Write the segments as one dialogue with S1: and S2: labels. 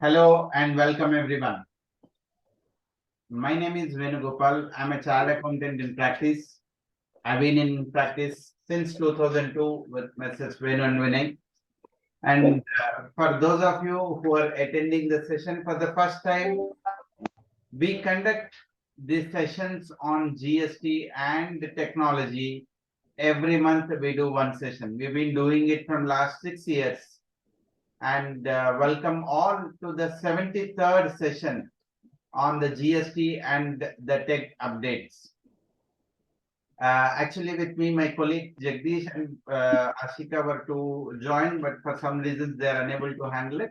S1: Hello and welcome everyone. My name is Venugopal. I'm a chartered accountant in practice. I've been in practice since 2002 with Messrs. Venu and Vinay. And for those of you who are attending the session for the first time, we conduct these sessions on GST and technology. Every month we do one session. We've been doing it from last 6 years. And welcome all to the 73rd session on the GST and the tech updates. Actually, with me, my colleague Jagdish and Ashika were to join, but for some reasons they are unable to handle it.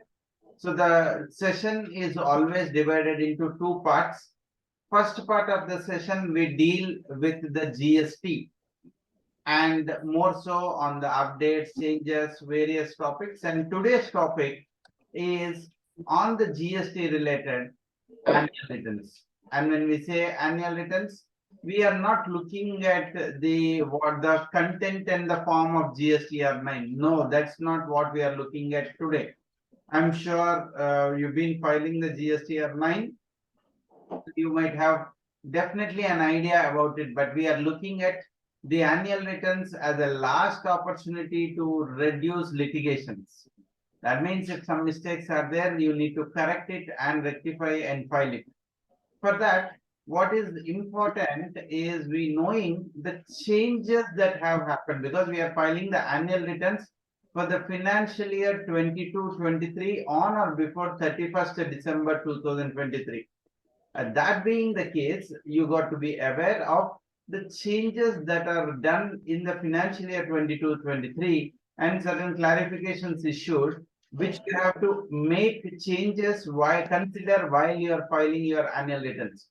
S1: So the session is always divided into two parts. First part of the session, we deal with the GST and more so on the updates, changes, various topics. And today's topic is on the GST related annual returns. And when we say annual returns, we are not looking at the content and the form of GSTR 9. No, that's not what we are looking at today. I'm sure you've been filing the GSTR 9. You might have definitely an idea about it, but we are looking at the annual returns as a last opportunity to reduce litigations. That means if some mistakes are there, you need to correct it and rectify and file it. For that, what is important is we knowing the changes that have happened, because we are filing the annual returns for the financial year 22-23 on or before 31st December 2023. That being the case, you got to be aware of the changes that are done in the financial year 22-23 and certain clarifications issued, which you have to make changes consider while you are filing your annual returns.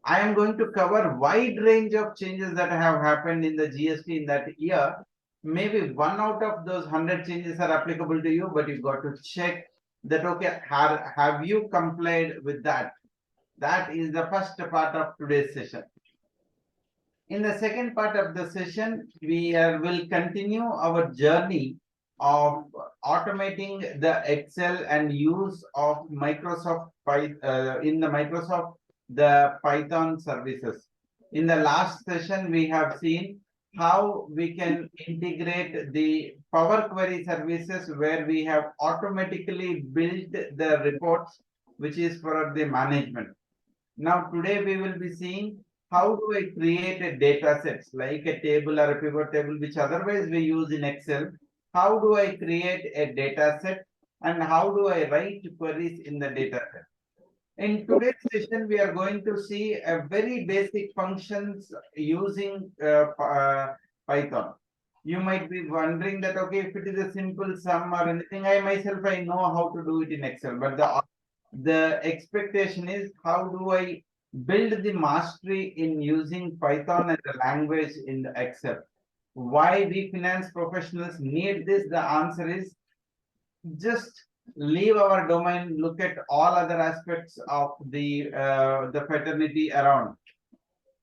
S1: I am going to cover wide range of changes that have happened in the GST in that year. Maybe one out of those 100 changes are applicable to you, but you've got to check that, okay, have you complied with that? That is the first part of today's session. In the second part of the session, we will continue our journey of automating the Excel and use of Microsoft the Python services. In the last session, we have seen how we can integrate the Power Query services where we have automatically built the reports, which is for the management. Now, today we will be seeing how do I create a data sets like a table or a pivot table, which otherwise we use in Excel. How do I create a data set and how do I write queries in the data set? In today's session, we are going to see a very basic functions using Python. You might be wondering that, okay, if it is a simple sum or anything, I know how to do it in Excel, but the expectation is how do I build the mastery in using Python as a language in the Excel? Why we finance professionals need this? The answer is just leave our domain, look at all other aspects of the fraternity around.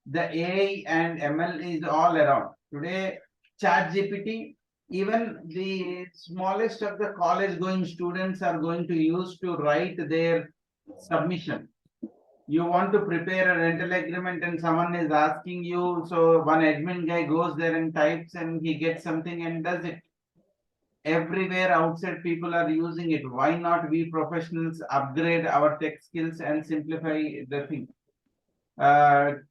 S1: The AI and ML is all around. Today, ChatGPT, even the smallest of the college going students are going to use to write their submission. You want to prepare a rental agreement and someone is asking you, so one admin guy goes there and types and he gets something and does it. Everywhere outside people are using it. Why not we professionals upgrade our tech skills and simplify the thing?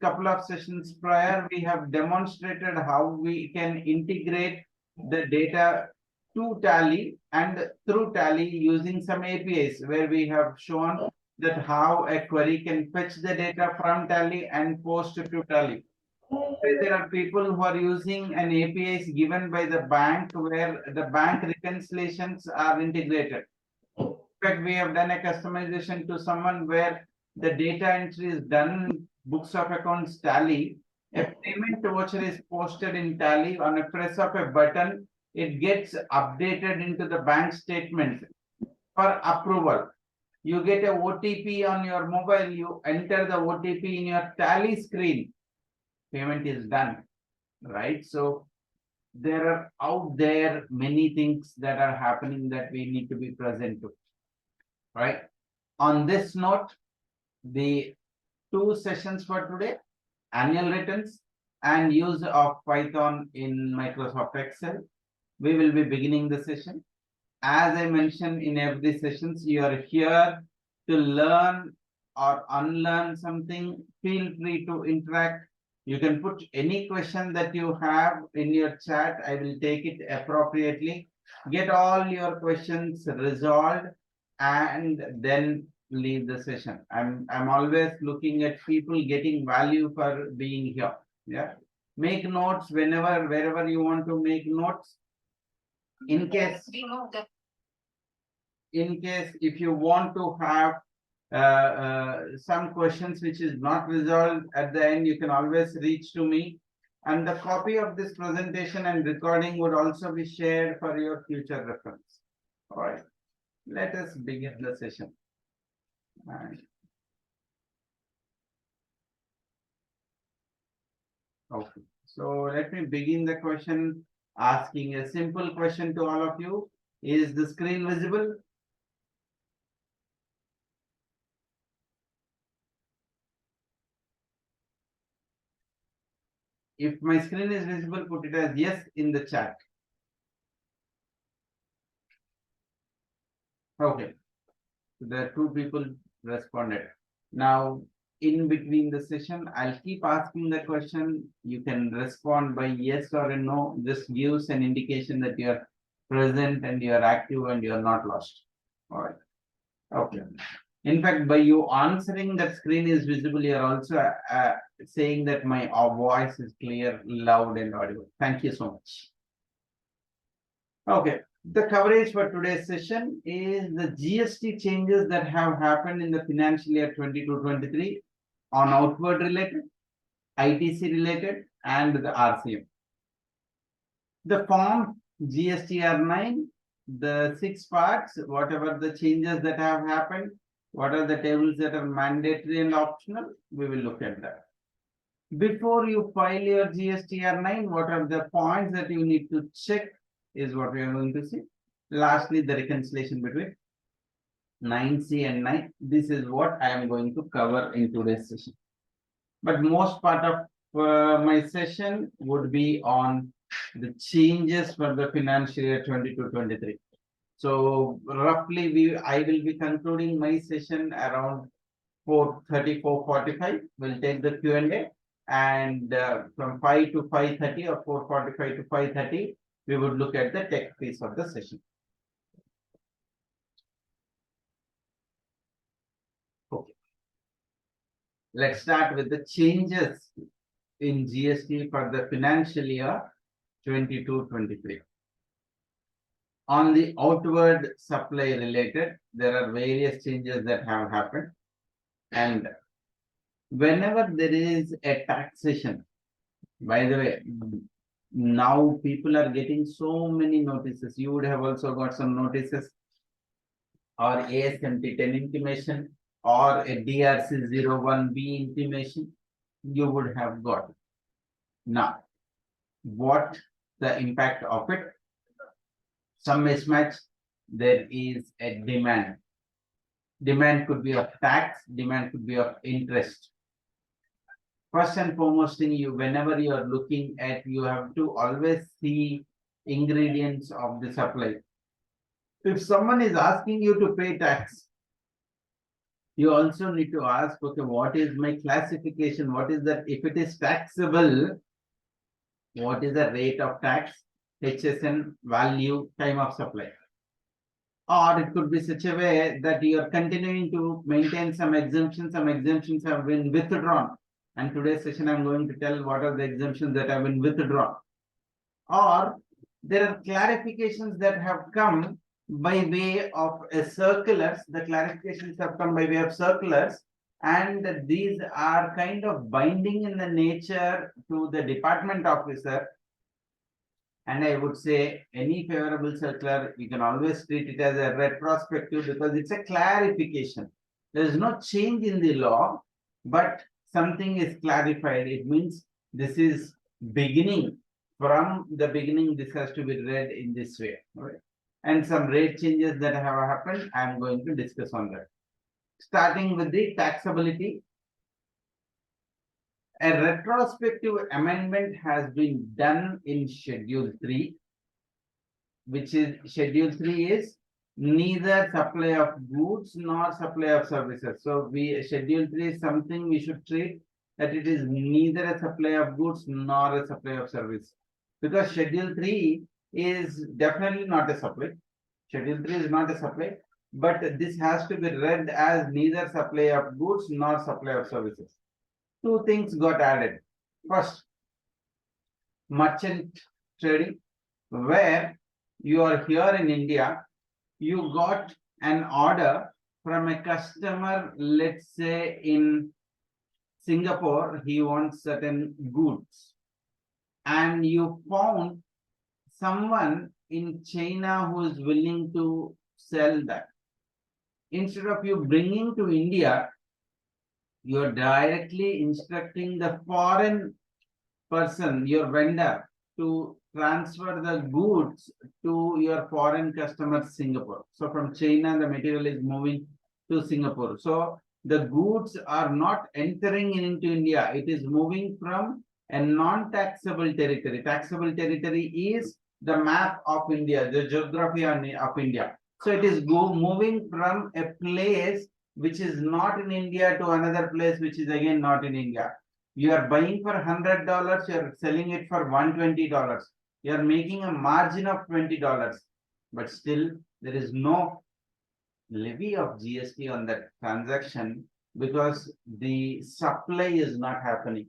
S1: Couple of sessions prior, we have demonstrated how we can integrate the data to Tally and through Tally using some APIs, where we have shown that how a query can fetch the data from Tally and post it to Tally. There are people who are using an APIs given by the bank where the bank reconciliations are integrated. In fact, we have done a customization to someone where the data entry is done in books of accounts Tally. A payment voucher is posted in Tally. On a press of a button, it gets updated into the bank statement for approval. You get a OTP on your mobile, you enter the OTP in your Tally screen, payment is done, right? So there are out there many things that are happening that we need to be present to, right? On this note, the two sessions for today, annual returns and use of Python in Microsoft Excel. We will be beginning the session. As I mentioned in every sessions, you are here to learn or unlearn something. Feel free to interact. You can put any question that you have in your chat. I will take it appropriately. Get all your questions resolved and then leave the session. I'm always looking at people getting value for being here. Yeah. Make notes wherever you want to make notes. In case if you want to have some questions which is not resolved at the end, you can always reach to me, and the copy of this presentation and recording would also be shared for your future reference. All right, let us begin the session. Okay, so let me begin the question asking a simple question to all of you. Is the screen visible? If my screen is visible, put it as yes in the chat. Okay, so there are two people responded. Now, in between the session, I'll keep asking the question. You can respond by yes or a no. This gives an indication that you are present and you are active and you are not lost. All right. Okay. In fact, by you answering that screen is visible, you are also saying that my voice is clear, loud, and audible. Thank you so much. Okay, the coverage for today's session is the GST changes that have happened in the financial year 22-23 on outward related, ITC related, and the RCM. The form GSTR 9, the 6 parts, whatever the changes that have happened, what are the tables that are mandatory and optional, we will look at that. Before you file your GSTR 9, what are the points that you need to check is what we are going to see. Lastly, the reconciliation between 9C and 9. This is what I am going to cover in today's session. But most part of my session would be on the changes for the financial year 22-23. So roughly I will be concluding my session around 4:30, 4:45. We'll take the Q&A, and from 5 to 5:30 or 4:45 to 5:30, we would look at the tech piece of the session. Okay. Let's start with the changes in GST for the financial year 22-23. On the outward supply related, there are various changes that have happened. And whenever there is a taxation, by the way, now people are getting so many notices. You would have also got some notices or ASMT 10 intimation or a DRC 01B intimation. You would have got. Now, what the impact of it? Some mismatch. There is a demand. Demand could be of tax, demand could be of interest. First and foremost thing, whenever you are looking at, you have to always see ingredients of the supply. If someone is asking you to pay tax, you also need to ask, okay, what is my classification? What is that? If it is taxable, what is the rate of tax, HSN, value, time of supply? Or it could be such a way that you are continuing to maintain some exemptions. Some exemptions have been withdrawn. And today's session, I'm going to tell what are the exemptions that have been withdrawn. Or there are clarifications that have come by way of circulars. The clarifications have come by way of circulars. And these are kind of binding in the nature to the department officer. And I would say any favorable circular, you can always treat it as a retrospective because it's a clarification. There is no change in the law, but something is clarified. It means this is beginning. From the beginning, this has to be read in this way. Right? And some rate changes that have happened, I am going to discuss on that. starting with the taxability. A retrospective amendment has been done in Schedule 3, which is Schedule 3 is neither supply of goods nor supply of services. So Schedule 3 is something we should treat that it is neither a supply of goods nor a supply of service. Because Schedule 3 is definitely not a supply. Schedule 3 is not a supply, but this has to be read as neither supply of goods nor supply of services. Two things got added. First, merchant trading, where you are here in India, you got an order from a customer, let's say in Singapore, he wants certain goods, and you found someone in China who is willing to sell that. Instead of you bringing to India, you are directly instructing the foreign person, your vendor, to transfer the goods to your foreign customer Singapore. So from China, the material is moving to Singapore. So the goods are not entering into India. It is moving from a non-taxable territory. Taxable territory is the map of India, the geography of India. So it is moving from a place which is not in India to another place which is again not in India. You are buying for $100, you are selling it for $120. You are making a margin of $20, but still there is no levy of GST on that transaction because the supply is not happening.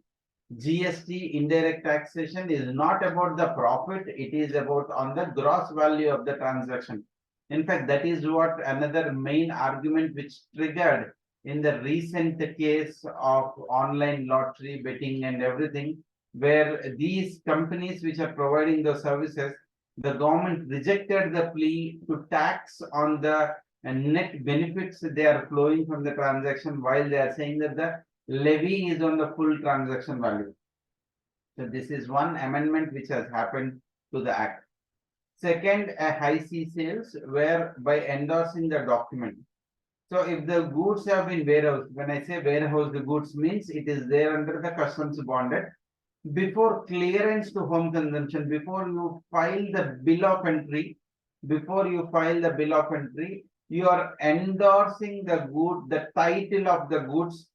S1: GST indirect taxation is not about the profit, it is about on the gross value of the transaction. In fact, that is what another main argument which triggered in the recent case of online lottery betting and everything, where these companies which are providing those services, the government rejected the plea to tax on the net benefits they are flowing from the transaction, while they are saying that the levy is on the full transaction value. So this is one amendment which has happened to the act. Second, a high C sales, where by endorsing the document. So if the goods have been warehoused, when I say warehouse, the goods means it is there under the customs bonded. Before clearance to home consumption, before you file the bill of entry, you are endorsing the good, the title of the goods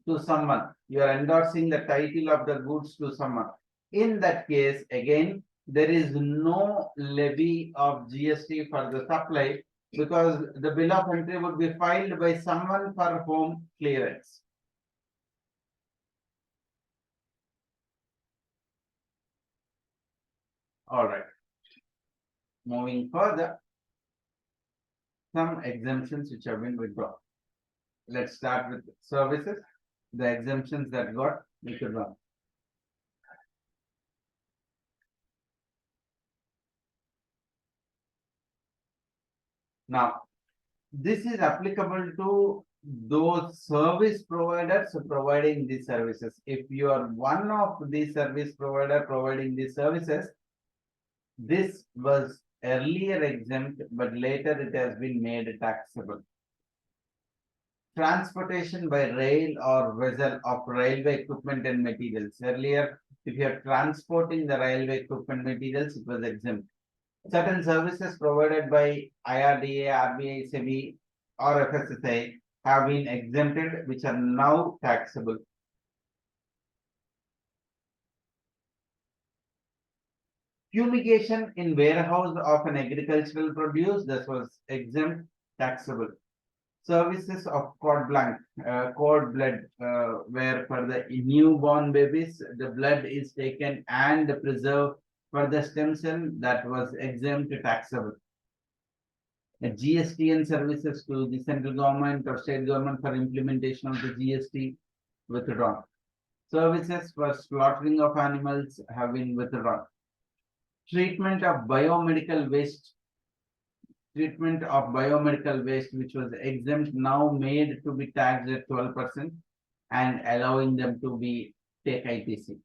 S1: to someone. You are endorsing the title of the goods to someone. In that case, again, there is no levy of GST for the supply because the bill of entry would be filed by someone for home clearance. All right. Moving further, some exemptions which have been withdrawn. Let's start with services, the exemptions that got withdrawn. Now, this is applicable to those service providers providing these services. If you are one of the service provider providing these services, this was earlier exempt, but later it has been made taxable. Transportation by rail or vessel of railway equipment and materials. Earlier, if you are transporting the railway equipment materials, it was exempt. Certain services provided by IRDA, RBI, SEBI, or FSSAI have been exempted, which are now taxable. Fumigation in warehouse of an agricultural produce, this was exempt, taxable. Services of cord blood, where for the newborn babies, the blood is taken and preserved for the stem cell, that was exempt, taxable. The GSTN services to the central government or state government for implementation of the GST withdrawn. Services for slaughtering of animals have been withdrawn. Treatment of biomedical waste, which was exempt, now made to be taxed at 12% and allowing them to be take ITC.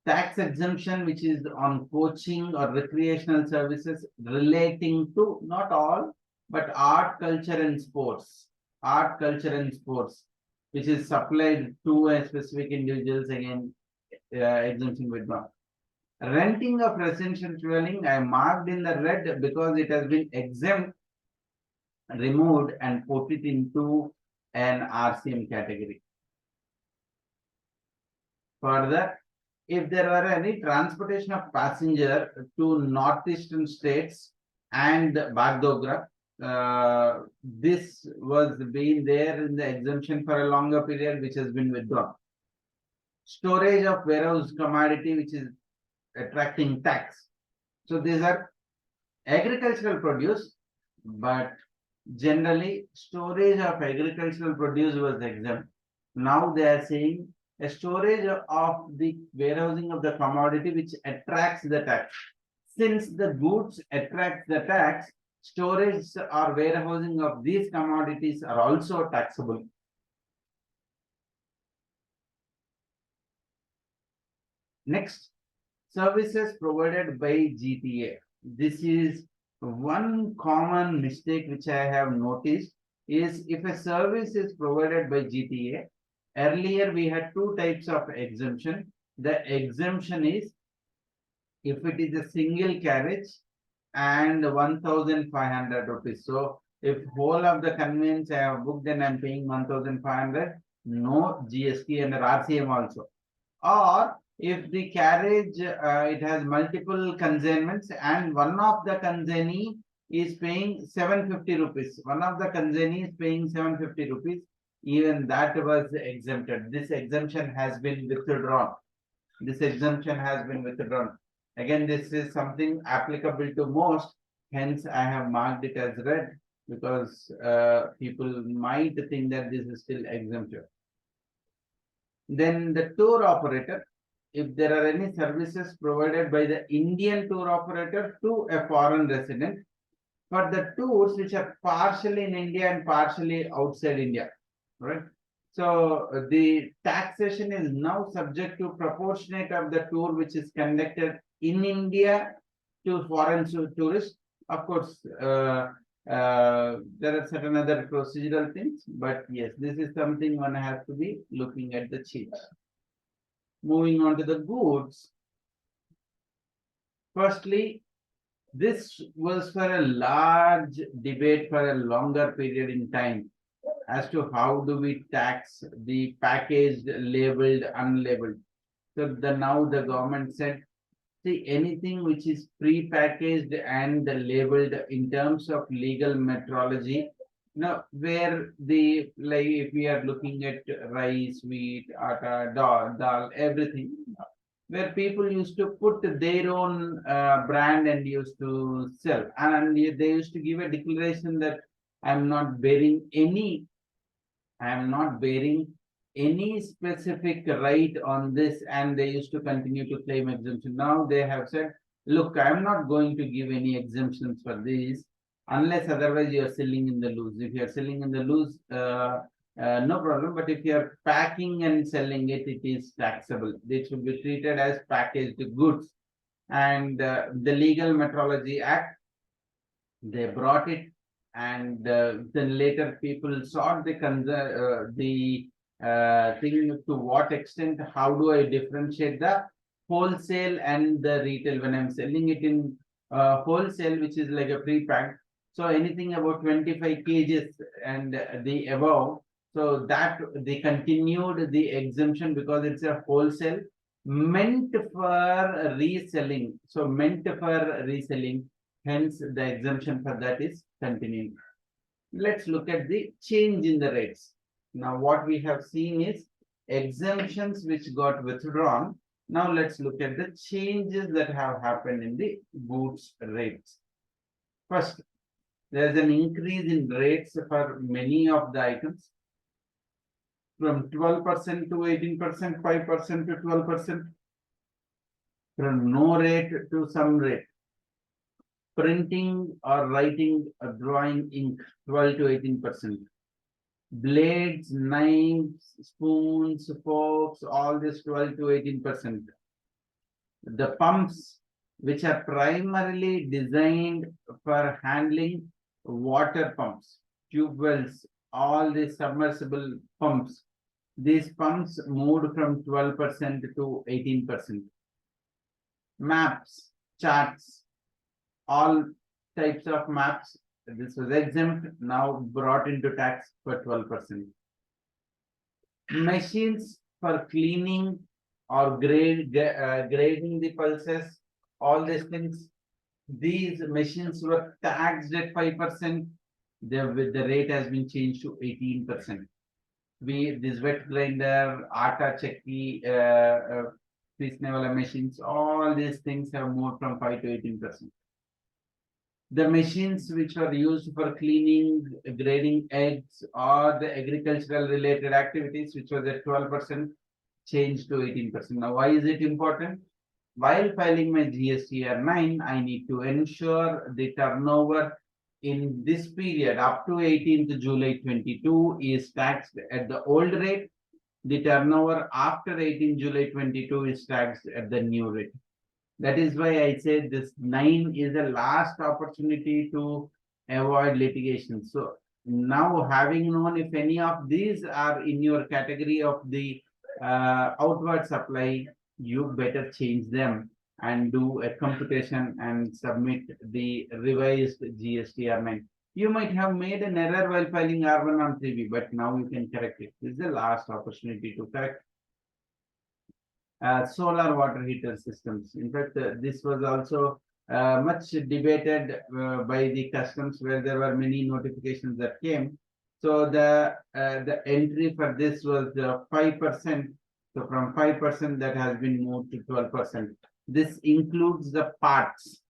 S1: Tax exemption, which is on coaching or recreational services relating to, not all, but art, culture and sports, which is supplied to a specific individuals, again, exemption withdrawn. Renting of residential dwelling, I marked in the red because it has been exempt, removed and put it into an RCM category. Further, if there were any transportation of passenger to northeastern states and Bagdogra, this was being there in the exemption for a longer period, which has been withdrawn. Storage of warehouse commodity, which is attracting tax. So these are agricultural produce, but generally storage of agricultural produce was exempt. Now they are saying a storage of the warehousing of the commodity which attracts the tax. Since the goods attract the tax, storage or warehousing of these commodities are also taxable. Next, services provided by GTA. This is one common mistake which I have noticed is if a service is provided by GTA, earlier we had two types of exemption. The exemption is if it is a single carriage and 1,500 rupees. So if whole of the conveyance I have booked, then I'm paying 1,500, no GST and RCM also. Or if the carriage it has multiple consignments and one of the consignee is paying 750 rupees, one of the consignee is paying 750 rupees, even that was exempted. This exemption has been withdrawn. This exemption has been withdrawn. Again, this is something applicable to most, hence I have marked it as red because people might think that this is still exempted. Then the tour operator, if there are any services provided by the Indian tour operator to a foreign resident for the tours which are partially in India and partially outside India, right? So the taxation is now subject to proportionate of the tour which is conducted in India to foreign tourists. Of course, there are certain other procedural things, but yes, this is something one has to be looking at the change. Moving on to the goods. Firstly, this was for a large debate for a longer period in time as to how do we tax the packaged, labeled, unlabeled. So now the government said, see, anything which is pre-packaged and labeled in terms of legal metrology, where like if we are looking at rice, wheat, atta, dal, everything, where people used to put their own brand and used to sell, and they used to give a declaration that I am not bearing any specific right on this, and they used to continue to claim exemption. Now they have said, look, I am not going to give any exemptions for this unless otherwise you are selling in the loose. If you are selling in the loose, no problem. But if you are packing and selling it, it is taxable. They should be treated as packaged goods. And the Legal Metrology Act, they brought it, and then later people sought the thing to what extent, how do I differentiate the wholesale and the retail when I'm selling it in wholesale, which is like a pre-packed. So anything about 25 kgs and the above, so that they continued the exemption because it's a wholesale meant for reselling. So meant for reselling, hence the exemption for that is continuing. Let's look at the change in the rates. Now what we have seen is exemptions which got withdrawn. Now let's look at the changes that have happened in the goods rates. First, there is an increase in rates for many of the items from 12% to 18%, 5% to 12%, from no rate to some rate. Printing or writing or drawing ink, 12 to 18%. Blades, knives, spoons, forks, all this 12 to 18%. The pumps, which are primarily designed for handling water pumps, tube wells, all these submersible pumps. These pumps moved from 12% to 18%. Maps, charts, all types of maps. This was exempt, now brought into tax for 12%. Machines for cleaning or grading the pulses, all these things. These machines were taxed at 5%. The rate has been changed to 18%. This wet grinder, atta chakki, Pisnevala machines, all these things have moved from 5 to 18%. The machines which were used for cleaning, grading eggs, or the agricultural related activities, which was at 12%, changed to 18%. Now, why is it important? While filing my GSTR 9, I need to ensure the turnover in this period up to 18th July 22 is taxed at the old rate. The turnover after 18 July 22 is taxed at the new rate. That is why I say this 9 is the last opportunity to avoid litigation. So now, having known if any of these are in your category of the outward supply, you better change them and do a computation and submit the revised GSTR 9. You might have made an error while filing R1 on 3B, but now you can correct it. This is the last opportunity to correct. Solar water heater systems. In fact, this was also much debated by the customs, where there were many notifications that came. So the entry for this was 5%. So from 5% that has been moved to 12%. This includes the parts.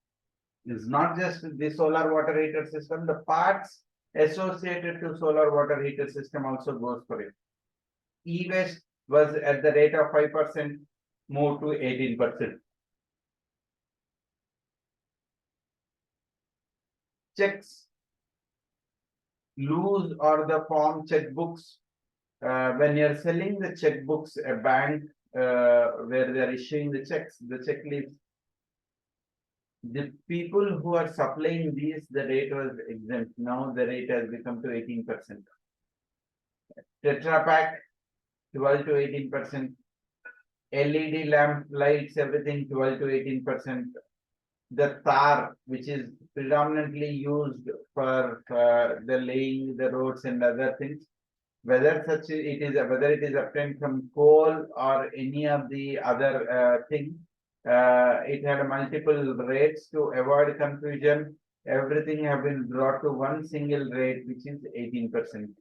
S1: It's not just the solar water heater system. The parts associated to solar water heater system also goes for it. E-waste was at the rate of 5%. Move to 18%. Checks, loose or the form checkbooks. When you're selling the checkbooks, a bank where they're issuing the checks, the check leaves. The people who are supplying these, the rate was exempt. Now the rate has become to 18%. Tetra Pak, 12 to 18%. LED lamp lights, everything 12 to 18%. The tar, which is predominantly used for the laying the roads and other things, whether it is obtained from coal or any of the other thing, it had multiple rates. To avoid confusion, everything have been brought to one single rate, which is 18%.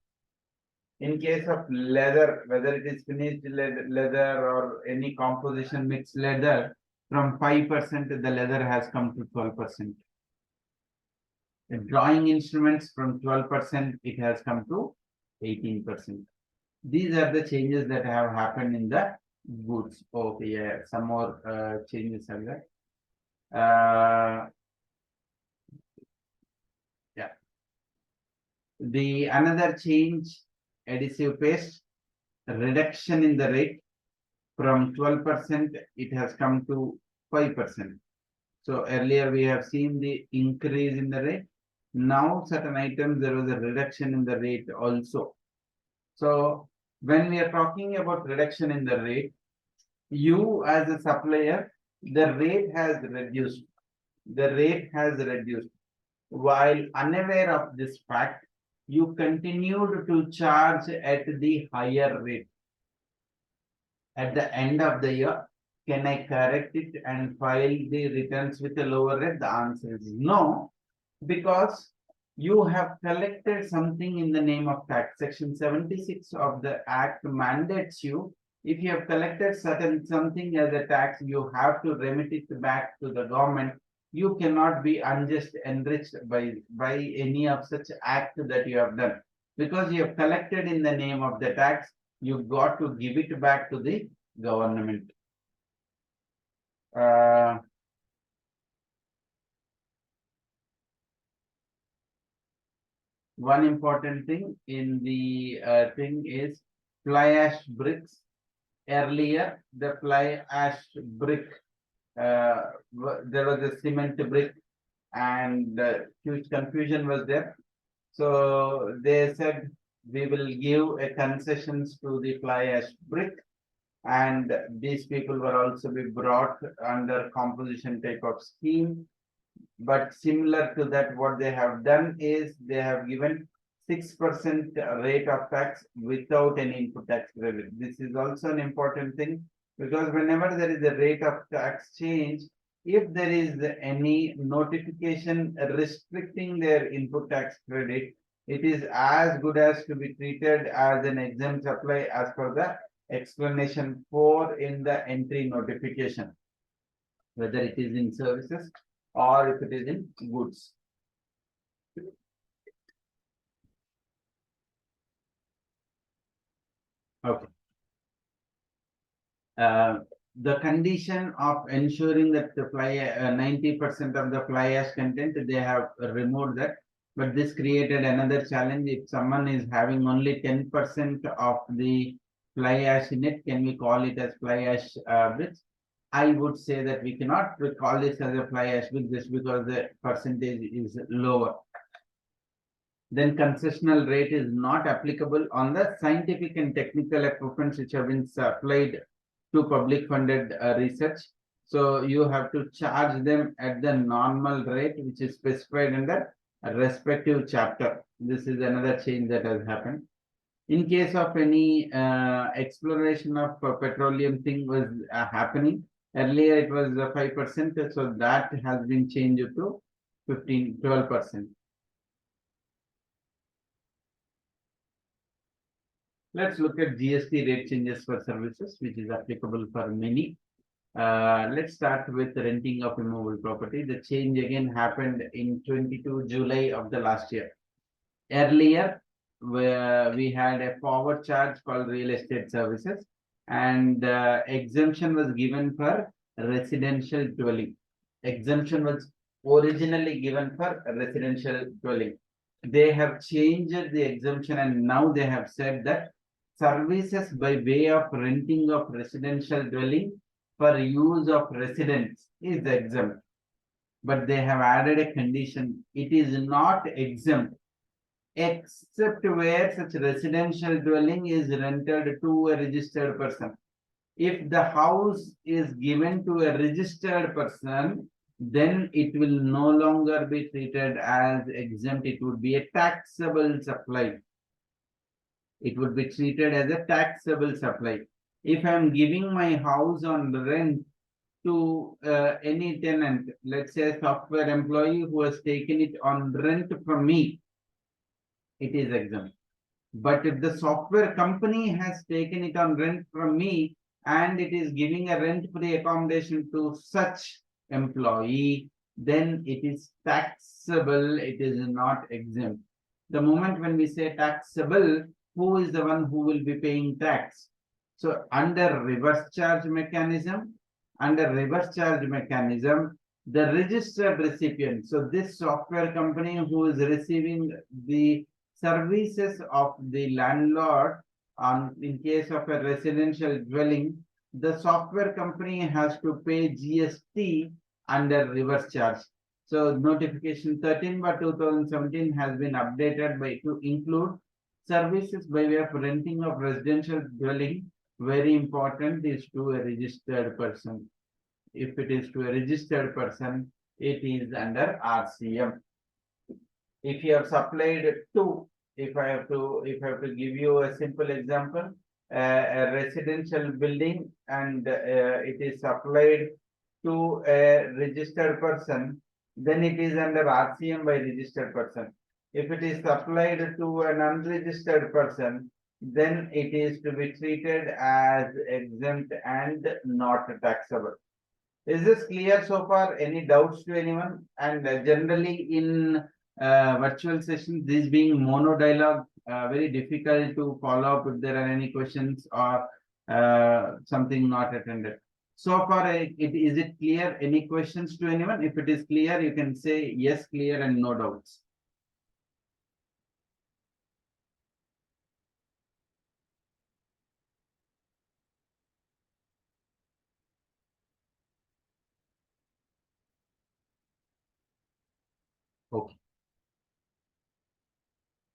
S1: In case of leather, whether it is finished leather or any composition mixed leather, from 5% the leather has come to 12%. The drawing instruments, from 12% it has come to 18%. These are the changes that have happened in the goods. Okay, yeah, some more changes are there. Yeah. The another change, adhesive paste, reduction in the rate from 12%, it has come to 5%. So earlier we have seen the increase in the rate. Now certain items there was a reduction in the rate also. So when we are talking about reduction in the rate, you as a supplier, the rate has reduced. The rate has reduced. While unaware of this fact, you continued to charge at the higher rate. At the end of the year, can I correct it and file the returns with a lower rate? The answer is no, because you have collected something in the name of tax. Section 76 of the Act mandates you, if you have collected something as a tax, you have to remit it back to the government. You cannot be unjust enriched by any of such act that you have done. Because you have collected in the name of the tax, you got to give it back to the government. One important thing in the thing is fly ash bricks. Earlier, the fly ash brick, there was a cement brick, and huge confusion was there. So they said we will give a concessions to the fly ash brick, and these people were also be brought under composition type of scheme. But similar to that, what they have done is they have given 6% rate of tax without any input tax credit. This is also an important thing, because whenever there is a rate of tax change, if there is any notification restricting their input tax credit, it is as good as to be treated as an exempt supply as per the explanation 4 in the entry notification, whether it is in services or if it is in goods. Okay. The condition of ensuring that the 90% of the fly ash content, they have removed that, but this created another challenge. If someone is having only 10% of the fly ash in it, can we call it as fly ash bricks? I would say that we cannot call this as a fly ash brick just because the percentage is lower. Then concessional rate is not applicable on the scientific and technical equipments which have been supplied to public funded research. So you have to charge them at the normal rate which is specified in the respective chapter. This is another change that has happened. In case of any exploration of petroleum thing was happening, earlier it was 5%, so that has been changed to 12%. Let's look at GST rate changes for services, which is applicable for many. Let's start with renting of immovable property. The change again happened in 22 July of the last year. Earlier, we had a forward charge called real estate services, and exemption was given for residential dwelling. Exemption was originally given for residential dwelling. They have changed the exemption, and now they have said that services by way of renting of residential dwelling for use of residents is exempt. But they have added a condition. It is not exempt except where such residential dwelling is rented to a registered person. If the house is given to a registered person, then it will no longer be treated as exempt. It would be a taxable supply. It would be treated as a taxable supply. If I am giving my house on rent to any tenant, let's say a software employee who has taken it on rent from me, it is exempt. But if the software company has taken it on rent from me and it is giving a rent-free accommodation to such employee, then it is taxable, it is not exempt. The moment when we say taxable, who is the one who will be paying tax? So under reverse charge mechanism, the registered recipient, so this software company who is receiving the services of the landlord in case of a residential dwelling, the software company has to pay GST under reverse charge. So notification 13/2017 has been updated to include services by way of renting of residential dwelling. Very important is to a registered person. If it is to a registered person, it is under RCM. If you have supplied to, if I have to give you a simple example, a residential building, and it is supplied to a registered person, then it is under RCM by registered person. If it is supplied to an unregistered person, then it is to be treated as exempt and not taxable. Is this clear so far? Any doubts to anyone? And generally in virtual sessions, this being mono dialogue, very difficult to follow up if there are any questions or something not attended. So far, is it clear? Any questions to anyone? If it is clear, you can say yes, clear, and no doubts. Okay.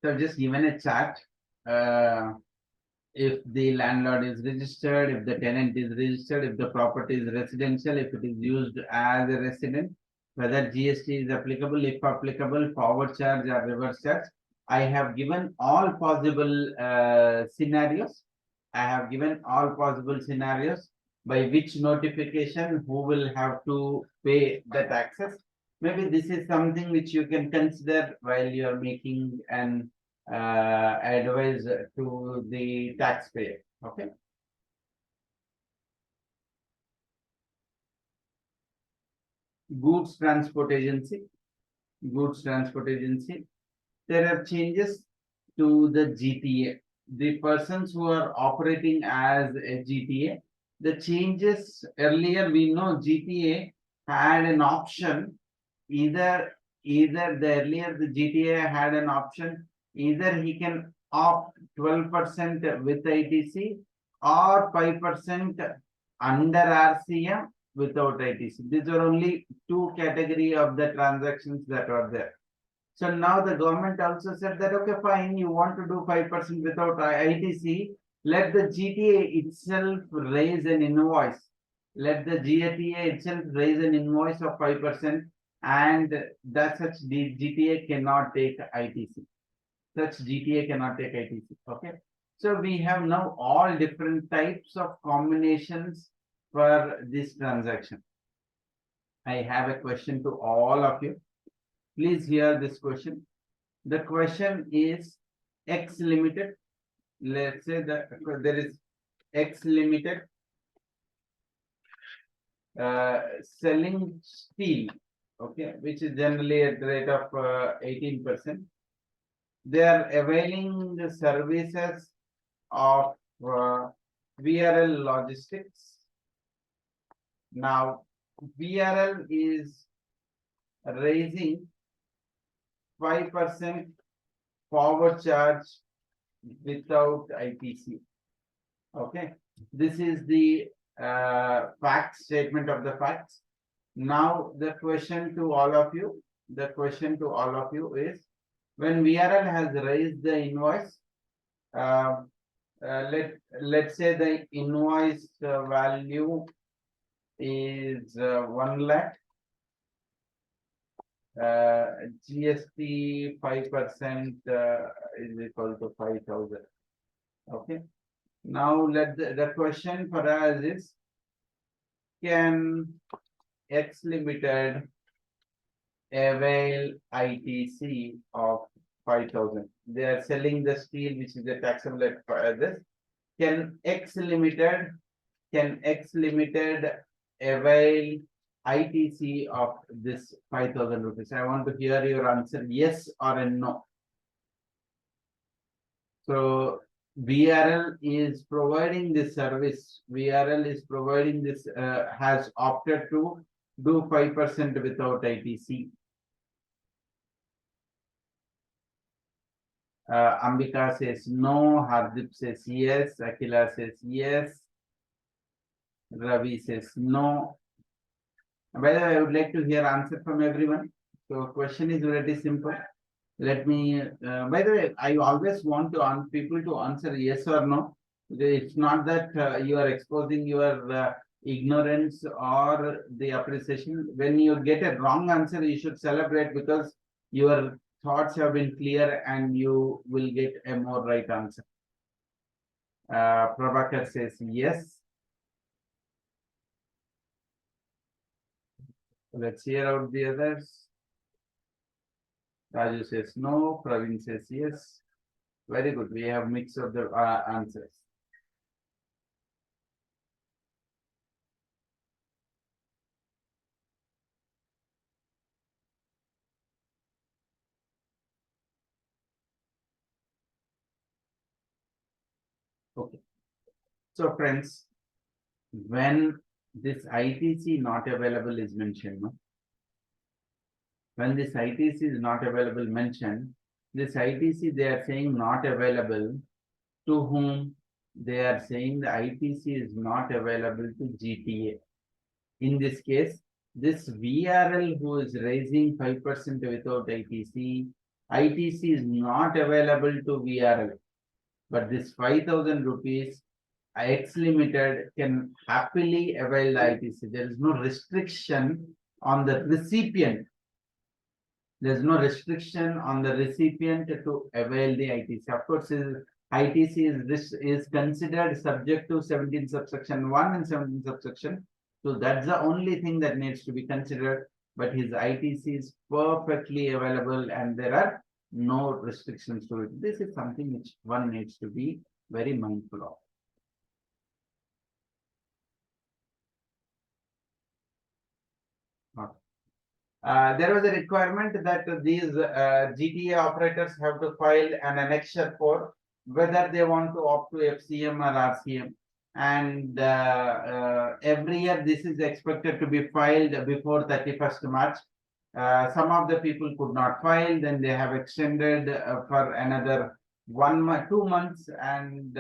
S1: So I've just given a chart. If the landlord is registered, if the tenant is registered, if the property is residential, if it is used as a resident, whether GST is applicable, if applicable, forward charge or reverse charge. I have given all possible scenarios. I have given all possible scenarios by which notification who will have to pay the taxes. Maybe this is something which you can consider while you are making an advice to the taxpayer. Okay. Goods transport agency. Goods transport agency. There are changes to the GTA. The persons who are operating as a GTA, the changes earlier we know GTA had an option, either the earlier the GTA had an option, either he can opt 12% with ITC or 5% under RCM without ITC. These are only two category of the transactions that are there. So now the government also said that, okay, fine, you want to do 5% without ITC, let the GTA itself raise an invoice. Let the GTA itself raise an invoice of 5%, and that such the GTA cannot take ITC. Such GTA cannot take ITC. Okay. So we have now all different types of combinations for this transaction. I have a question to all of you. Please hear this question. The question is X limited. Let's say that there is X limited selling steel, okay, which is generally at the rate of 18%. They are availing the services of VRL logistics. Now, VRL is raising 5% forward charge without ITC. Okay, this is the fact statement of the facts. Now the question to all of you, is, when VRL has raised the invoice, let's say the invoice value is 1 lakh. GST 5% is equal to 5,000. Okay. Now let the question for us is, can X limited avail ITC of 5,000? They are selling the steel, which is the taxable at this. Can X limited avail ITC of this 5,000 rupees? I want to hear your answer, yes or a no. So VRL is providing this service. VRL is providing this, has opted to do 5% without ITC. Ambika says no, Hardip says yes, Akila says yes, Ravi says no. By the way, I would like to hear answer from everyone. So question is very simple. Let me, by the way, I always want to people to answer yes or no. It's not that you are exposing your ignorance or the appreciation. When you get a wrong answer, you should celebrate, because your thoughts have been clear and you will get a more right answer. Prabhakar says yes. Let's hear out the others. Raju says no. Praveen says yes. Very good. We have mix of the answers. Okay. So friends, when this ITC not available is mentioned, no? When this ITC is not available mentioned, this ITC they are saying not available to whom? They are saying the ITC is not available to GTA. In this case, this VRL who is raising 5% without ITC ITC is not available to VRL, but this 5,000 rupees X Limited can happily avail the ITC. There is no restriction on the recipient. There is no restriction on the recipient to avail the ITC. Of course, ITC is considered subject to 17 subsection 1 and 17 subsection. So that's the only thing that needs to be considered. But his ITC is perfectly available and there are no restrictions to it. This is something which one needs to be very mindful of. There was a requirement that these GTA operators have to file an annexure for whether they want to opt to FCM or RCM. And every year this is expected to be filed before 31st March. Some of the people could not file, then they have extended for another 2 months, and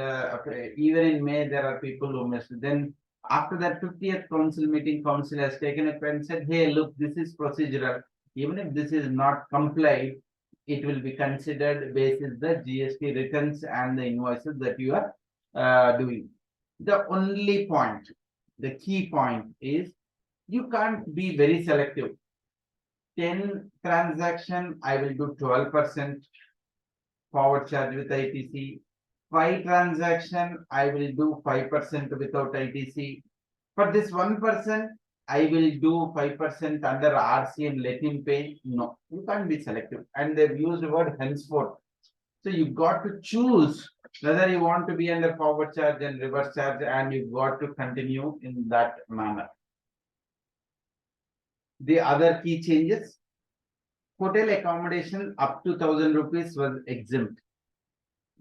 S1: even in May there are people who missed. Then after that 50th council meeting, council has taken up and said, hey, look, this is procedural. Even if this is not complied, it will be considered basis the GST returns and the invoices that you are doing. The only point, the key point is you can't be very selective. 10 transaction, I will do 12% forward charge with ITC. 5 transaction, I will do 5% without ITC. For this 1%, I will do 5% under RCM, let him pay. No, you can't be selective. And they've used the word henceforth. So you've got to choose whether you want to be under forward charge and reverse charge, and you've got to continue in that manner. The other key changes, hotel accommodation up to 1,000 rupees was exempt.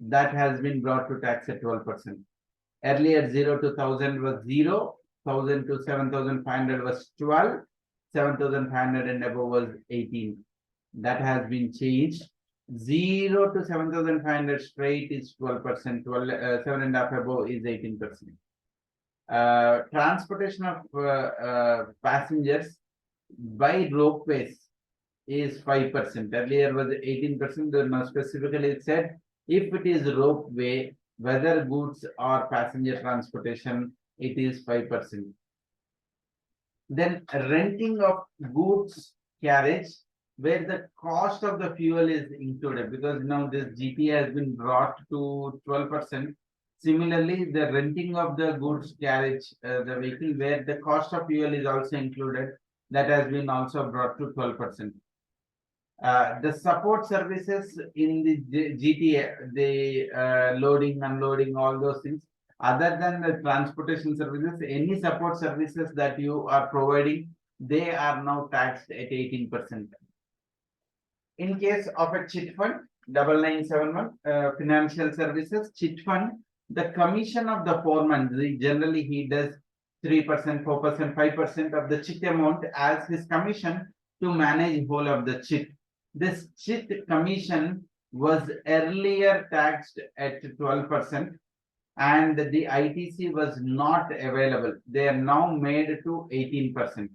S1: That has been brought to tax at 12%. Earlier 0 to 1,000 was 0, 1,000 to 7,500 was 12, 7,500 and above was 18. That has been changed. 0 to 7,500 straight is 12%, 7.5 above is 18%. Transportation of passengers by ropeways is 5%. Earlier was 18%. Now specifically it said if it is ropeway, whether goods or passenger transportation, it is 5%. Then renting of goods carriage, where the cost of the fuel is included, because now this GT has been brought to 12%. Similarly, the renting of the goods carriage, the vehicle where the cost of fuel is also included, that has been also brought to 12%. The support services in the GTA, the loading, unloading, all those things, other than the transportation services, any support services that you are providing, they are now taxed at 18%. In case of a chit fund, 9971, financial services, chit fund, the commission of the foreman, generally he does 3%, 4%, 5% of the chit amount as his commission to manage whole of the chit. This chit commission was earlier taxed at 12% and the ITC was not available. They are now made to 18%.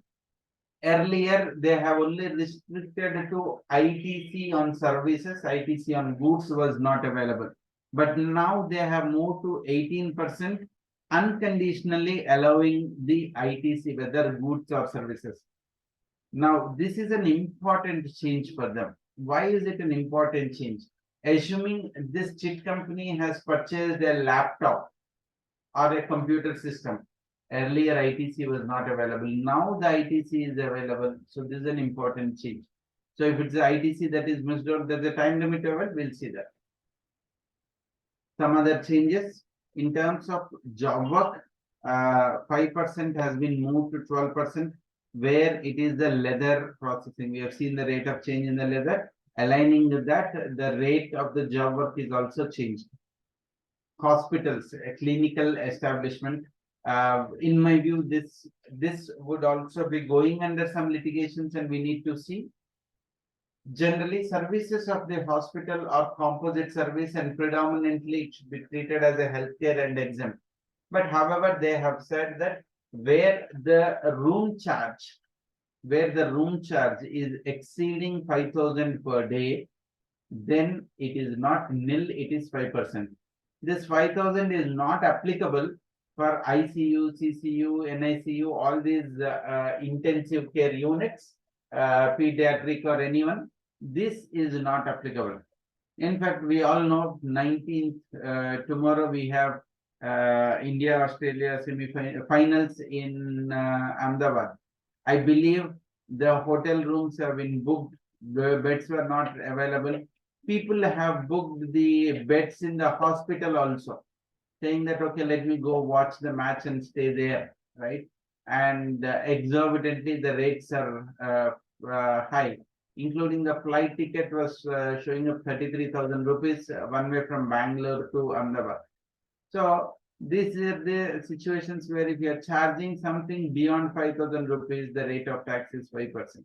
S1: Earlier, they have only restricted to ITC on services, ITC on goods was not available. But now they have moved to 18%, unconditionally allowing the ITC, whether goods or services. Now, this is an important change for them. Why is it an important change? Assuming this chit company has purchased a laptop or a computer system. Earlier, ITC was not available. Now the ITC is available. So this is an important change. So if it's the ITC that is missed out, there's a time limit of it, we'll see that. Some other changes in terms of job work, 5% has been moved to 12%, where it is the leather processing. We have seen the rate of change in the leather. Aligning with that, the rate of the job work is also changed. Hospitals, a clinical establishment. In my view, this would also be going under some litigations, and we need to see. Generally, services of the hospital are composite service, and predominantly it should be treated as a healthcare and exempt. But however, they have said that where the room charge is exceeding 5,000 per day, then it is not nil, it is 5%. This 5,000 is not applicable for ICU, CCU, NICU, all these intensive care units, pediatric or anyone. This is not applicable. In fact, we all know 19th, tomorrow we have India-Australia semi-finals in Ahmedabad. I believe the hotel rooms have been booked, the beds were not available. People have booked the beds in the hospital also, saying that, okay, let me go watch the match and stay there, right? And exorbitantly, the rates are high, including the flight ticket was showing up 33,000 rupees one way from Bangalore to Ahmedabad. So these are the situations where if you are charging something beyond 5,000 rupees, the rate of tax is 5%.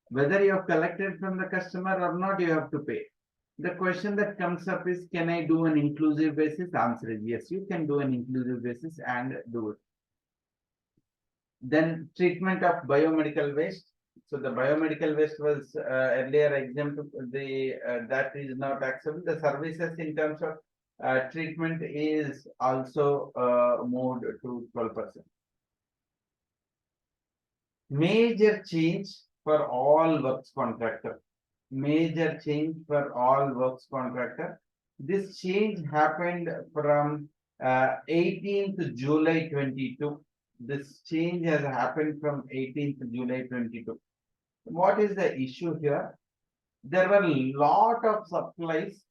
S1: Whether you have collected from the customer or not, you have to pay. The question that comes up is, can I do an inclusive basis? Answer is yes, you can do an inclusive basis and do it. Then treatment of biomedical waste. So the biomedical waste was earlier exempt, that is now taxable. The services in terms of treatment is also moved to 12%. Major change for all works contractor. Major change for all works contractor. This change happened from 18th July 22. This change has happened from 18th July 22. What is the issue here? There were a lot of supplies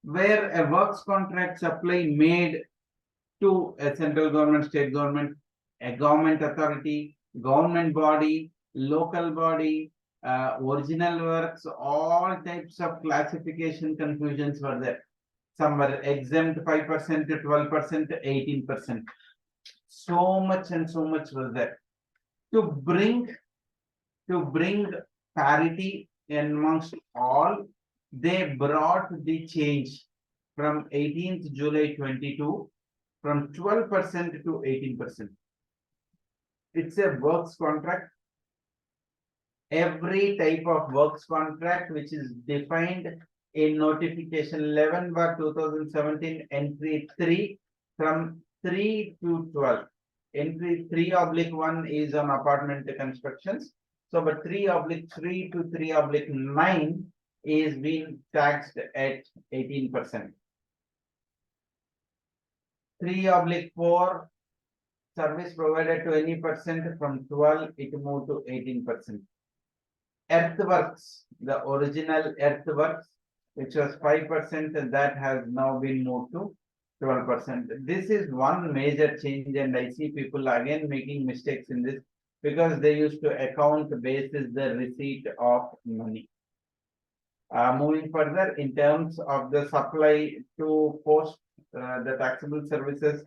S1: where a works contract supply made to a central government, state government, a government authority, government body, local body, original works, all types of classification confusions were there. Some were exempt 5% to 12% to 18%. So much and so much was there. To bring parity amongst all, they brought the change from 18th July 22 from 12% to 18%. It's a works contract. Every type of works contract which is defined in notification 11/2017 entry 3 from 3 to 12. Entry 3/1 is on apartment constructions. So, but 3/3 to 3/9 is being taxed at 18%. 3/4 service provided to any person from 12, it moved to 18%. Earthworks, the original earthworks, which was 5%, and that has now been moved to 12%. This is one major change, and I see people again making mistakes in this because they used to account basis the receipt of money. Moving further, in terms of the supply to post the taxable services,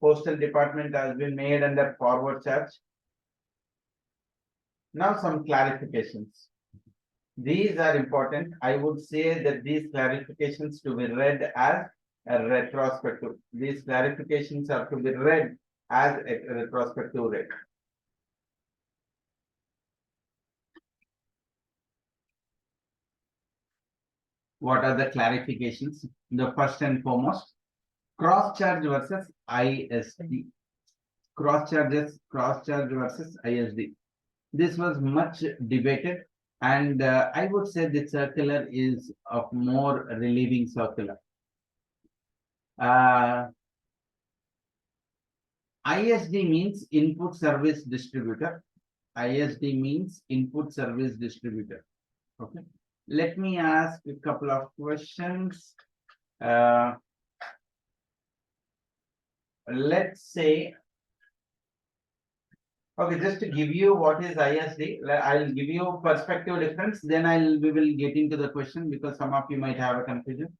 S1: postal department has been made under forward charge. Now some clarifications. These are important. I would say that these clarifications to be read as a retrospective. These clarifications are to be read as a retrospective rate. What are the clarifications? The first and foremost, cross charge versus ISD. Cross charge versus ISD. This was much debated, and I would say the circular is of more relieving circular. ISD means input service distributor. ISD means input service distributor. Okay. Let me ask a couple of questions. Let's say, okay, just to give you what is ISD, I'll give you perspective difference, then we will get into the question because some of you might have a confusion.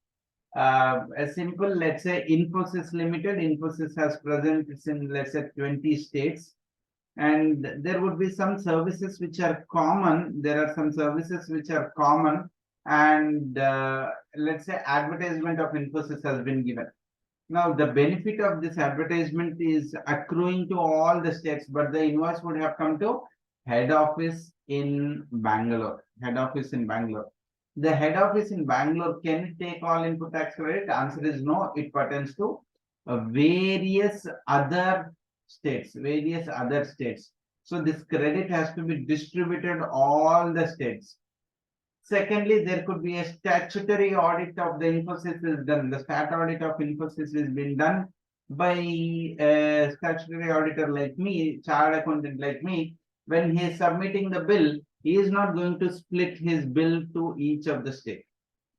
S1: A simple, let's say Infosys Limited, Infosys has presence in, let's say, 20 states. And there would be some services which are common. There are some services which are common. And let's say advertisement of Infosys has been given. Now, the benefit of this advertisement is accruing to all the states, but the invoice would have come to head office in Bangalore. Head office in Bangalore. The head office in Bangalore can take all input tax credit? Answer is no. It pertains to various other states, various other states. So this credit has to be distributed all the states. Secondly, there could be a statutory audit of the Infosys is done. The stat audit of Infosys is being done by a statutory auditor like me, chartered accountant like me. When he is submitting the bill, he is not going to split his bill to each of the state.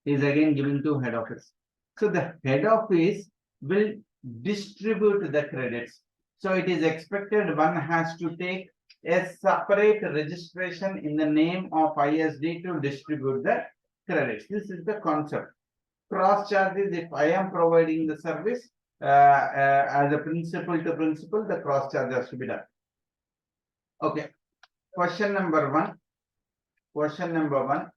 S1: He is again giving to head office. So the head office will distribute the credits. So it is expected one has to take a separate registration in the name of ISD to distribute the credits. This is the concept. Cross charges, if I am providing the service as a principal to principal, the cross charge has to be done. Okay. Question number one. Question number one.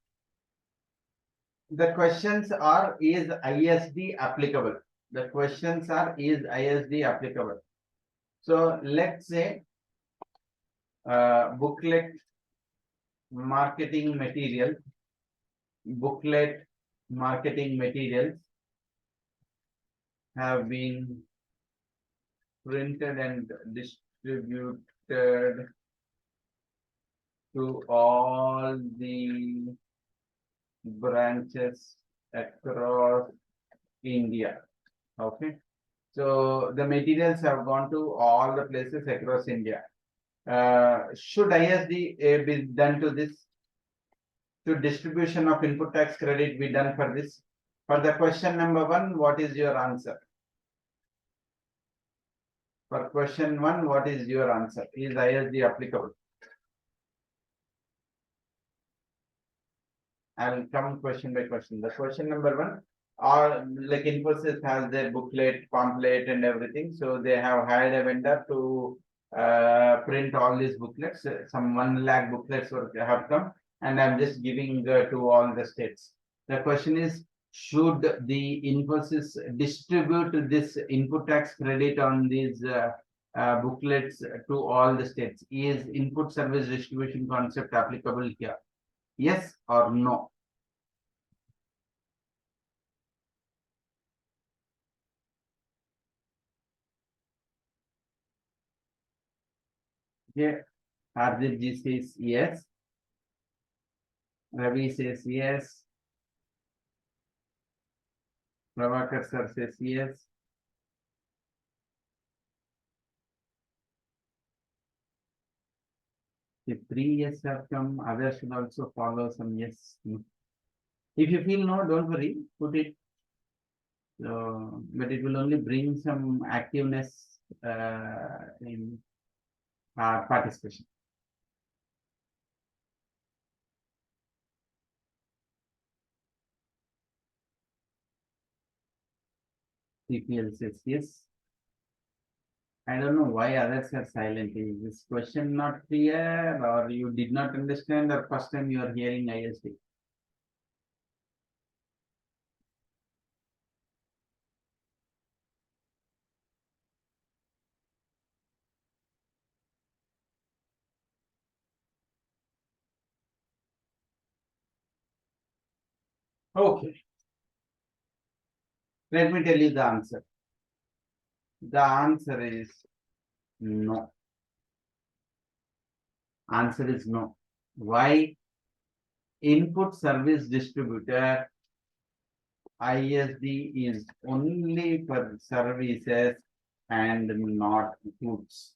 S1: The questions are, is ISD applicable? The questions are, is ISD applicable? So let's say booklet marketing material, booklet marketing materials have been printed and distributed to all the branches across India. Okay. So the materials have gone to all the places across India. Should ISD be done to this? Should distribution of input tax credit be done for this? For the question number one, what is your answer? For question one, what is your answer? Is ISD applicable? I will come question by question. The question number one, or like Infosys has their booklet, pamphlet, and everything. So they have hired a vendor to print all these booklets. Some 1 lakh booklets have come, and I'm just giving to all the states. The question is, should the Infosys distribute this input tax credit on these booklets to all the states? Is input service distribution concept applicable here? Yes or no? Okay. Hardeep says yes. Ravi says yes. Prabhakar sir says yes. If 3 yes have come, others should also follow some yes. If you feel no, don't worry, put it. But it will only bring some activeness in participation. CPL says yes. I don't know why others are silent. Is this question not clear, or you did not understand, or first time you are hearing ISD? Okay. Let me tell you the answer. The answer is no. Answer is no. Why? Input service distributor ISD is only for services and not goods.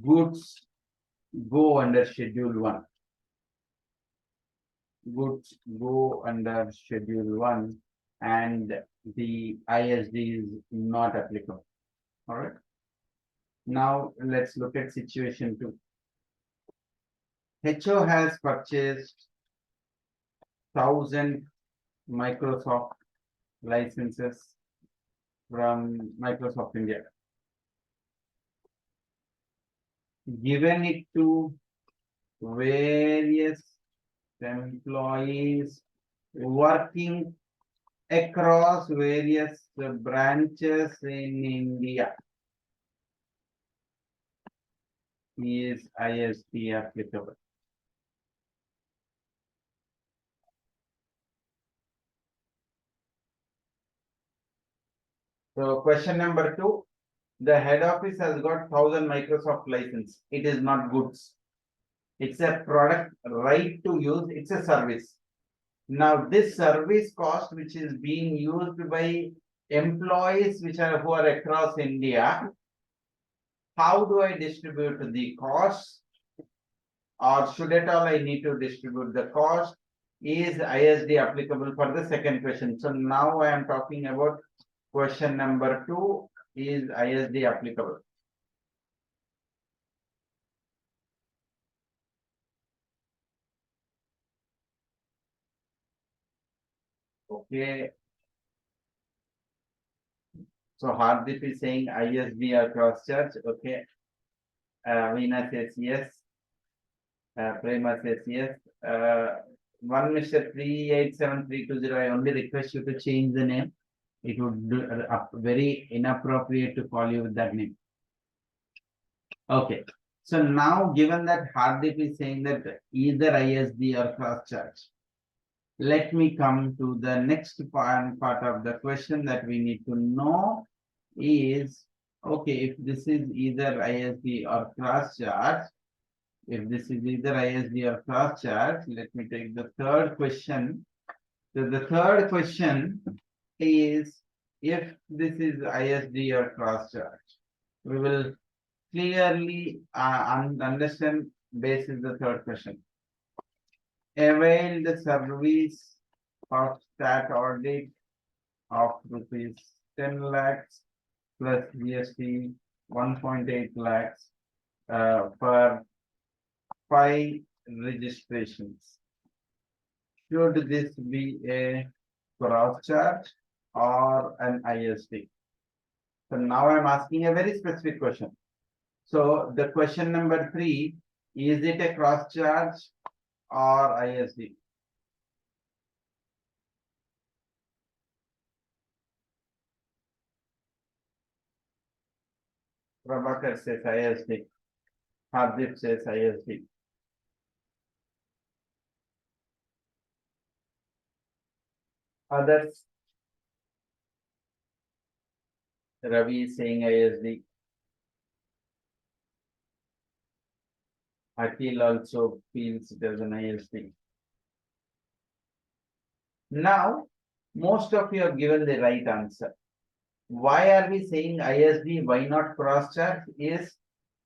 S1: Goods go under schedule 1. Goods go under schedule 1 and the ISD is not applicable. All right. Now let's look at situation 2. HO has purchased 1,000 Microsoft licenses from Microsoft India. Given it to various employees working across various branches in India. Is ISD applicable? So question number 2, the head office has got 1000 Microsoft license. It is not goods. It's a product right to use. It's a service. Now this service cost, which is being used by employees who are across India, how do I distribute the cost? Or should at all I need to distribute the cost? Is ISD applicable for the second question? So now I am talking about question number 2, is ISD applicable? Okay. So Hardeep is saying ISD or cross charge. Okay. Veena says yes. Prema says yes. One Mr. 387320, I only request you to change the name. It would be very inappropriate to call you with that name. Okay. So now, given that Hardeep is saying that either ISD or cross charge, let me come to the next part of the question that we need to know is, okay, if this is either ISD or cross charge, if this is either ISD or cross charge, let me take the third question. So the third question is, if this is ISD or cross charge, we will clearly understand basis the third question. Avail the service of stat audit of rupees 10 lakhs plus GST 1.8 lakhs for 5 registrations. Should this be a cross charge or an ISD? So now I'm asking a very specific question. So the question number 3, is it a cross charge or ISD? Prabhakar says ISD. Hardeep says ISD. Others? Ravi is saying ISD. Akhil also feels it as an ISD. Now, most of you have given the right answer. Why are we saying ISD? Why not cross charge? Is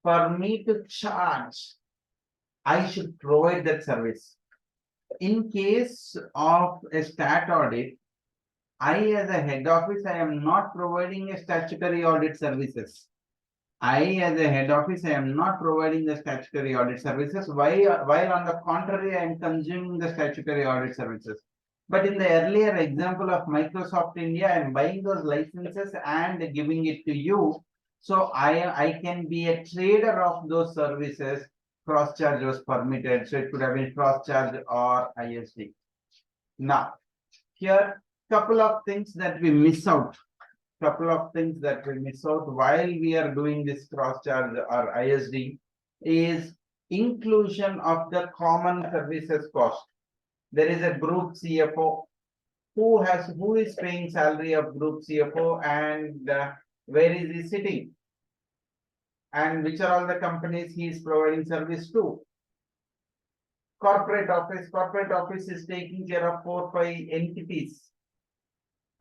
S1: for me to charge, I should provide that service. In case of a stat audit, I as a head office, I am not providing a statutory audit services. I as a head office, I am not providing the statutory audit services. While on the contrary, I am consuming the statutory audit services. But in the earlier example of Microsoft India, I am buying those licenses and giving it to you. So I can be a trader of those services. Cross charge was permitted. So it could have been cross charge or ISD. Now, here, couple of things that we miss out. Couple of things that we miss out while we are doing this cross charge or ISD is inclusion of the common services cost. There is a group CFO who is paying salary of group CFO, and where is he sitting, and which are all the companies he is providing service to. Corporate office is taking care of 4-5 entities.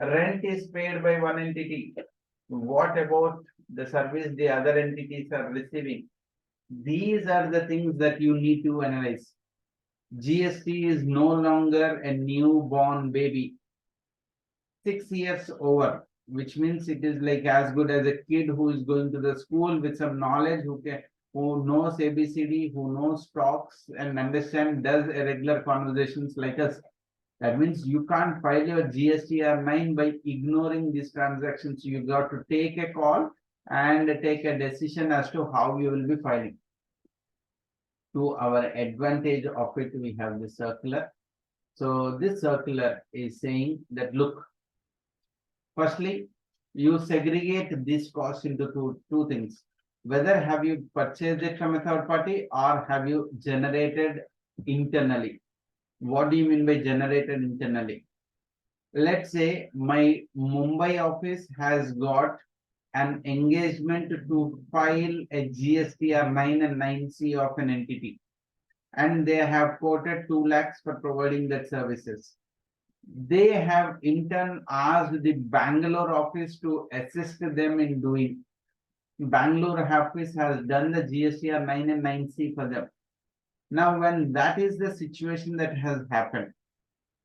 S1: Rent is paid by one entity. What about the service the other entities are receiving? These are the things that you need to analyze. GST is no longer a newborn baby. 6 years over, which means it is like as good as a kid who is going to the school with some knowledge, who knows ABCD, who knows stocks and does regular conversations like us. That means you can't file your GSTR 9 by ignoring these transactions. You got to take a call and take a decision as to how you will be filing. To our advantage of it, we have the circular. So this circular is saying that, look, firstly, you segregate this cost into two things. Whether have you purchased it from a third party or have you generated internally. What do you mean by generated internally? let's say my Mumbai office has got an engagement to file a GSTR 9 and 9C of an entity, and they have quoted 2 lakhs for providing that services. They have in turn asked the Bangalore office to assist them in doing. Bangalore office has done the GSTR 9 and 9C for them. Now, when that is the situation that has happened,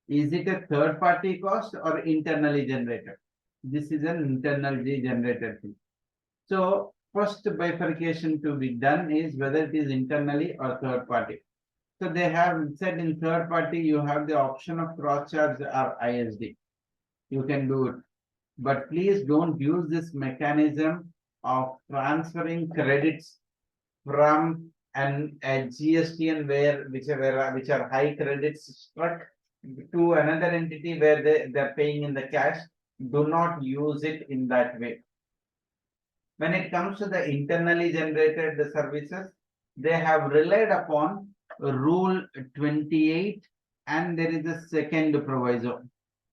S1: is it a third party cost or internally generated? This is an internally generated thing. So, first bifurcation to be done is whether it is internally or third party. So they have said in third party, you have the option of cross charge or ISD. You can do it. But please don't use this mechanism of transferring credits from a GSTN which are high credits struck to another entity where they're paying in the cash. Do not use it in that way. When it comes to the internally generated services, they have relied upon Rule 28, and there is a second proviso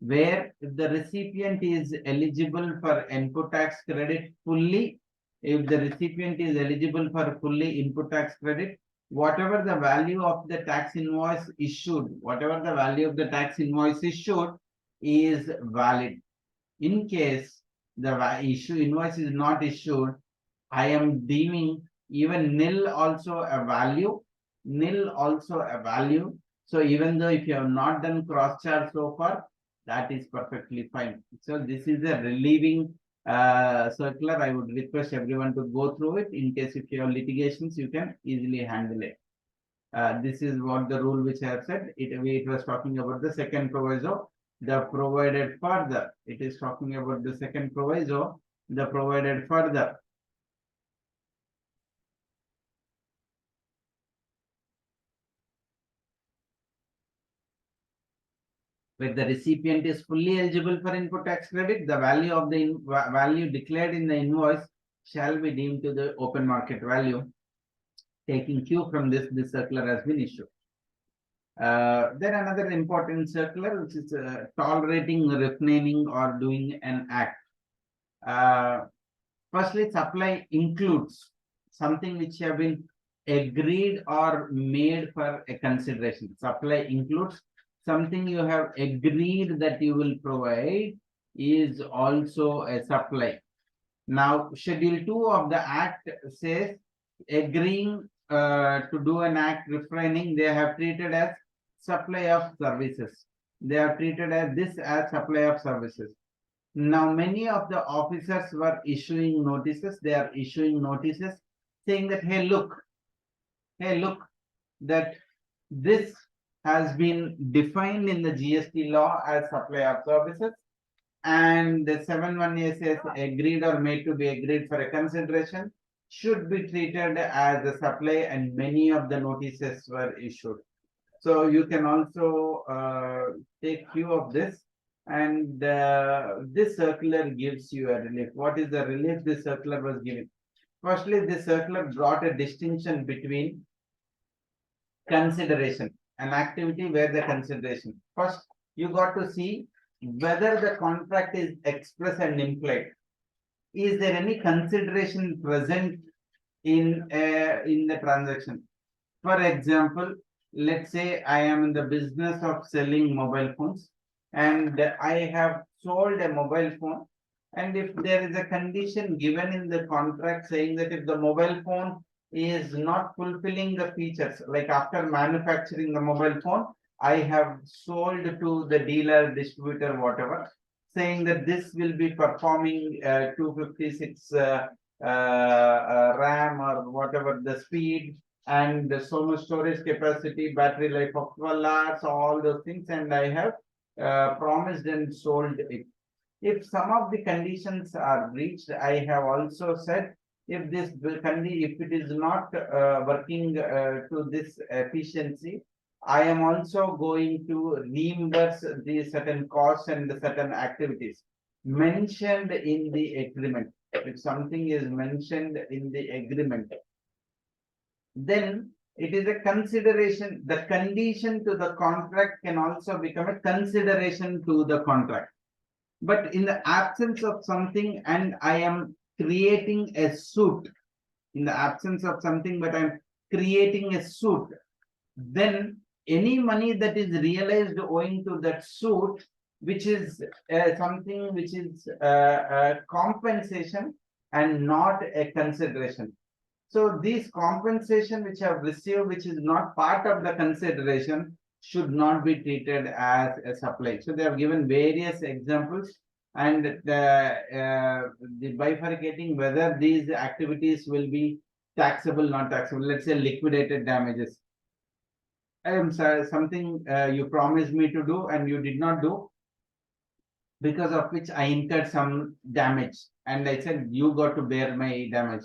S1: where if the recipient is eligible for input tax credit fully, if the recipient is eligible for fully input tax credit, whatever the value of the tax invoice issued, is valid. In case the invoice is not issued, I am deeming even nil also a value. So even though if you have not done cross charge so far, that is perfectly fine. So this is a relieving circular. I would request everyone to go through it. In case if you have litigations, you can easily handle it. This is what the rule which I have said. It was talking about the second proviso, the provided further. It is talking about the second proviso, the provided further. Where the recipient is fully eligible for input tax credit, the value of the value declared in the invoice shall be deemed to the open market value. Taking cue from this circular has been issued. Then another important circular, which is tolerating, refraining, or doing an act. Firstly, supply includes something which have been agreed or made for a consideration. Supply includes something you have agreed that you will provide is also a supply. Now, Schedule 2 of the Act says agreeing to do an act refraining, they have treated as supply of services. They have treated as this as supply of services. Now, many of the officers were issuing notices. They are issuing notices saying that, hey, look, that this has been defined in the GST law as supply of services, and the 7(1) says agreed or made to be agreed for a consideration should be treated as a supply, and many of the notices were issued. So you can also take cue of this, and this circular gives you a relief. What is the relief this circular was giving? Firstly, this circular brought a distinction between consideration, an activity where the consideration. First, you got to see whether the contract is express and implied. Is there any consideration present in the transaction? For example, let's say I am in the business of selling mobile phones, and I have sold a mobile phone, and if there is a condition given in the contract saying that if the mobile phone is not fulfilling the features, like after manufacturing the mobile phone, I have sold to the dealer, distributor, whatever, saying that this will be performing 256 RAM or whatever the speed, and so much storage capacity, battery life of 12 hours, all those things, and I have promised and sold it. If some of the conditions are reached, I have also said if it is not working to this efficiency, I am also going to reimburse the certain costs and the certain activities mentioned in the agreement. If something is mentioned in the agreement, then it is a consideration. The condition to the contract can also become a consideration to the contract. But in the absence of something, and I am creating a suit, in the absence of something, but I'm creating a suit, then any money that is realized owing to that suit, which is something which is a compensation and not a consideration. So these compensation which have received, which is not part of the consideration, should not be treated as a supply. So they have given various examples, and the bifurcating whether these activities will be taxable, not taxable. Let's say liquidated damages. I am sorry, something you promised me to do and you did not do, because of which I incurred some damage, and I said you got to bear my damage.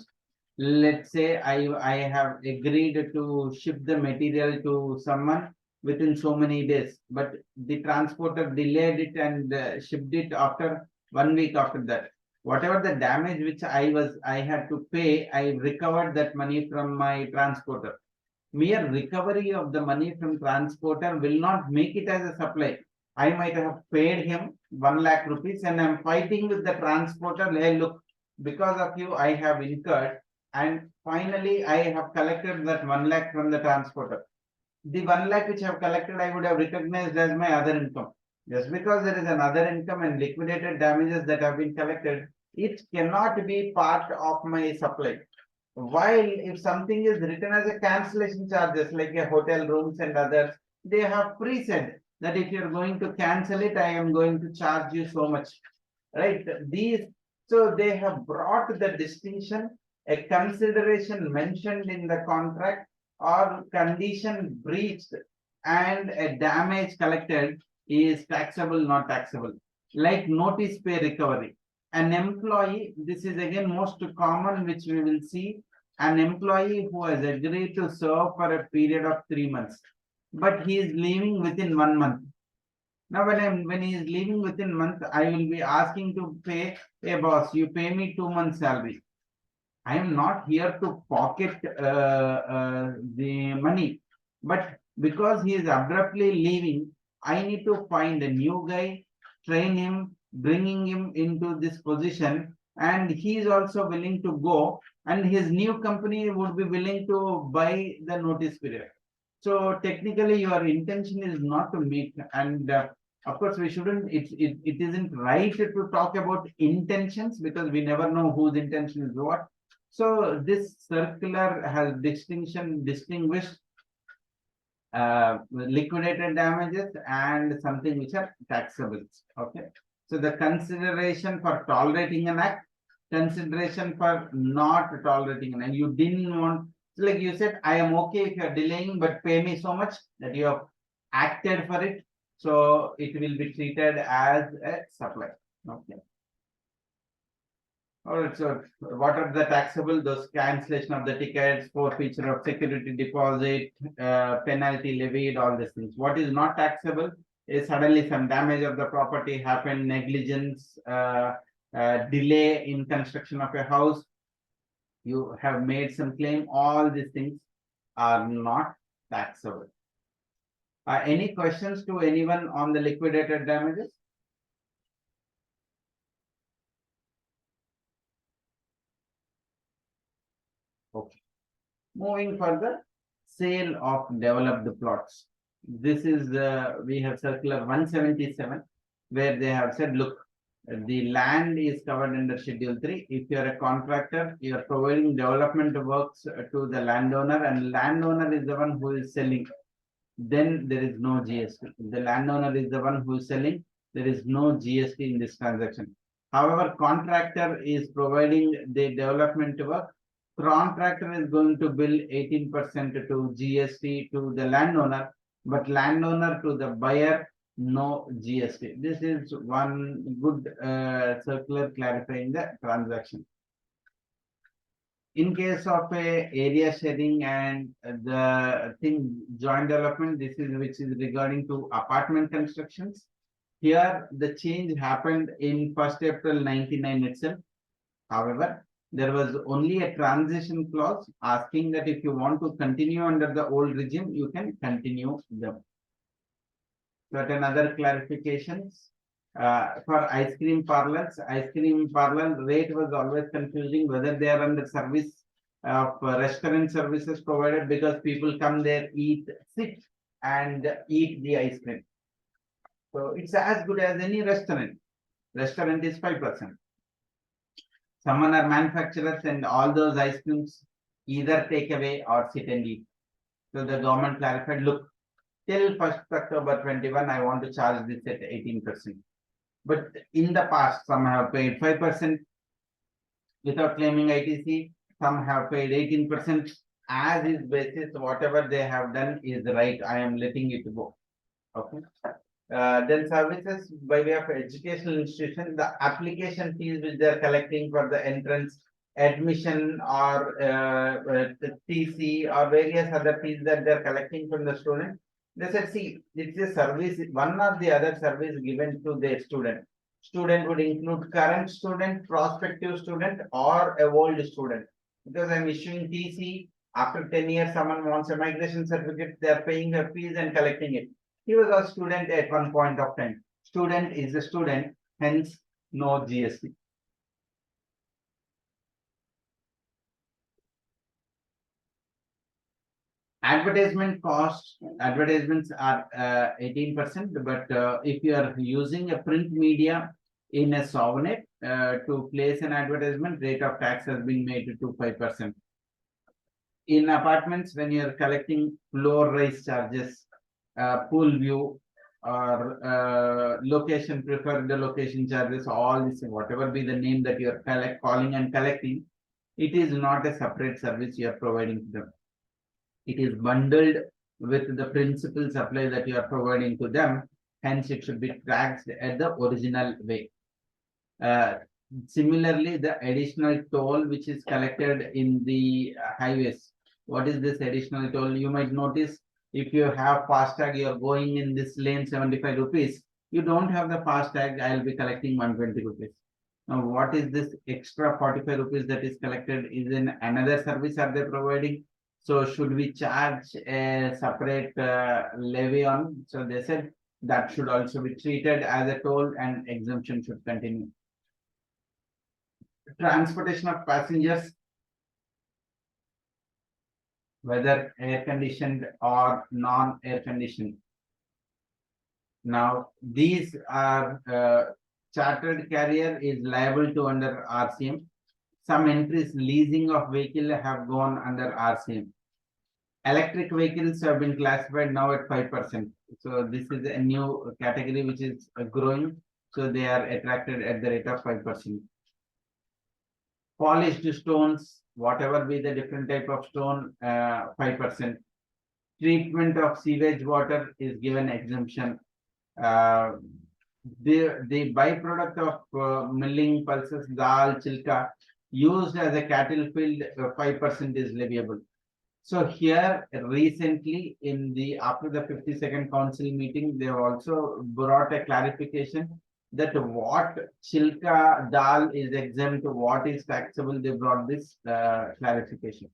S1: Let's say I have agreed to ship the material to someone within so many days, but the transporter delayed it and shipped it after 1 week after that. Whatever the damage which I had to pay, I recovered that money from my transporter. Mere recovery of the money from transporter will not make it as a supply. I might have paid him 1 lakh rupees and I'm fighting with the transporter. Hey, look, because of you, I have incurred, and finally I have collected that 1 lakh from the transporter. The 1 lakh which I have collected, I would have recognized as my other income. Just because there is another income and liquidated damages that have been collected, it cannot be part of my supply. While if something is written as a cancellation charges, like a hotel rooms and others, they have pre-said that if you're going to cancel it, I am going to charge you so much, right? So they have brought the distinction, a consideration mentioned in the contract or condition breached and a damage collected is taxable, not taxable. Like notice pay recovery. An employee, this is again most common, which we will see, an employee who has agreed to serve for a period of 3 months, but he is leaving within 1 month. Now, when he is leaving within month, I will be asking to pay, hey boss, you pay me 2 months salary. I am not here to pocket the money, but because he is abruptly leaving, I need to find a new guy, train him, bringing him into this position, and he is also willing to go, and his new company would be willing to buy the notice period. So technically, your intention is not to make, and of course, we shouldn't. It isn't right to talk about intentions because we never know whose intention is what. So this circular has distinguished liquidated damages and something which are taxable. Okay. So the consideration for tolerating an act, consideration for not tolerating an act. You didn't want, like you said, I am okay if you're delaying, but pay me so much that you have acted for it. So it will be treated as a supply. Okay. All right, so what are the taxable? Those cancellation of the tickets, forfeiture of security deposit, penalty levied, all these things. What is not taxable is suddenly some damage of the property happened, negligence, delay in construction of a house. You have made some claim. All these things are not taxable. Any questions to anyone on the liquidated damages? Okay. Moving further, sale of developed plots. This is we have circular 177, where they have said, look, the land is covered under Schedule 3. If you are a contractor, you are providing development works to the landowner, and landowner is the one who is selling, then there is no GST. If the landowner is the one who is selling, there is no GST in this transaction. However, contractor is providing the development work. Contractor is going to bill 18% to GST to the landowner, but landowner to the buyer, no GST. This is one good circular clarifying the transaction. In case of a area sharing and the thing joint development, this is which is regarding to apartment constructions. Here, the change happened in 1st April 99 itself. However, there was only a transition clause asking that if you want to continue under the old regime, you can continue them. Certain other clarifications. For ice cream parlors rate was always confusing whether they are under service of restaurant services provided, because people come there, eat, sit and eat the ice cream. So it's as good as any restaurant. Restaurant is 5%. Someone are manufacturers and all those ice creams either take away or sit and eat. So the government clarified, look, till 1st October 21, I want to charge this at 18%. But in the past, some have paid 5% without claiming ITC. Some have paid 18%. As is basis, whatever they have done is right. I am letting it go. Okay. Then services by way of educational institution, the application fees which they are collecting for the entrance, admission, or TC, or various other fees that they are collecting from the student. They said, see, it's a service, one or the other service given to their student. Student would include current student, prospective student, or a old student. Because I'm issuing TC, after 10 years, someone wants a migration certificate, they are paying their fees and collecting it. He was a student at one point of time. Student is a student, hence no GST. Advertisement cost, advertisements are 18%, but if you are using a print media in a sovereign to place an advertisement, rate of tax has been made to 5%. In apartments, when you are collecting floor rise charges, pool view, or location preferred location charges, all this, whatever be the name that you are calling and collecting, it is not a separate service you are providing to them. It is bundled with the principal supply that you are providing to them. Hence, it should be taxed at the original way. Similarly, the additional toll which is collected in the highways. What is this additional toll? You might notice if you have FASTag, you are going in this lane 75 rupees. You don't have the FASTag, I will be collecting 120 rupees. Now, what is this extra 45 rupees that is collected? Is in another service are they providing? So should we charge a separate levy on? So they said that should also be treated as a toll and exemption should continue. Transportation of passengers, whether air conditioned or non-air conditioned. Now, these are chartered carrier is liable to under RCM. Some entries leasing of vehicle have gone under RCM. Electric vehicles have been classified now at 5%. So this is a new category which is growing. So they are attracted at the rate of 5%. Polished stones, whatever be the different type of stone, 5%. Treatment of sewage water is given exemption. The byproduct of milling pulses, dal, chilka, used as a cattle field, 5% is leviable. So here recently in the after the 52nd council meeting, they have also brought a clarification that what chilka dal is exempt, what is taxable. They brought this clarification.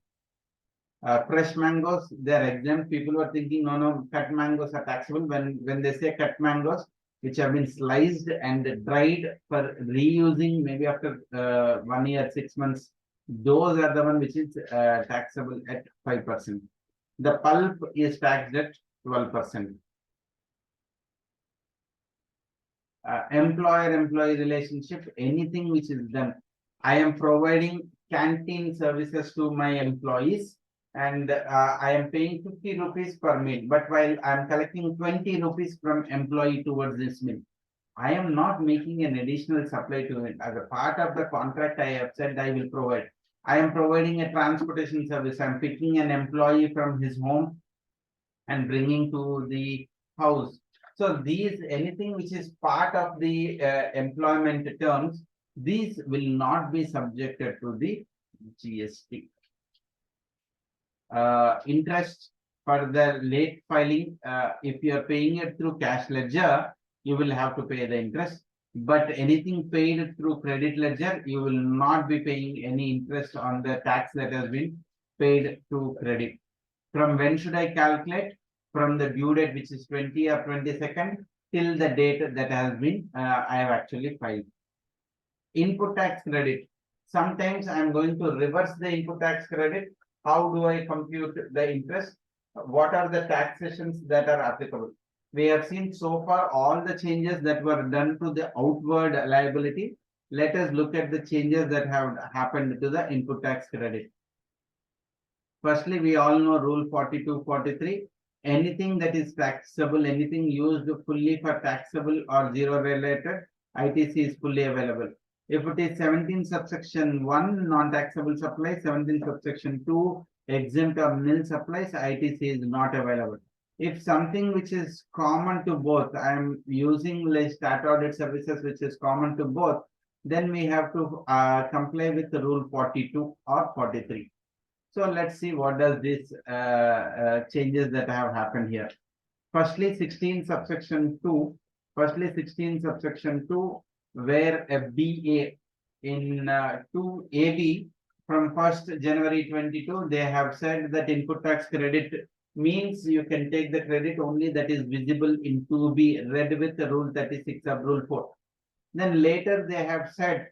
S1: Fresh mangoes, they are exempt. People were thinking, no, cut mangoes are taxable. When they say cut mangoes, which have been sliced and dried for reusing, maybe after 1 year, 6 months, those are the one which is taxable at 5%. The pulp is taxed at 12%. Employer-employee relationship, anything which is done. I am providing canteen services to my employees and I am paying 50 rupees per meal. But while I am collecting 20 rupees from employee towards this meal, I am not making an additional supply to it. As a part of the contract, I have said I will provide. I am providing a transportation service. I am picking an employee from his home and bringing to the house. So these, anything which is part of the employment terms, these will not be subjected to the GST. Interest for the late filing, if you are paying it through cash ledger, you will have to pay the interest. But anything paid through credit ledger, you will not be paying any interest on the tax that has been paid to credit. From when should I calculate? From the due date, which is 20 or 22nd, till the date that has been, I have actually filed. Input tax credit. Sometimes I am going to reverse the input tax credit. How do I compute the interest? What are the taxations that are applicable? We have seen so far all the changes that were done to the outward liability. Let us look at the changes that have happened to the input tax credit. Firstly, we all know Rule 42, 43. Anything that is taxable, anything used fully for taxable or zero related, ITC is fully available. If it is 17 subsection 1, non-taxable supplies, 17 subsection 2, exempt or nil supplies, ITC is not available. If something which is common to both, I am using like stat audit services which is common to both, then we have to comply with the Rule 42 or 43. So let's see what does this changes that have happened here. Firstly, 16 subsection 2. Firstly, 16 subsection 2, where a BA in 2AB from 1st January 22, they have said that input tax credit means you can take the credit only that is visible in 2B, read with the Rule 36 of Rule 4. Then later they have said,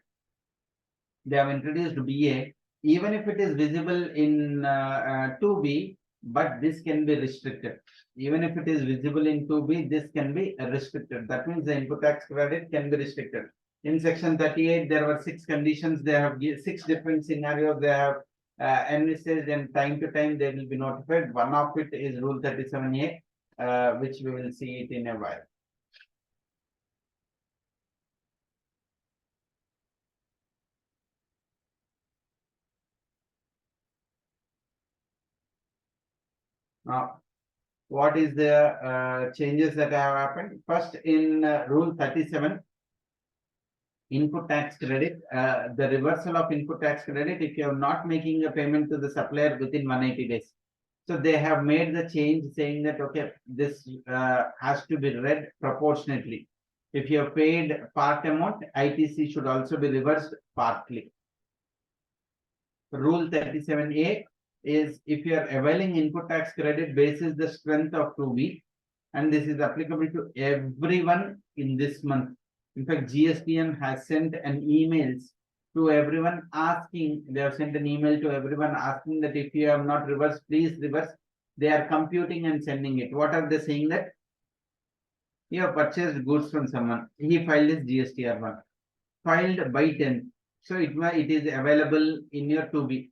S1: they have introduced BA, even if it is visible in 2B, but this can be restricted. Even if it is visible in 2B, this can be restricted. That means the input tax credit can be restricted. In section 38, there were 6 conditions. They have 6 different scenarios. They have envisaged, and time to time they will be notified. One of it is Rule 37A, which we will see it in a while. Now, what is the changes that have happened? First, in Rule 37, input tax credit, the reversal of input tax credit if you are not making a payment to the supplier within 180 days. So they have made the change saying that, okay, this has to be read proportionately. If you have paid part amount, ITC should also be reversed partly. Rule 37A is if you are availing input tax credit basis the strength of 2B, and this is applicable to everyone in this month. In fact, GSTN has sent an emails to everyone asking, they have sent an email to everyone asking that if you have not reversed, please reverse. They are computing and sending it. What are they saying? That you have purchased goods from someone. He filed his GSTR 1, filed by 10th. So it is available in your 2B.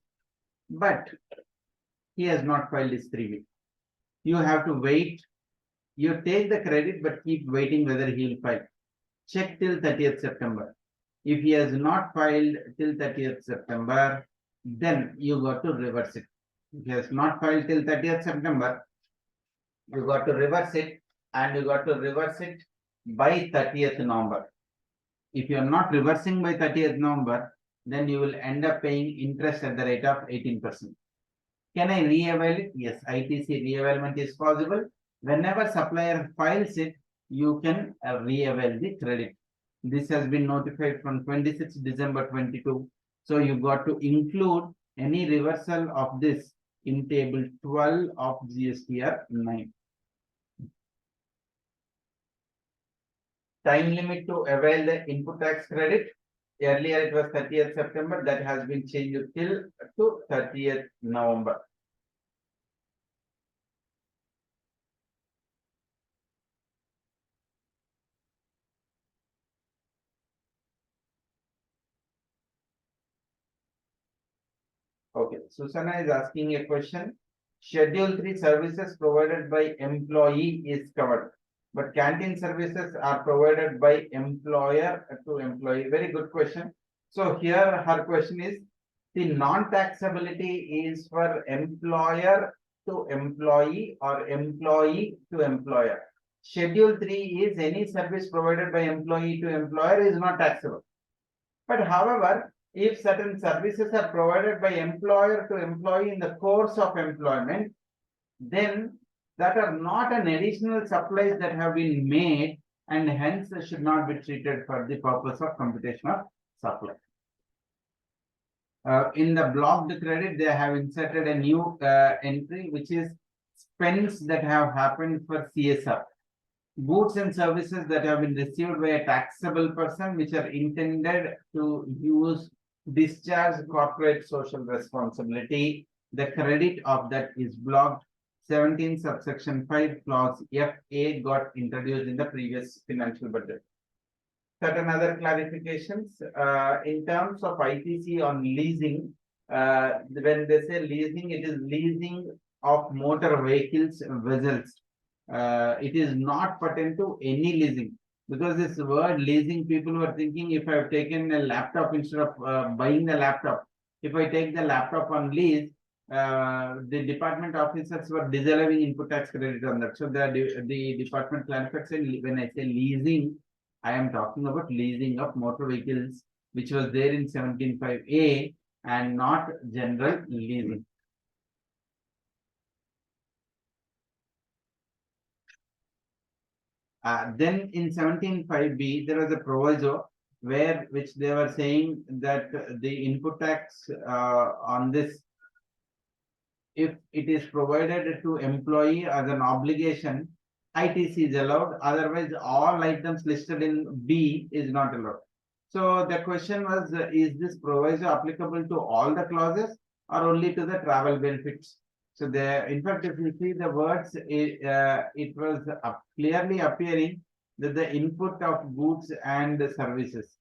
S1: But he has not filed his 3B. You have to wait. You take the credit, but keep waiting whether he will file. Check till 30th September. If he has not filed till 30th September, then you got to reverse it. If he has not filed till 30th September, you got to reverse it, and you got to reverse it by 30th November. If you are not reversing by 30th November, then you will end up paying interest at the rate of 18%. Can I re-avail it? Yes, ITC re-availment is possible. Whenever supplier files it, you can re-avail the credit. This has been notified from 26 December 22. So you got to include any reversal of this in table 12 of GSTR 9. Time limit to avail the input tax credit. Earlier it was 30th September. That has been changed till to 30th November. Okay, Susanna is asking a question. Schedule 3 services provided by employee is covered, but canteen services are provided by employer to employee. Very good question. So here her question is, the non-taxability is for employer to employee or employee to employer. Schedule 3 is any service provided by employee to employer is not taxable. But however, if certain services are provided by employer to employee in the course of employment, then that are not an additional supplies that have been made, and hence should not be treated for the purpose of computation of supply. In the blocked credit, they have inserted a new entry, which is spends that have happened for CSR. Goods and services that have been received by a taxable person, which are intended to use discharge corporate social responsibility. The credit of that is blocked. 17 subsection 5 clause FA got introduced in the previous financial budget. Certain other clarifications in terms of ITC on leasing. When they say leasing, it is leasing of motor vehicles, vessels. It is not pertinent to any leasing, because this word leasing, people were thinking, if I have taken a laptop instead of buying the laptop, if I take the laptop on lease, the department officers were disallowing input tax credit on that. So the department clarified, when I say leasing, I am talking about leasing of motor vehicles, which was there in 17.5A and not general leasing. Then in 17.5B, there was a proviso which they were saying that the input tax on this, if it is provided to employee as an obligation, ITC is allowed. Otherwise, all items listed in B is not allowed. So the question was, is this proviso applicable to all the clauses or only to the travel benefits? So in fact, if you see the words, it was clearly appearing that the input of goods and services,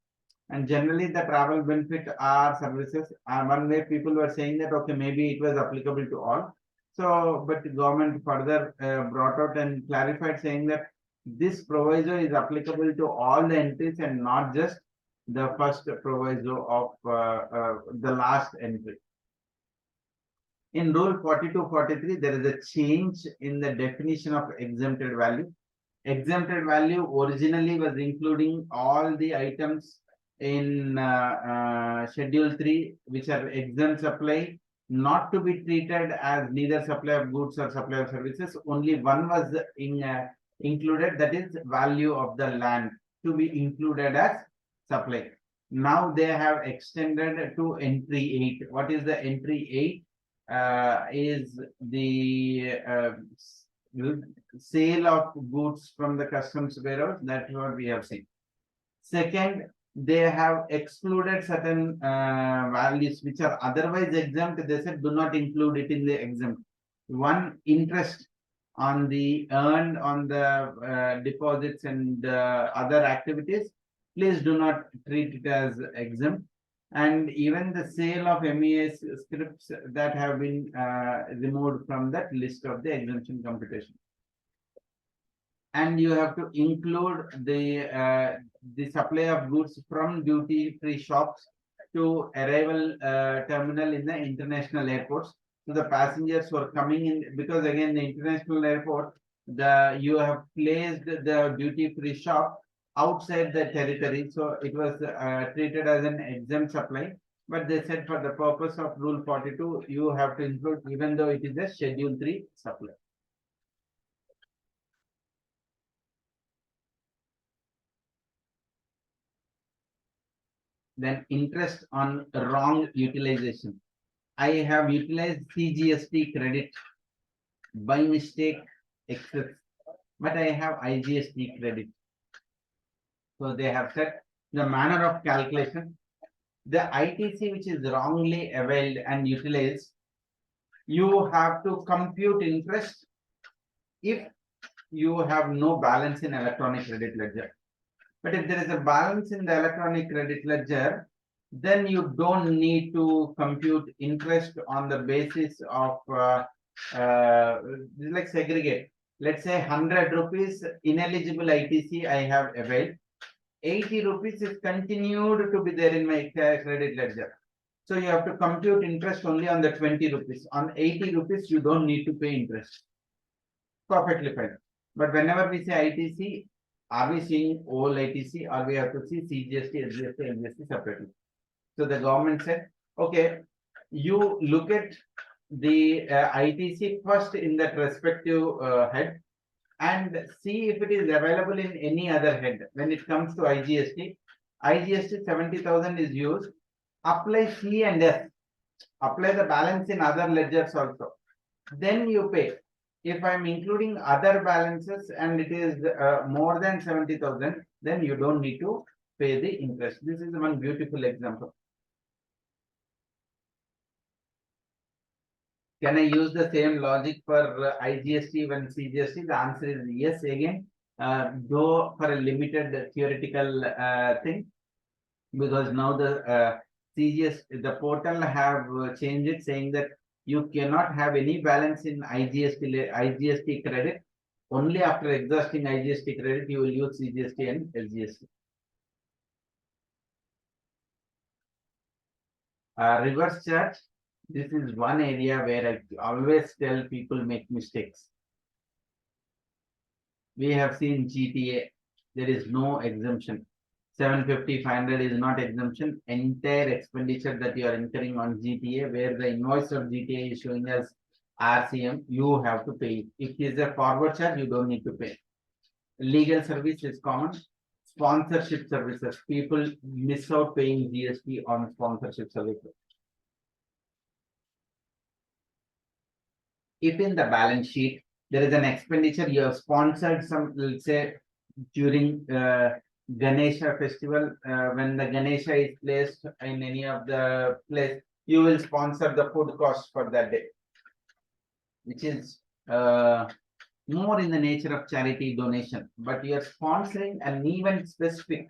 S1: and generally the travel benefit are services. One way people were saying that, okay, maybe it was applicable to all. So, but the government further brought out and clarified, saying that this proviso is applicable to all the entries and not just the first proviso of the last entry. In Rule 42-43, there is a change in the definition of exempted value. Exempted value originally was including all the items in Schedule 3, which are exempt supply, not to be treated as neither supply of goods or supply of services. Only one was included, that is value of the land, to be included as supply. Now they have extended to entry 8. What is the entry 8? Is the sale of goods from the customs warehouse. That's what we have seen. Second, they have excluded certain values which are otherwise exempt. They said do not include it in the exempt. One, interest on the earned on the deposits and other activities, please do not treat it as exempt. And even the sale of MES scripts that have been removed from that list of the exemption computation. And you have to include the supply of goods from duty-free shops to arrival terminal in the international airports. So the passengers who are coming in, because again the international airport, you have placed the duty-free shop outside the territory, so it was treated as an exempt supply. But they said for the purpose of Rule 42, you have to include, even though it is a Schedule 3 supply. Then interest on wrong utilization. I have utilized CGST credit by mistake excess, but I have IGST credit. So they have said the manner of calculation. The ITC which is wrongly availed and utilized, you have to compute interest if you have no balance in electronic credit ledger. But if there is a balance in the electronic credit ledger, then you don't need to compute interest on the basis of like segregate. Let's say 100 rupees ineligible ITC I have availed. 80 rupees is continued to be there in my credit ledger. So you have to compute interest only on the 20 rupees. On 80 rupees, you don't need to pay interest. Perfectly fine. But whenever we say ITC, are we seeing all ITC or we have to see CGST, SGST, NGST separately? So the government said, okay, you look at the ITC first in that respective head. and see if it is available in any other head. When it comes to IGST 70,000 is used. Apply C and S. Apply the balance in other ledgers also. Then you pay. If I'm including other balances and it is more than 70,000, then you don't need to pay the interest. This is one beautiful example. Can I use the same logic for IGST when CGST? The answer is yes. Again, go for a limited theoretical thing, because now the CGST, the portal have changed it, saying that you cannot have any balance in IGST credit. Only after exhausting IGST credit, you will use CGST and SGST. Reverse charge. This is one area where I always tell people make mistakes. We have seen GTA. There is no exemption. 750, 500 is not exemption. Entire expenditure that you are incurring on GTA, where the invoice of GTA is showing as RCM, you have to pay it. If it is a forward charge, you don't need to pay. Legal service is common. Sponsorship services, people miss out paying GST on sponsorship services. If in the balance sheet there is an expenditure, you have sponsored some, let's say during Ganesha festival, when the Ganesha is placed in any of the place, you will sponsor the food cost for that day, which is more in the nature of charity donation, but you are sponsoring an event specific.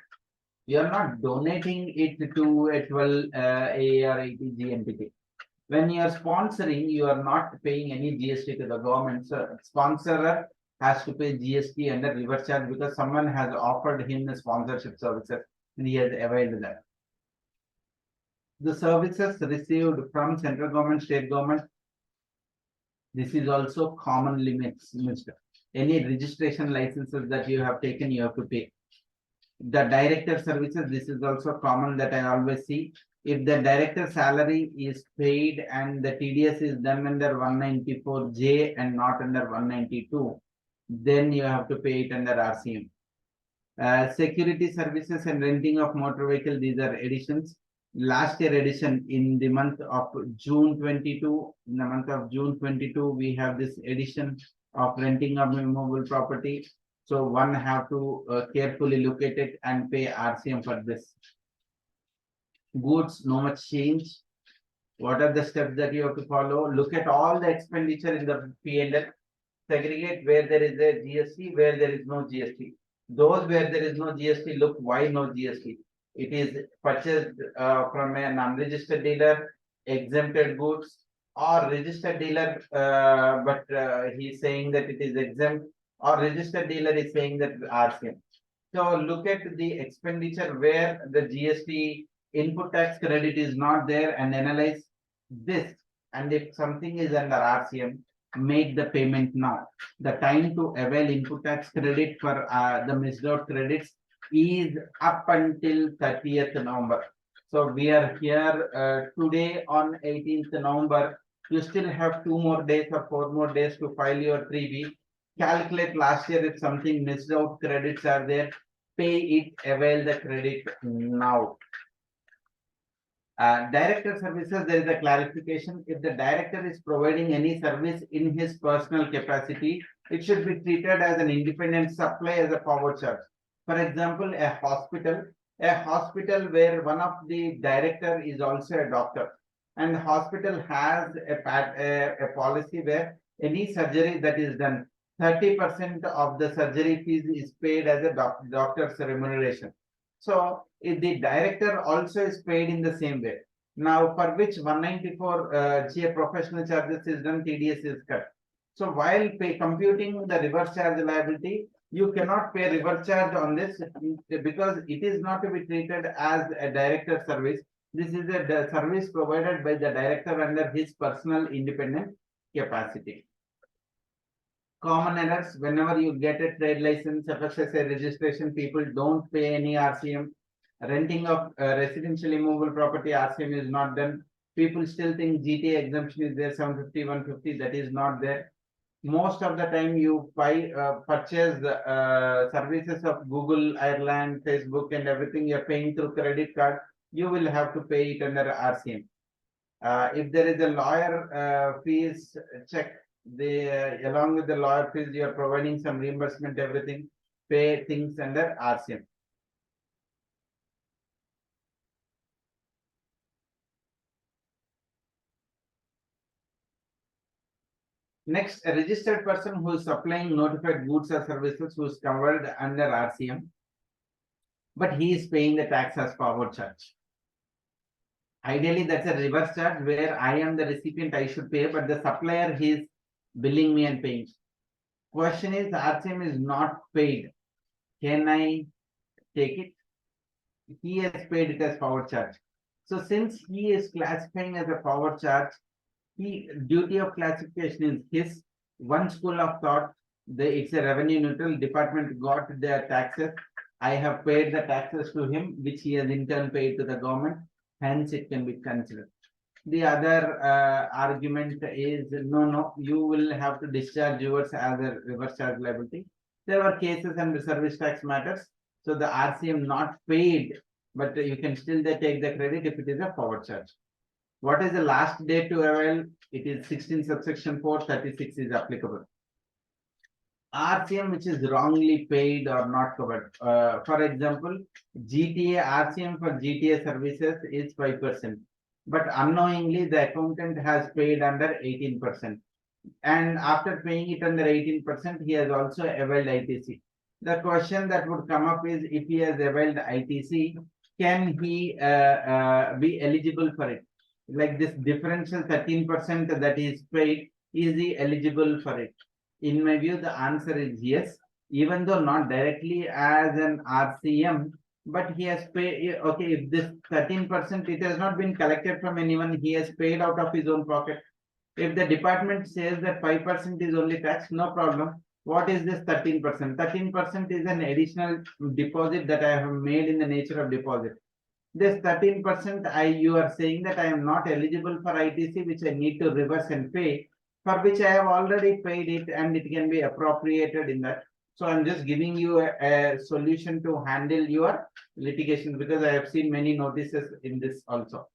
S1: You are not donating it to a 12 A or 80G entity. When you are sponsoring, you are not paying any GST to the government. So sponsorer has to pay GST under reverse charge because someone has offered him the sponsorship services and he has availed that. The services received from central government, state government, this is also commonly missed. Any registration licenses that you have taken, you have to pay. The director services, this is also common that I always see. If the director salary is paid and the TDS is done under 194J and not under 192, then you have to pay it under RCM. Security services and renting of motor vehicle, these are additions. Last year addition in the month of June 22, in the month of June 22, we have this addition of renting of movable property. So one have to carefully look at it and pay RCM for this. Goods, no much change. What are the steps that you have to follow? Look at all the expenditure in the P&L. Segregate where there is a GST, where there is no GST. Those where there is no GST, look why no GST. It is purchased from an unregistered dealer, exempted goods, or registered dealer, but he's saying that it is exempt, or registered dealer is saying that RCM. So look at the expenditure where the GST input tax credit is not there and analyze this. And if something is under RCM, make the payment now. The time to avail input tax credit for the missed out credits is up until 30th November. So we are here today on 18th November. You still have 2 more days or 4 more days to file your 3B. Calculate last year if something missed out credits are there, pay it, avail the credit now. Director services, there is a clarification. If the director is providing any service in his personal capacity, it should be treated as an independent supply as a forward charge. For example, a hospital where one of the director is also a doctor, and the hospital has a policy where any surgery that is done, 30% of the surgery fees is paid as a doctor's remuneration. So if the director also is paid in the same way. Now for which 194 GA professional charges is done, TDS is cut. So while computing the reverse charge liability, you cannot pay reverse charge on this because it is not to be treated as a director service. This is a service provided by the director under his personal independent capacity. Common errors, whenever you get a trade license, FSSA registration, people don't pay any RCM. Renting of residential immovable property, RCM is not done. People still think GTA exemption is there, 750, 150, that is not there. most of the time you buy purchase the services of Google, Ireland, Facebook, and everything. You're paying through credit card. You will have to pay it under RCM. If there is a lawyer fees check, they along with the lawyer fees, you are providing some reimbursement, everything. Pay things under RCM. Next, a registered person who is supplying notified goods or services who is covered under RCM, but he is paying the tax as forward charge. Ideally, that's a reverse charge where I am the recipient, I should pay, but the supplier he is billing me and paying. Question is, RCM is not paid. Can I take it? He has paid it as forward charge. So since he is classifying as a forward charge, duty of classification is his. One school of thought, it's a revenue neutral, department got the taxes. I have paid the taxes to him, which he has in turn paid to the government. Hence, it can be considered. The other argument is no, you will have to discharge yours as a reverse charge liability. There were cases under service tax matters. So the RCM not paid, but you can still take the credit if it is a forward charge. What is the last date to avail? It is 16 subsection 4, 36 is applicable. RCM which is wrongly paid or not covered. For example, GTA RCM for GTA services is 5%, but unknowingly the accountant has paid under 18%. And after paying it under 18%, he has also availed ITC. The question that would come up is, if he has availed ITC, can he be eligible for it? Like this differential 13% that is paid, is he eligible for it? In my view, the answer is yes, even though not directly as an RCM, but he has paid. Okay, if this 13%, it has not been collected from anyone, he has paid out of his own pocket. If the department says that 5% is only tax, no problem. What is this 13%? 13% is an additional deposit that I have made in the nature of deposit. This 13%, you are saying that I am not eligible for ITC, which I need to reverse and pay, for which I have already paid it, and it can be appropriated in that. So I'm just giving you a solution to handle your litigation, because I have seen many notices in this also.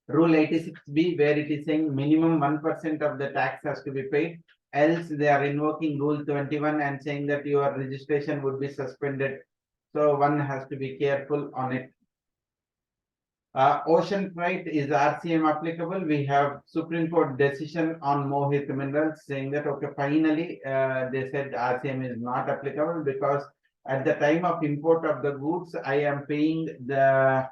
S1: Rule 86B, where it is saying minimum 1% of the tax has to be paid, else they are invoking Rule 21 and saying that your registration would be suspended. So one has to be careful on it. Ocean freight, is RCM applicable? We have Supreme Court decision on Mohit Minerals saying that, okay, finally, they said RCM is not applicable because at the time of import of the goods, I am paying the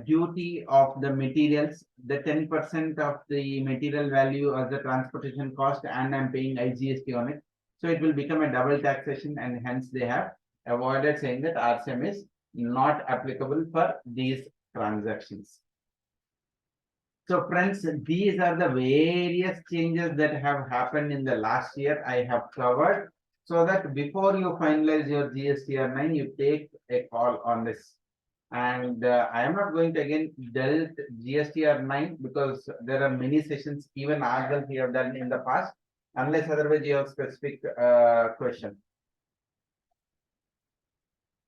S1: duty of the materials, the 10% of the material value as the transportation cost, and I'm paying IGST on it. So it will become a double taxation, and hence they have avoided saying that RCM is not applicable for these transactions. So friends, these are the various changes that have happened in the last year I have covered, so that before you finalize your GSTR 9, you take a call on this. And I am not going to again delve GSTR 9 because there are many sessions even ourselves we have done in the past, unless otherwise you have specific question.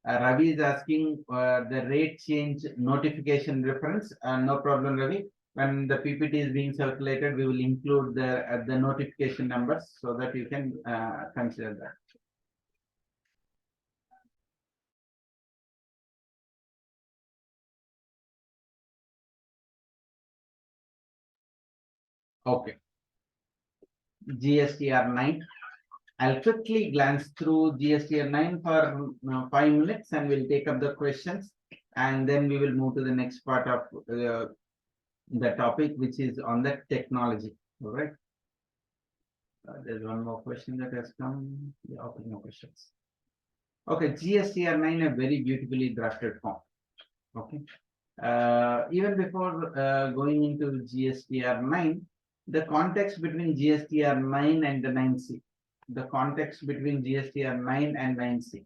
S1: Ravi is asking the rate change notification reference. No problem, Ravi. When the PPT is being circulated, we will include the notification numbers so that you can consider that. Okay. GSTR 9. I'll quickly glance through GSTR 9 for 5 minutes, and we'll take up the questions, and then we will move to the next part of the topic, which is on the technology. All right. There's one more question that has come. Yeah, okay, no questions. Okay, GSTR 9, a very beautifully drafted form. Okay. Even before going into GSTR 9, the context between GSTR 9 and the 9C. The context between GSTR 9 and 9C.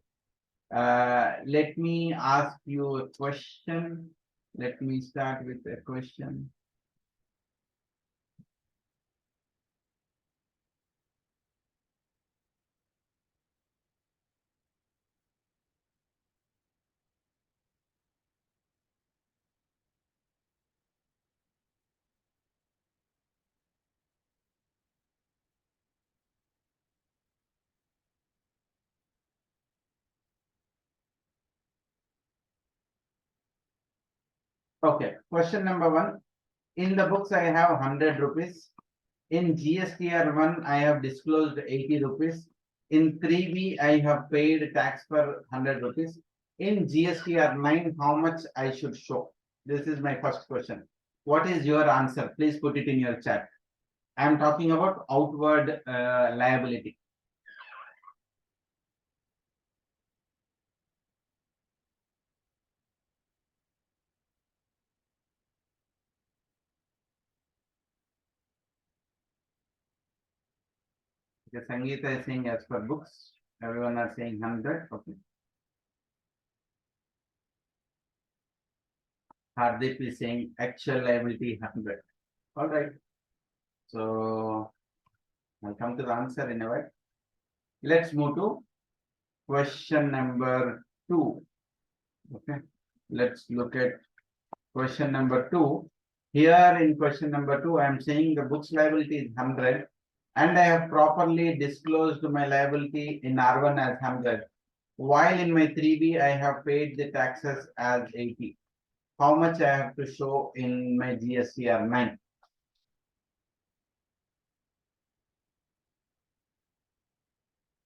S1: Let me ask you a question. Let me start with a question. Okay, question number one. In the books, I have 100 rupees. In GSTR 1, I have disclosed 80 rupees. In 3B, I have paid tax for 100 rupees. In GSTR 9, how much I should show? This is my first question. What is your answer? Please put it in your chat. I am talking about outward liability. Okay, Sangeeta is saying as per books. Everyone are saying 100. Okay. Hardeep is saying actual liability 100. All right. So I'll come to the answer in a while. Let's move to question number 2. Okay. Let's look at question number 2. Here in question number 2, I am saying the books liability is 100 and I have properly disclosed my liability in R1 as 100. While in my 3B, I have paid the taxes as 80. How much I have to show in my GSTR 9?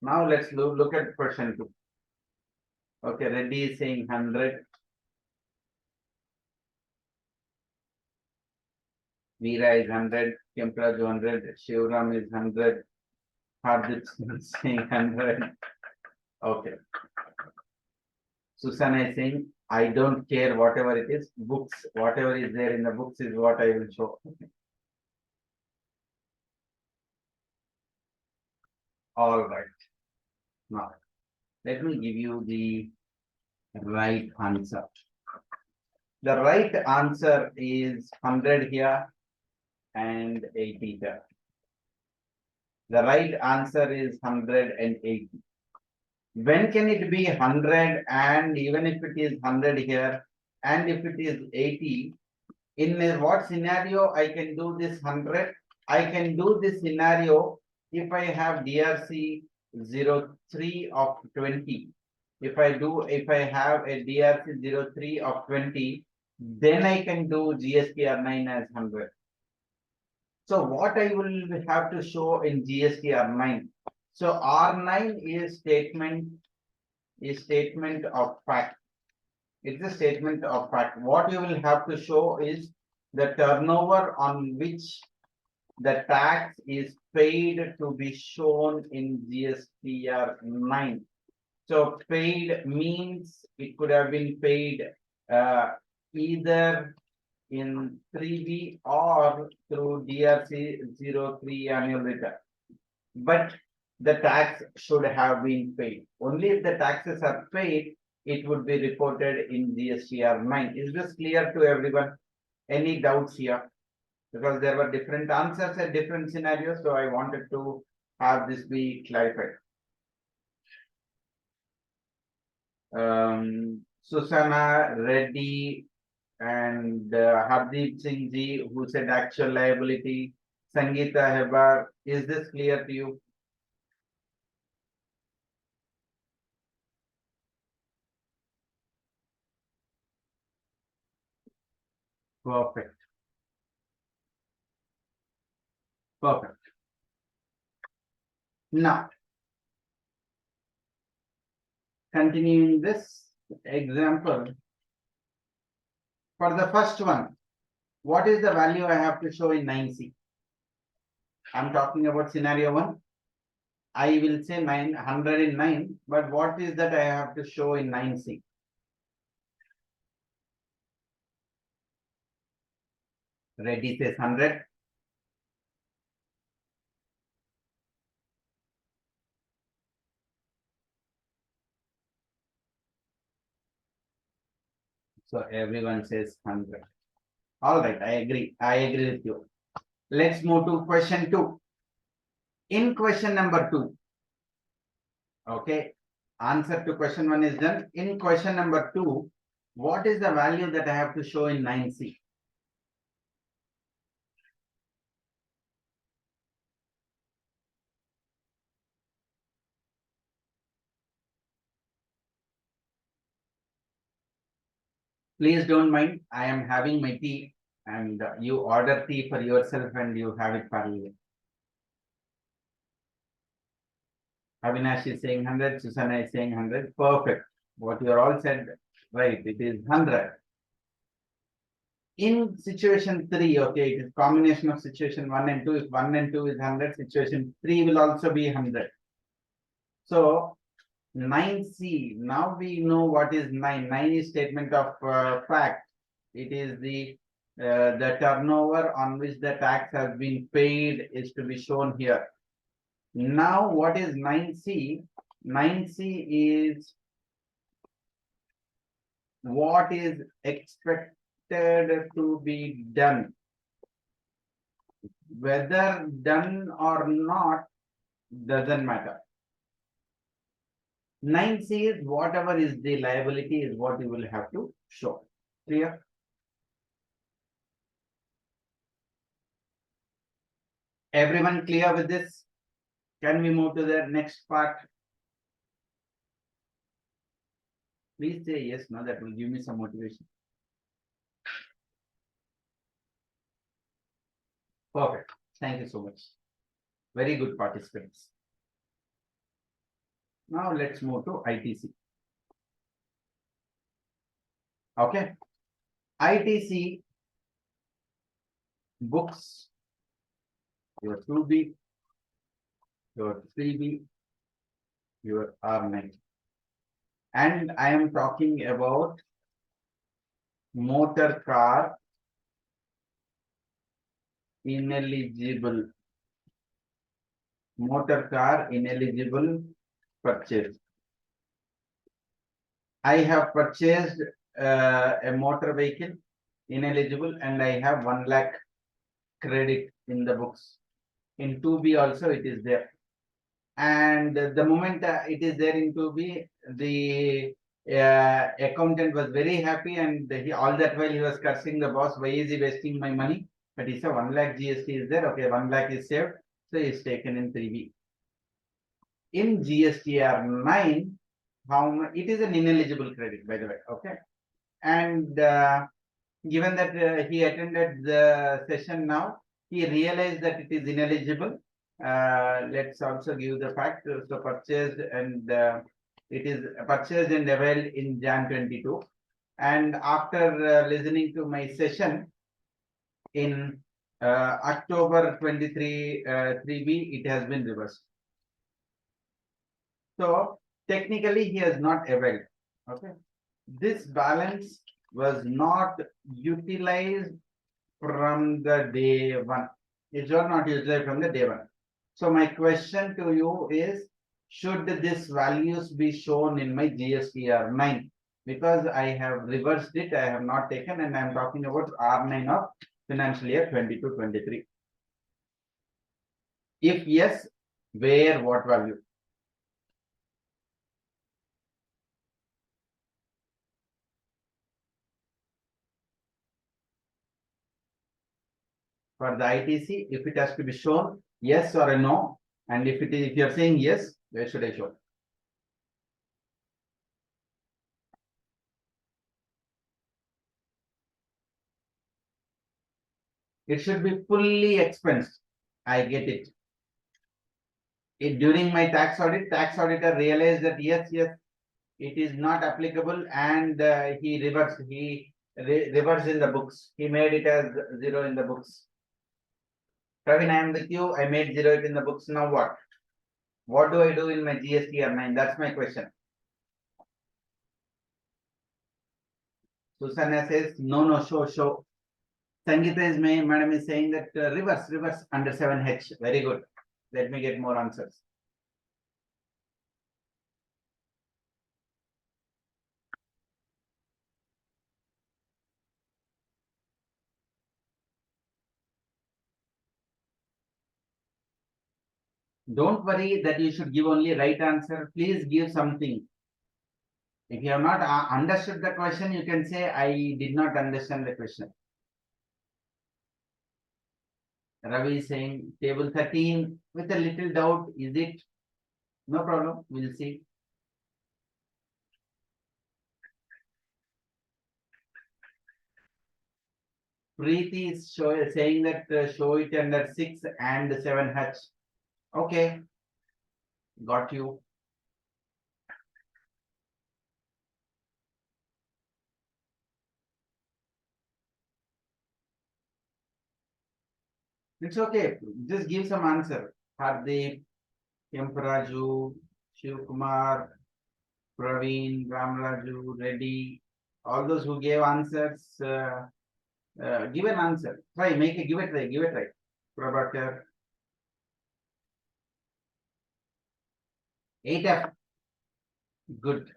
S1: Now let's look at question 2. Okay, Reddy is saying 100. Veera is 100. Kempraj 100. Shivram is 100. Hardit is saying 100. Okay. Susana is saying, I don't care whatever it is. Books, whatever is there in the books is what I will show. All right. Now, let me give you the right answer. The right answer is 100 here and 80 here. The right answer is 180. When can it be 100 and even if it is 100 here and if it is 80, in what scenario I can do this 100? I can do this scenario if I have DRC 03 of 20. If I have a DRC 03 of 20, then I can do GSTR 9 as 100. So what I will have to show in GSTR 9? So R9 is statement of fact. It's a statement of fact. What you will have to show is the turnover on which the tax is paid to be shown in GSTR 9. So paid means it could have been paid either in 3B or through DRC 03 annual return. But the tax should have been paid. Only if the taxes are paid, it would be reported in GSTR 9. Is this clear to everyone? Any doubts here? Because there were different answers at different scenarios, so I wanted to have this be clarified. Susana, Reddy, and Hardeep Singh ji, who said actual liability, Sangeeta Hebar, is this clear to you? Perfect. Perfect. Now, continuing this example, for the first one, what is the value I have to show in 9C? I'm talking about scenario 1. I will say 900 in 9, but what is that I have to show in 9C? Reddy says 100. So everyone says 100. All right, I agree. I agree with you. Let's move to question 2. In question number 2, okay, answer to question 1 is done. In question number 2, what is the value that I have to show in 9C? Please don't mind. I am having my tea and you order tea for yourself and you have it parallel. Avinash is saying 100, Susanna is saying 100. Perfect. What you are all said, right? It is 100. In situation 3, okay, it is combination of situation 1 and 2. If 1 and 2 is 100, situation 3 will also be 100. So 9C, now we know what is 9. 9 is statement of fact. It is the turnover on which the tax has been paid is to be shown here. Now, what is 9C? 9C is what is expected to be done. Whether done or not doesn't matter. 9C is whatever is the liability is what you will have to show. Clear? Everyone clear with this? Can we move to the next part? Please say yes, no, that will give me some motivation. Perfect. Thank you so much. Very good participants. Now let's move to ITC. Okay. ITC books, your 2B, your 3B, your R9. And I am talking about motor car ineligible. Motor car ineligible purchase. I have purchased a motor vehicle ineligible and I have 1 lakh credit in the books. In 2B also it is there. And the moment it is there in 2B, the accountant was very happy and all that while he was cursing the boss, why is he wasting my money? But he said 1 lakh GST is there. Okay, 1 lakh is saved. So he is taken in 3B. In GSTR 9, it is an ineligible credit, by the way. Okay. And given that he attended the session now, he realized that it is ineligible. Let's also give the fact. So purchased and it is purchased and availed in Jan 22. And after listening to my session in October 23, 3B, it has been reversed. So technically he has not availed. Okay. This balance was not utilized from the day 1. It was not utilized from the day 1. So my question to you is, should these values be shown in my GSTR 9? Because I have reversed it, I have not taken, and I am talking about R9 of financial year 22-23. If yes, where, what value? For the ITC, if it has to be shown, yes or a no, and if you are saying yes, where should I show? It should be fully expensed. I get it. During my tax auditor realized that yes, it is not applicable, and he reversed. He reversed in the books. He made it as 0 in the books. Praveen, I am with you. I made 0 in the books. Now what? What do I do in my GSTR 9? That's my question. Susanna says, no, show. Sangeeta is madam is saying that reverse under 7H. Very good. Let me get more answers. Don't worry that you should give only right answer. Please give something. If you have not understood the question, you can say, I did not understand the question. Ravi is saying table 13 with a little doubt. Is it? No problem. We'll see. Preeti is saying that show it under 6 and 7H. Okay, got you. It's okay. Just give some answer. Hardeep, Kemparaju, Shivkumar, Praveen, Ramraju, Reddy, all those who gave answers, give an answer. Try, give it try, give it try. Prabhakar, 8F, good.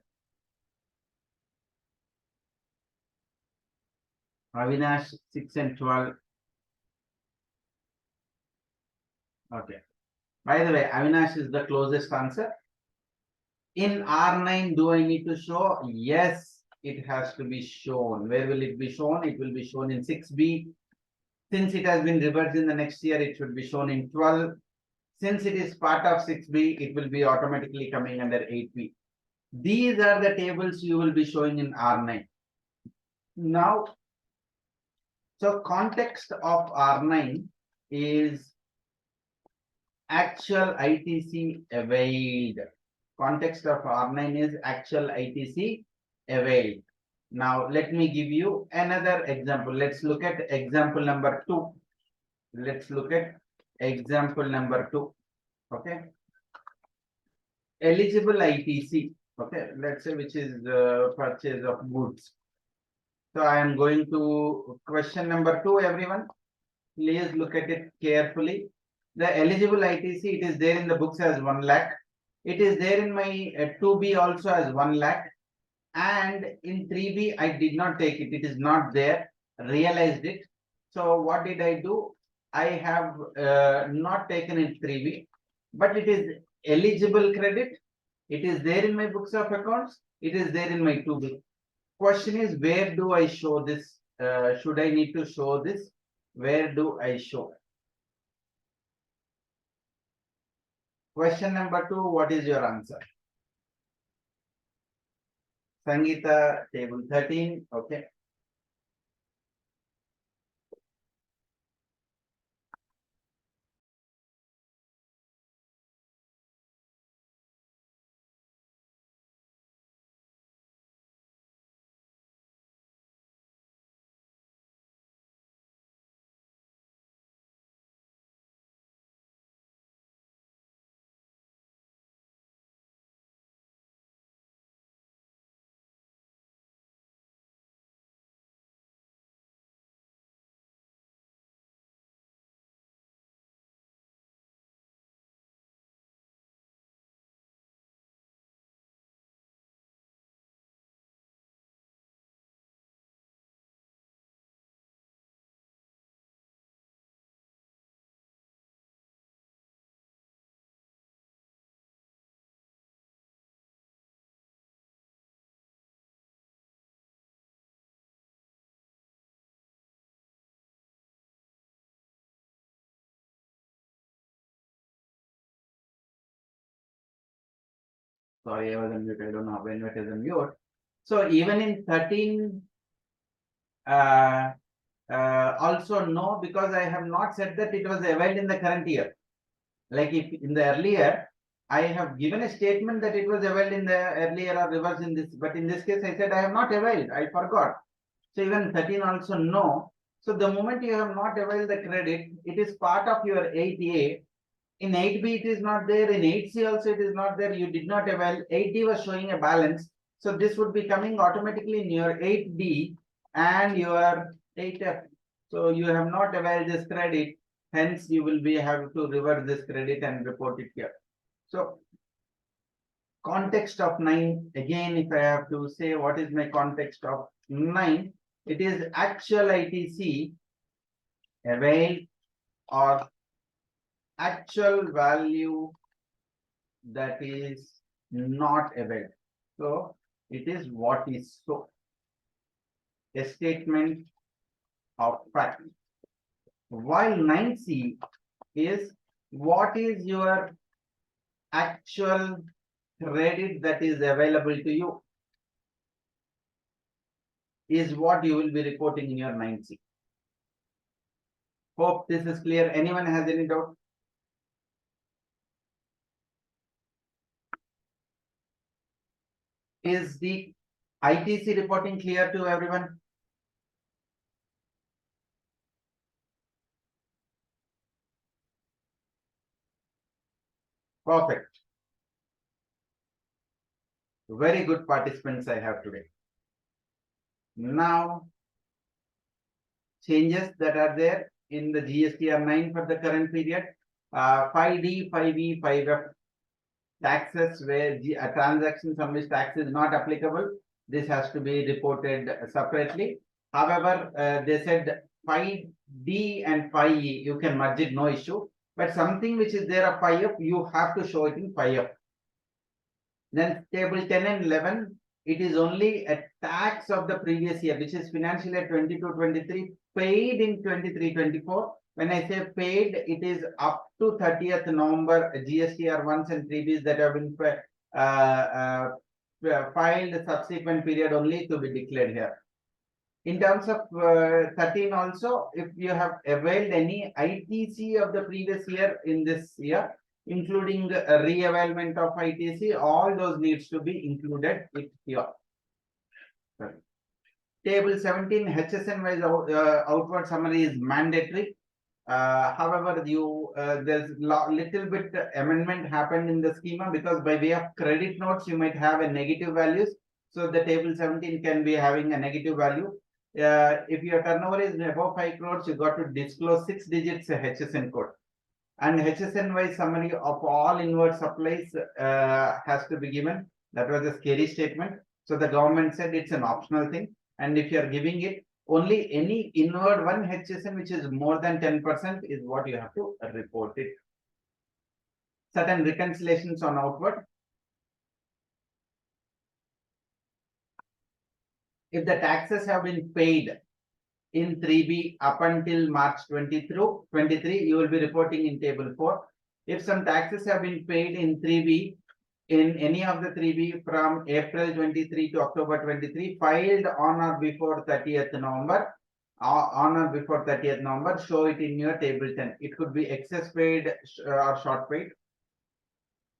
S1: Avinash, 6 and 12. Okay. By the way, Avinash is the closest answer. In R9, do I need to show? Yes, it has to be shown. Where will it be shown? It will be shown in 6B. Since it has been reversed in the next year, it should be shown in 12. Since it is part of 6B, it will be automatically coming under 8B. These are the tables you will be showing in R9. Now, so context of R9 is actual ITC availed. Context of R9 is actual ITC availed. Now, let me give you another example. Let's look at example number 2. Let's look at example number 2. Okay. Eligible ITC. Okay. Let's say which is purchase of goods. So I am going to question number 2, everyone. Please look at it carefully. The eligible ITC, it is there in the books as 1 lakh. It is there in my 2B also as 1 lakh. And in 3B, I did not take it. It is not there. Realized it. So what did I do? I have not taken it 3B, but it is eligible credit. It is there in my books of accounts. It is there in my 2B. Question is, where do I show this? Should I need to show this? Where do I show? Question number 2, what is your answer? Sangeeta, table 13, okay. Sorry, I was on mute. I don't know when it is on mute. So even in 13, also no, because I have not said that it was availed in the current year. Like if in the earlier, I have given a statement that it was availed in the earlier or reverse in this, but in this case, I said I have not availed. I forgot. So even 13 also no. So the moment you have not availed the credit, it is part of your 8A. In 8B, it is not there. In 8C also, it is not there. You did not avail. 8D was showing a balance. So this would be coming automatically in your 8D and your 8F. So you have not availed this credit. Hence, you will be have to reverse this credit and report it here. So context of 9, again, if I have to say what is my context of 9, it is actual ITC availed or actual value that is not availed. So it is what is so. A statement of fact. While 9C is what is your actual credit that is available to you, is what you will be reporting in your 9C. Hope this is clear. Anyone has any doubt? Is the ITC reporting clear to everyone? Perfect. Very good participants I have today. Now, changes that are there in the GSTR 9 for the current period. 5D, 5E, 5F taxes where transactions on which tax is not applicable. This has to be reported separately. However, they said 5D and 5E, you can merge it, no issue. But something which is there of 5F, you have to show it in 5F. Then table 10 and 11, it is only a tax of the previous year, which is financial year 22-23, paid in 23-24. When I say paid, it is up to 30th November GSTR 1s and 3Bs that have been filed subsequent period only to be declared here. In terms of 13 also, if you have availed any ITC of the previous year in this year, including re-availment of ITC, all those needs to be included here. Sorry. Table 17, HSN wise outward summary is mandatory. However, there's little bit amendment happened in the schema because by way of credit notes, you might have a negative values. So the table 17 can be having a negative value. If your turnover is above 5 crores, you got to disclose 6 digits HSN code. And HSN wise summary of all inward supplies has to be given. That was a scary statement. So the government said it's an optional thing. And if you are giving it, only any inward one HSN which is more than 10% is what you have to report it. Certain reconciliations on outward. If the taxes have been paid in 3B up until March 23, you will be reporting in table 4. If some taxes have been paid in 3B, in any of the 3B from April 23 to October 23, filed on or before 30th November, show it in your table 10. It could be excess paid or short paid.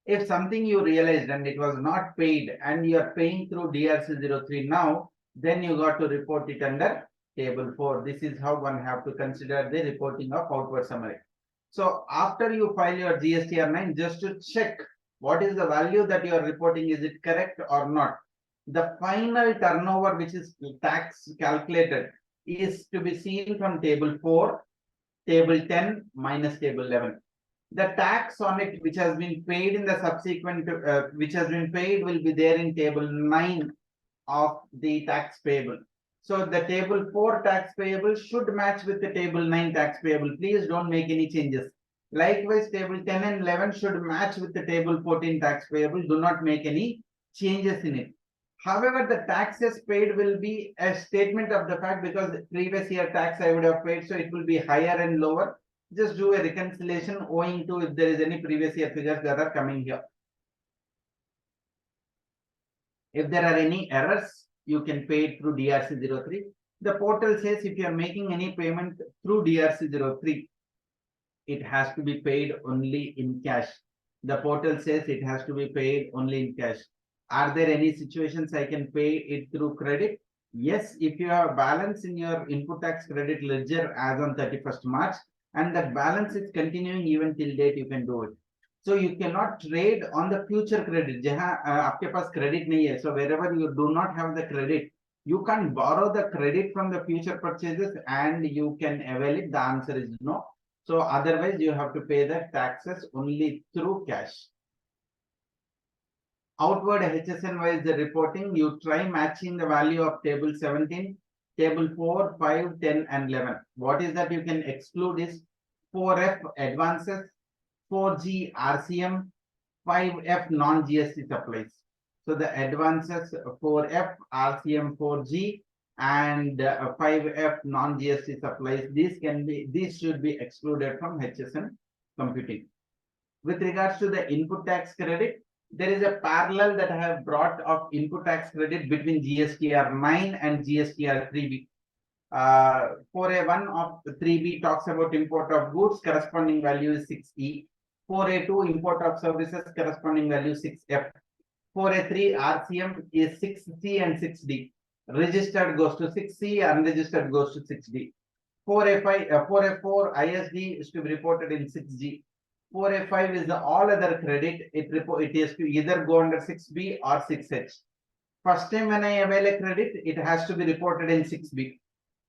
S1: If something you realized and it was not paid and you are paying through DRC 03 now, then you got to report it under table 4. This is how one have to consider the reporting of outward summary. So after you file your GSTR 9, just to check what is the value that you are reporting, is it correct or not? The final turnover which is tax calculated is to be seen from table 4, table 10 minus table 11. The tax on it which has been paid in the subsequent, will be there in table 9 of the tax payable. So the table 4 tax payable should match with the table 9 tax payable. Please don't make any changes. Likewise, table 10 and 11 should match with the table 14 tax payable. Do not make any changes in it. However, the taxes paid will be a statement of the fact because previous year tax I would have paid, so it will be higher and lower. Just do a reconciliation owing to if there is any previous year figures that are coming here. If there are any errors, you can pay it through DRC 03. The portal says if you are making any payment through DRC 03, it has to be paid only in cash. The portal says it has to be paid only in cash. Are there any situations I can pay it through credit? Yes, if you have balance in your input tax credit ledger as on 31st March, and that balance is continuing even till date, you can do it. So you cannot trade on the future credit. जहाँ आपके पास credit नहीं है, so wherever you do not have the credit, you can't borrow the credit from the future purchases and you can avail it. The answer is no. So otherwise you have to pay the taxes only through cash. Outward HSN wise the reporting, you try matching the value of table 17, table 4, 5, 10 and 11. What is that you can exclude is 4F advances, 4G RCM, 5F non-GST supplies. So the advances 4F, RCM 4G and 5F non-GST supplies, these should be excluded from HSN computing. With regards to the input tax credit, there is a parallel that I have brought of input tax credit between GSTR 9 and GSTR 3B. 4A1 of 3B talks about import of goods, corresponding value is 6E. 4A2 import of services, corresponding value 6F. 4A3 RCM is 6C and 6D. Registered goes to 6C, unregistered goes to 6D. 4A4 ISD is to be reported in 6G. 4A5 is the all other credit. It is to either go under 6B or 6H. First time when I avail a credit, it has to be reported in 6B.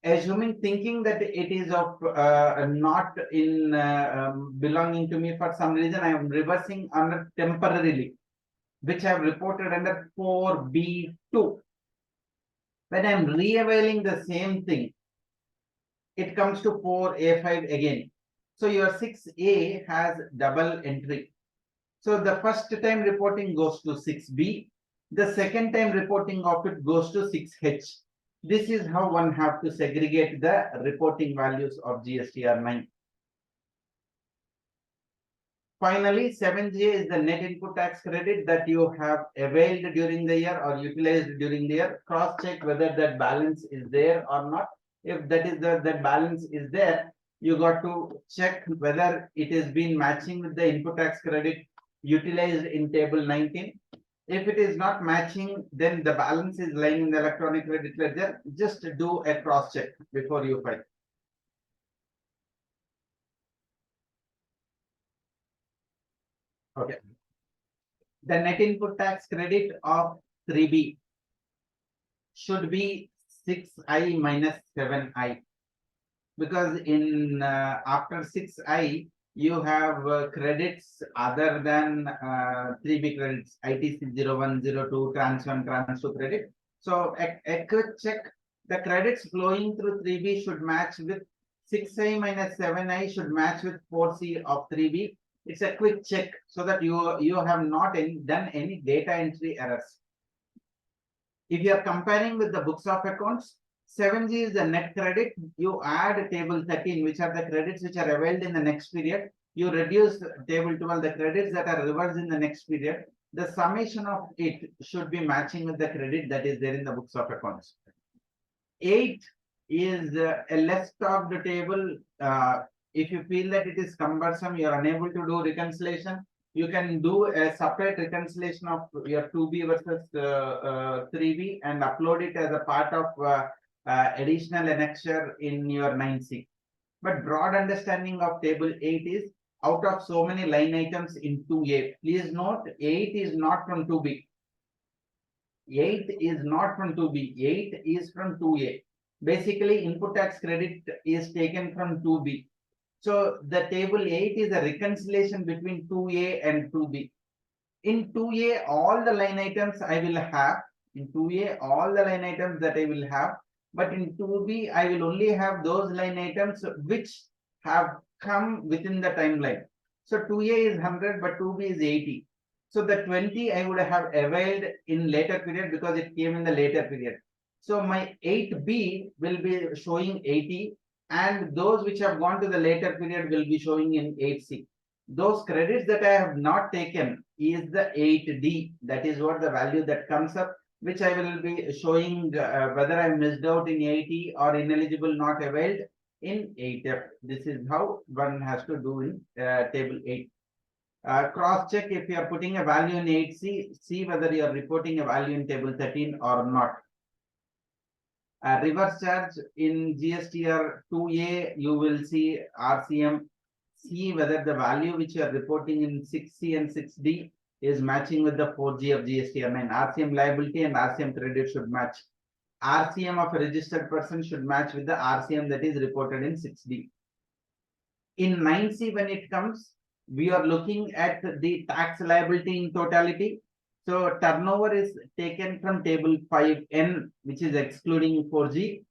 S1: Assuming thinking that it is of not in belonging to me for some reason, I am reversing under temporarily, which I have reported under 4B2. When I am re-availing the same thing, it comes to 4A5 again. So your 6A has double entry. So the first time reporting goes to 6B. The second time reporting of it goes to 6H. This is how one have to segregate the reporting values of GSTR 9. Finally, 7J is the net input tax credit that you have availed during the year or utilized during the year. Cross check whether that balance is there or not. If that balance is there, you got to check whether it has been matching with the input tax credit utilized in table 19. If it is not matching, then the balance is lying in the electronic credit ledger. Just do a cross check before you file. Okay. The net input tax credit of 3B should be 6I minus 7I, because in after 6I you have credits other than 3B credits, ITC 01, 02, trans 1, trans 2 credit. So a quick check, the credits flowing through 3B should match with 6I minus 7I should match with 4C of 3B. It's a quick check so that you have not done any data entry errors. If you are comparing with the books of accounts, 7G is the net credit. You add table 13, which are the credits which are availed in the next period. You reduce table 12, the credits that are reversed in the next period. The summation of it should be matching with the credit that is there in the books of accounts. 8 is a less talked table. If you feel that it is cumbersome, you are unable to do reconciliation, you can do a separate reconciliation of your 2B versus 3B and upload it as a part of additional annexure in your 9C. But broad understanding of table 8 is out of so many line items in 2A. Please note 8 is not from 2B. 8 is not from 2B. 8 is from 2A. Basically, input tax credit is taken from 2B. So the table 8 is a reconciliation between 2A and 2B. In 2A, all the line items I will have. In 2A, all the line items that I will have. But in 2B, I will only have those line items which have come within the timeline. So 2A is 100, but 2B is 80. So the 20 I would have availed in later period because it came in the later period. So my 8B will be showing 80. And those which have gone to the later period will be showing in 8C. Those credits that I have not taken is the 8D. That is what the value that comes up, which I will be showing whether I missed out in 80 or ineligible not availed in 8F. This is how one has to do in table 8. Cross check if you are putting a value in 8C, see whether you are reporting a value in table 13 or not. Reverse charge in GSTR 2A, you will see RCM. See whether the value which you are reporting in 6C and 6D is matching with the 4G of GSTR 9. RCM liability and RCM credit should match. RCM of a registered person should match with the RCM that is reported in 6D. In 9C, when it comes, we are looking at the tax liability in totality. So turnover is taken from table 5N, which is excluding 4G.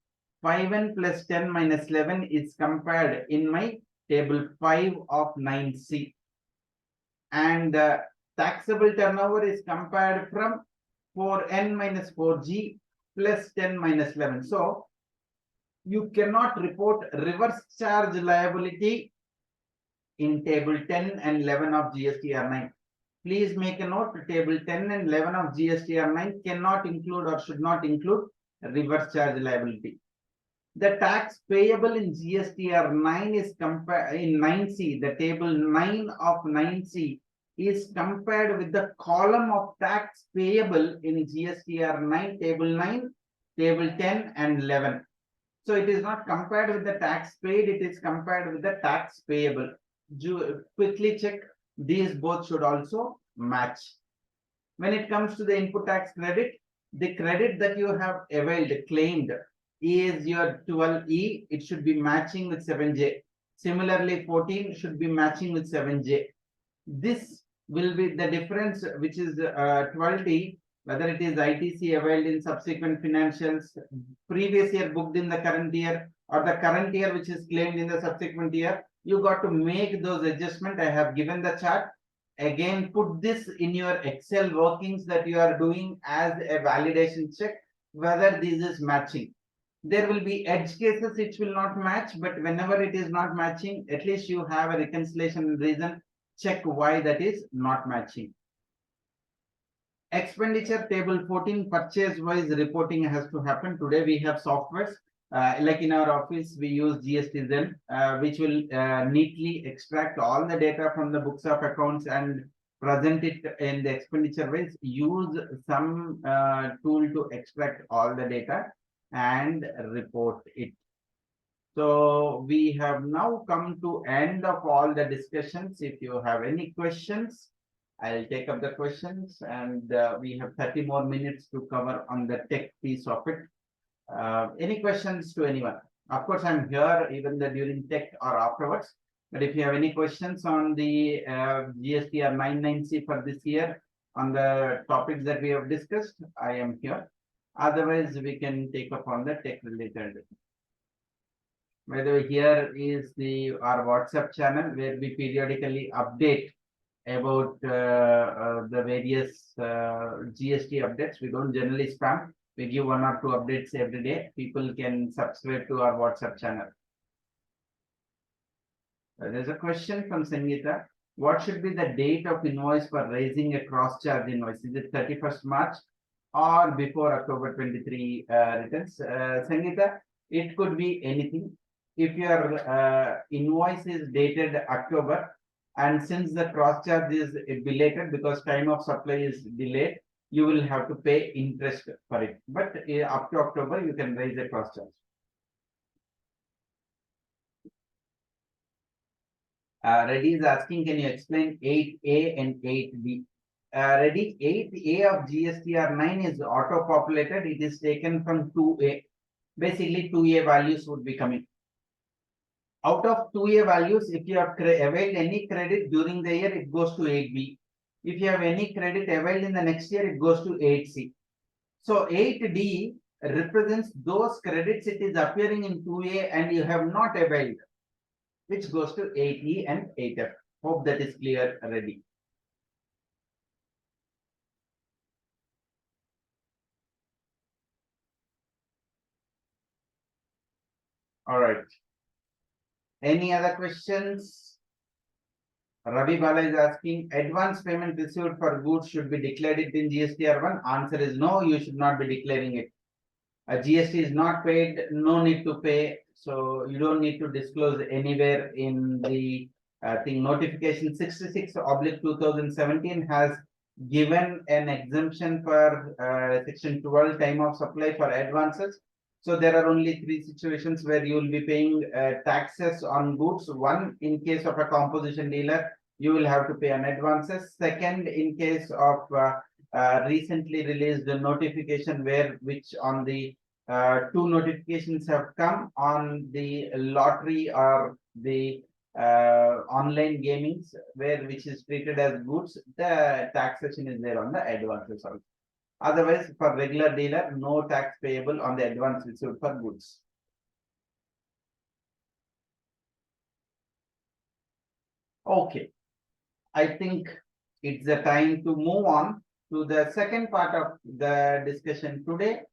S1: 5N plus 10 minus 11 is compared in my table 5 of 9C. And taxable turnover is compared from 4N minus 4G plus 10 minus 11. So you cannot report reverse charge liability in table 10 and 11 of GSTR 9. Please make a note, table 10 and 11 of GSTR 9 cannot include or should not include reverse charge liability. The tax payable in GSTR 9 is compared in 9C, the table 9 of 9C is compared with the column of tax payable in GSTR 9, table 9, table 10 and 11. So it is not compared with the tax paid, it is compared with the tax payable. Quickly check, these both should also match. When it comes to the input tax credit, the credit that you have availed, claimed, is your 12E, it should be matching with 7J. Similarly, 14 should be matching with 7J. This will be the difference, which is 12D, whether it is ITC availed in subsequent financials, previous year booked in the current year, or the current year which is claimed in the subsequent year. You got to make those adjustments. I have given the chart. Again, put this in your Excel workings that you are doing as a validation check whether this is matching. There will be edge cases which will not match, but whenever it is not matching, at least you have a reconciliation reason. Check why that is not matching. Expenditure table 14, purchase wise reporting has to happen. Today we have softwares like in our office we use GST Zen, which will neatly extract all the data from the books of accounts and present it in the expenditure wise. Use some tool to extract all the data and report it. So we have now come to end of all the discussions. If you have any questions, I'll take up the questions, and we have 30 more minutes to cover on the tech piece of it. Any questions to anyone? Of course, I'm here even during tech or afterwards. But if you have any questions on the GSTR 99C for this year, on the topics that we have discussed, I am here. Otherwise, we can take up on the tech related. By the way, here is our WhatsApp channel where we periodically update about the various GST updates. We don't generally spam. We give 1 or 2 updates every day. People can subscribe to our WhatsApp channel. There's a question from Sangeeta. What should be the date of invoice for raising a cross-charge invoice? Is it 31st March or before October 23 returns? Sangeeta, it could be anything. If your invoice is dated October, and since the cross charge is belated because time of supply is delayed, you will have to pay interest for it. But up to October, you can raise a cross charge. Reddy is asking, can you explain 8A and 8B? Reddy, 8A of GSTR 9 is auto-populated. It is taken from 2A. Basically, 2A values would be coming. Out of 2A values, if you have availed any credit during the year, it goes to 8B. If you have any credit availed in the next year, it goes to 8C. So 8D represents those credits it is appearing in 2A and you have not availed, which goes to 8E and 8F. Hope that is clear already. All right. Any other questions? Ravi Bala is asking, advance payment received for goods should be declared it in GSTR 1. Answer is no, you should not be declaring it. A GST is not paid, no need to pay. So you don't need to disclose anywhere in the thing. Notification 66/2017 has given an exemption for section 12 time of supply for advances. So there are only 3 situations where you will be paying taxes on goods. One, in case of a composition dealer, you will have to pay on advances. Second, in case of recently released the notification which on the 2 notifications have come on the lottery or the online gamings which is treated as goods, the taxation is there on the advances also. Otherwise, for regular dealer, no tax payable on the advance received for goods. Okay, I think it's the time to move on to the second part of the discussion today.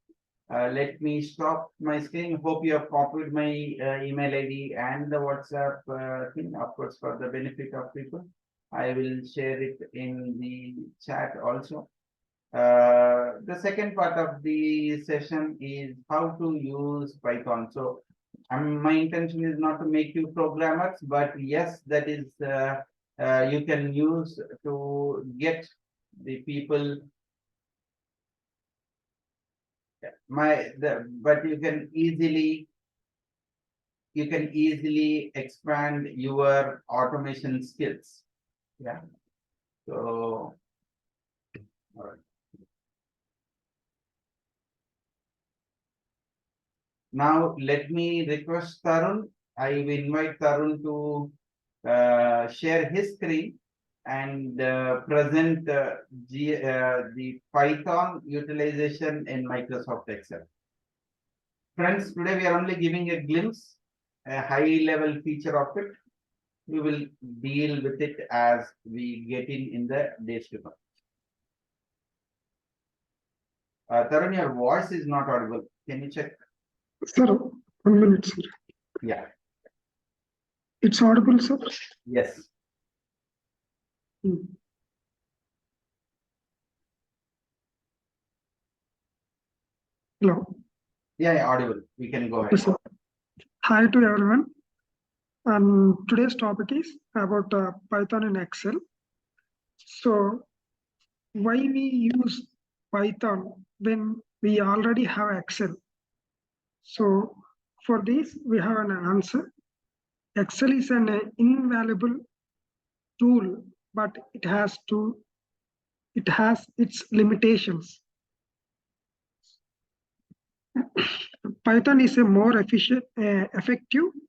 S1: Let me stop my screen. Hope you have copied my email ID and the WhatsApp thing, of course, for the benefit of people. I will share it in the chat also. The second part of the session is how to use Python. So My intention is not to make you programmers, but yes, that is you can use to get the people. But you can easily expand your automation skills. Yeah. So, all right. Now let me request Tarun. I will invite Tarun to share his screen and present the Python utilization in Microsoft Excel. Friends, today we are only giving a glimpse, a high level feature of it. We will deal with it as we get in the days to come. Tarun, your voice is not audible. Can you check?
S2: Sir, 1 minute, sir.
S1: Yeah.
S2: It's audible, sir?
S1: Yes.
S2: Hello.
S1: Yeah, audible. We can go ahead.
S2: Yes, sir. Hi to everyone. And today's topic is about Python in Excel. So, why we use Python when we already have Excel? So, for this, we have an answer. Excel is an invaluable tool, but it has its limitations. Python is a more effective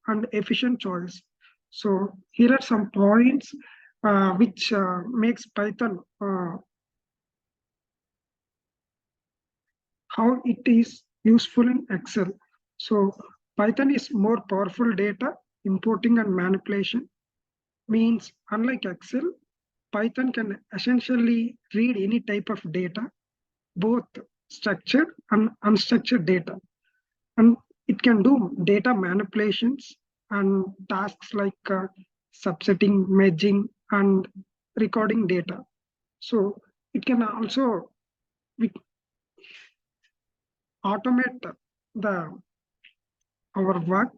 S2: and efficient choice. So here are some points which makes Python how it is useful in Excel. So Python is more powerful data importing and manipulation. Means unlike Excel, Python can essentially read any type of data, both structured and unstructured data. And it can do data manipulations and tasks like subsetting, merging, and recording data. So it can also automate our work,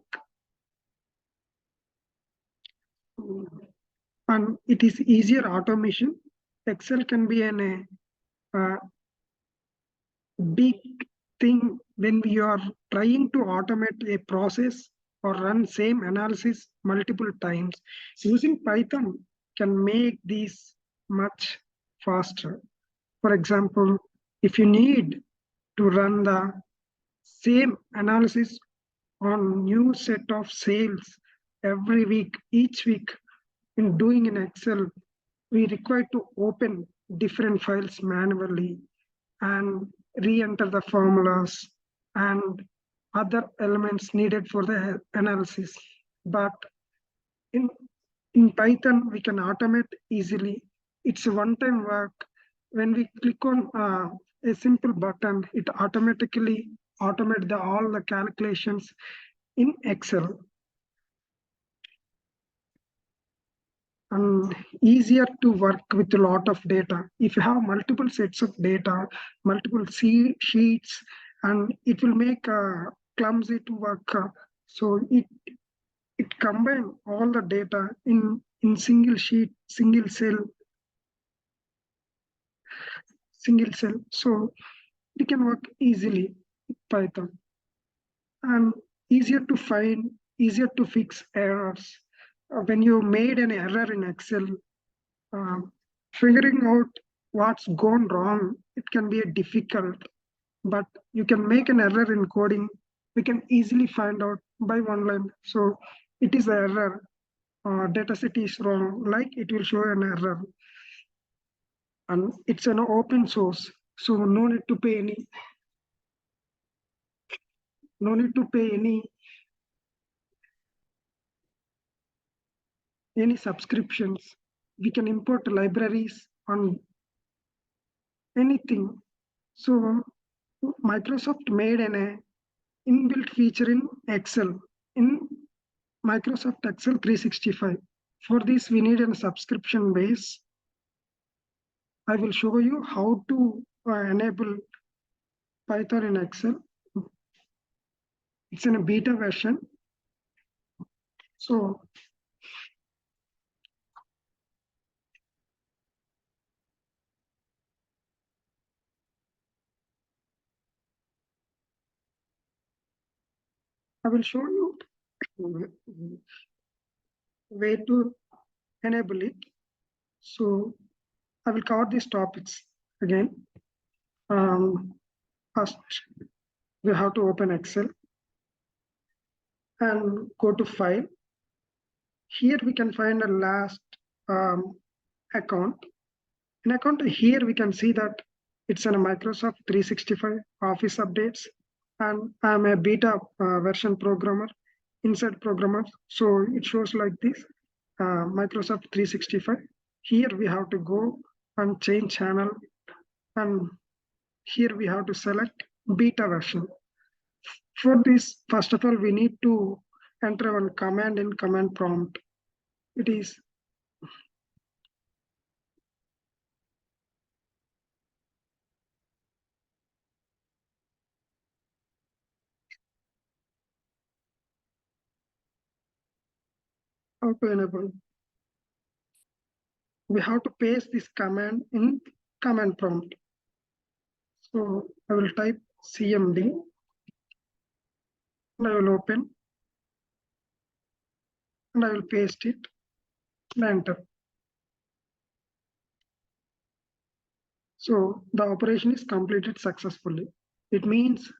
S2: and it is easier automation. Excel can be a big thing when we are trying to automate a process or run same analysis multiple times. Using Python can make these much faster. For example, if you need to run the same analysis on new set of sales every week, each week, in doing in Excel, we require to open different files manually and re-enter the formulas and other elements needed for the analysis. But in, in Python, we can automate easily. It's a one-time work. When we click on a simple button, it automatically automates all the calculations in Excel. And easier to work with a lot of data. If you have multiple sets of data, multiple sheets, and it will make clumsy to work. So it combine all the data in single sheet, single cell. So it can work easily with Python, and easier to find, easier to fix errors. When you made an error in Excel, figuring out what's gone wrong, it can be difficult, but you can make an error in coding. We can easily find out by one line. So it is an error, data set is wrong, like it will show an error. And it's an open source, so no need to pay any subscriptions. We can import libraries on anything. So Microsoft made an inbuilt feature in Excel, in Microsoft Excel 365. For this, we need a subscription base. I will show you how to enable Python in Excel. It's in a beta version. So I will show you way to enable it. So I will cover these topics again. First, we have to open Excel and go to File. Here we can find a last account. In account here we can see that it's a Microsoft 365 Office updates, and I'm a beta version programmer, inside programmer. So it shows like this, Microsoft 365. Here we have to go and change channel, and here we have to select beta version. For this, first of all, we need to enter one command in command prompt. It is how to enable. We have to paste this command in command prompt. So I will type CMD and I will open and I will paste it and enter. So the operation is completed successfully. It means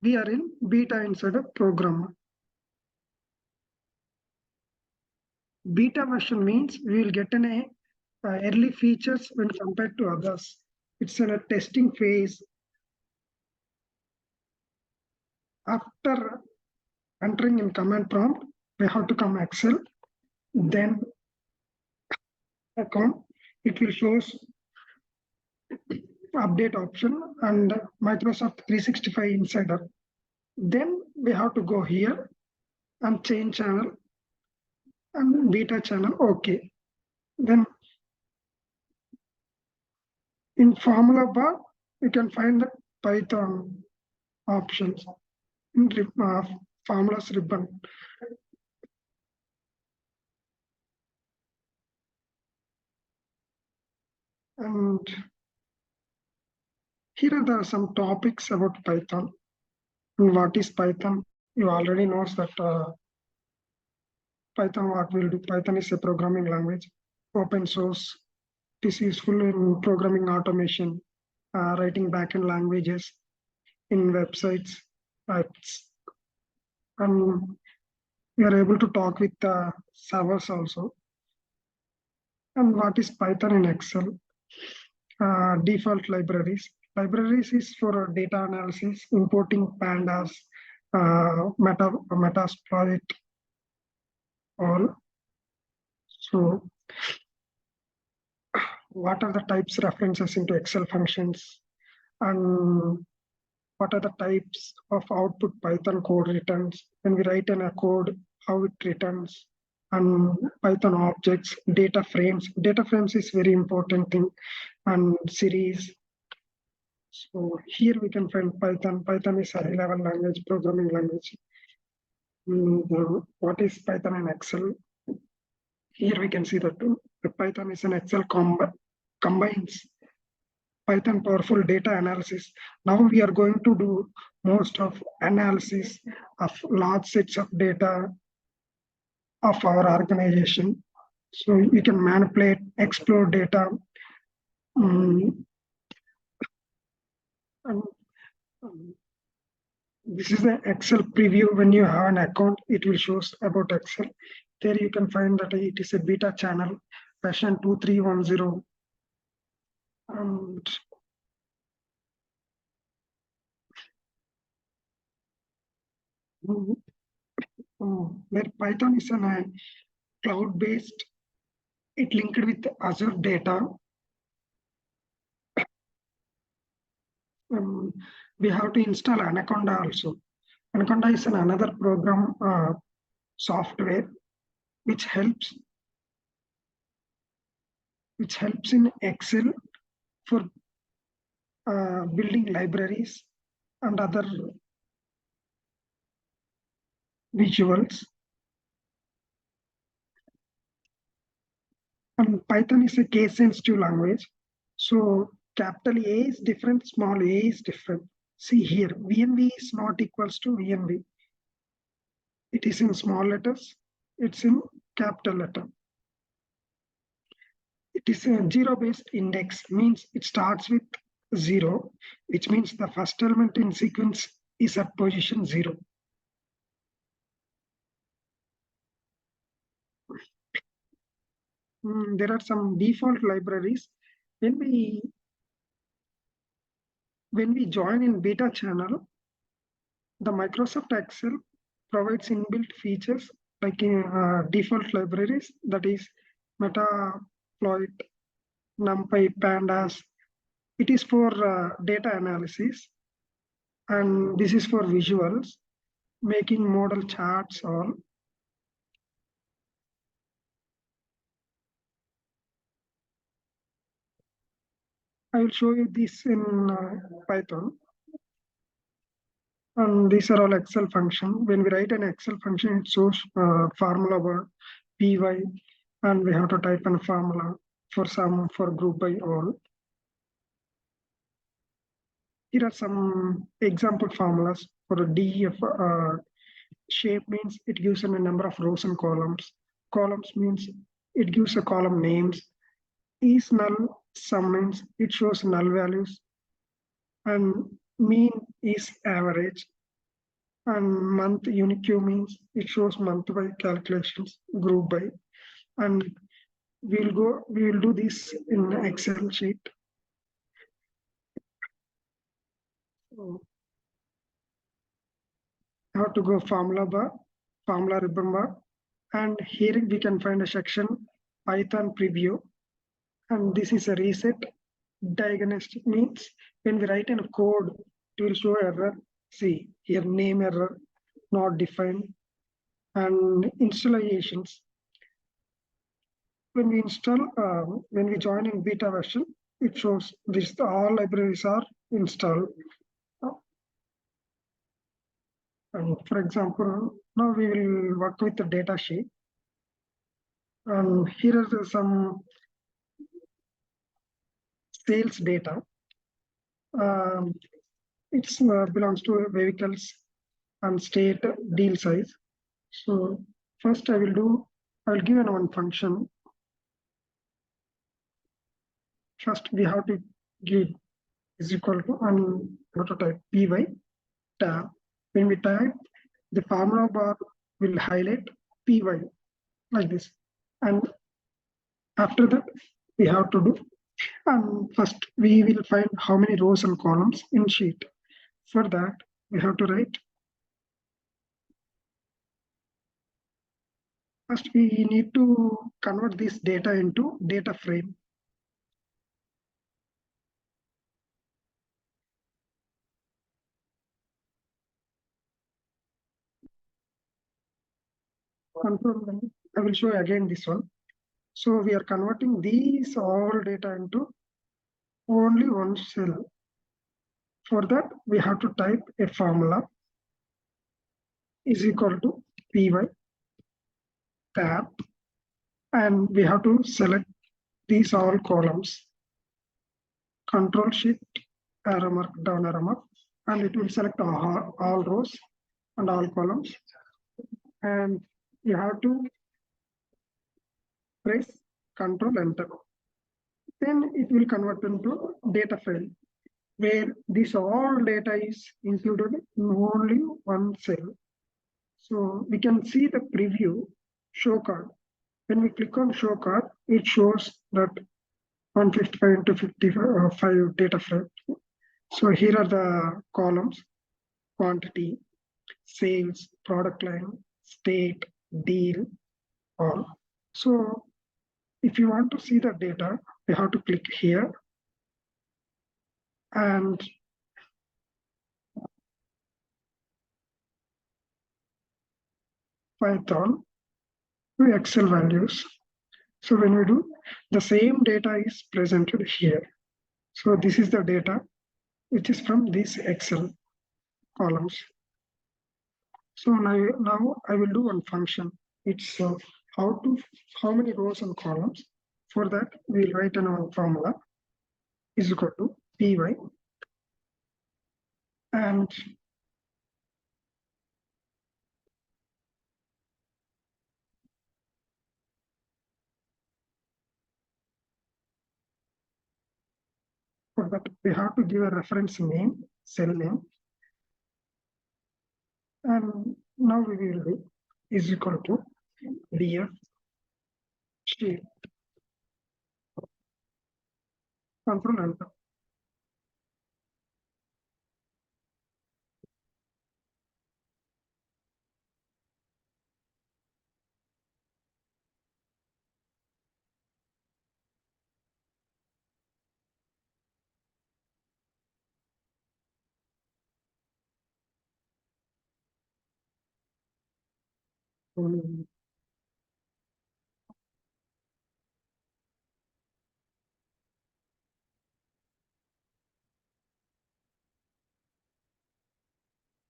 S2: we are in beta inside a program. Beta version means we will get an early features when compared to others. It's in a testing phase. After entering in command prompt, we have to come Excel, then account. It will shows update option and Microsoft 365 Insider. Then we have to go here and change channel and beta channel. Okay. Then in formula bar, you can find the Python options in formulas ribbon. And here are some topics about Python. And what is Python? You already know that Python, what will do? Python is a programming language, open source. It is useful in programming automation, writing backend languages in websites, apps. And we are able to talk with the servers also. And what is Python in Excel? Default libraries. Libraries is for data analysis, importing pandas, metasploit, all. So what are the types references into Excel functions, and what are the types of output Python code returns when we write in a code, how it returns, and Python objects, data frames. Data frames is very important thing, and series. So here we can find Python. Python is a high-level language, programming language. What is Python in Excel? Here we can see that the Python is an Excel combines Python powerful data analysis. Now we are going to do most of analysis of large sets of data of our organization. So you can manipulate, explore data. And this is the Excel preview. When you have an account, it will show about Excel. There you can find that it is a beta channel, version 2310. And where Python is a cloud-based, it linked with Azure data. We have to install Anaconda also. Anaconda is another program software which helps in Excel for building libraries and other visuals. And Python is a case sensitive language. So capital A is different, small a is different. See here, VNV is not equals to VNV. It is in small letters, it's in capital letter. It is a zero-based index, means it starts with 0, which means the first element in sequence is at position 0. There are some default libraries. When we join in beta channel, the Microsoft Excel provides inbuilt features like default libraries, that is Metaploit, NumPy, Pandas. It is for data analysis, and this is for visuals, making model charts all. I will show you this in Python. And these are all Excel function. When we write an Excel function, it shows formula word, py, and we have to type in formula for sum, for group by all. Here are some example formulas for a DEF. Shape means it gives a number of rows and columns. Columns means it gives a column names. Is null, sum means it shows null values. And mean is average. And month unique means it shows month by calculations, group by. And we will do this in Excel sheet. So how to go formula bar, formula ribbon bar, and here we can find a section Python preview, and this is a reset. Diagnostic means when we write in a code, it will show error. See here, name error, not defined. And installations. When we install, when we join in beta version, it shows this all libraries are installed. And for example, now we will work with the data sheet. And here are some sales data. It belongs to vehicles and state deal size. So first I will give one function. First we have to give is equal to, and we have to type py tab. When we type, the formula bar will highlight py like this. And after that, we have to do, and first we will find how many rows and columns in sheet. For that, we have to write. First, we need to convert this data into data frame. Control, I will show again this one. So we are converting these all data into only one cell. For that, we have to type a formula is equal to py tab, and we have to select these all columns. Control Shift arrow mark, down arrow mark, and it will select all rows and all columns. And you have to press Control Enter. Then it will convert into data file where this all data is included in only one cell. So we can see the preview show card. When we click on show card, it shows that 155 into 55 data frame. So here are the columns: quantity, sales, product line, state, deal, all. So if you want to see the data, you have to click here and Python to Excel values. So when we do, the same data is presented here. So this is the data which is from these Excel columns. So now I will do one function. It's how many rows and columns. For that, we'll write an formula is equal to py, and for that we have to give a reference name, cell name, and now we will do is equal to df shape, control enter.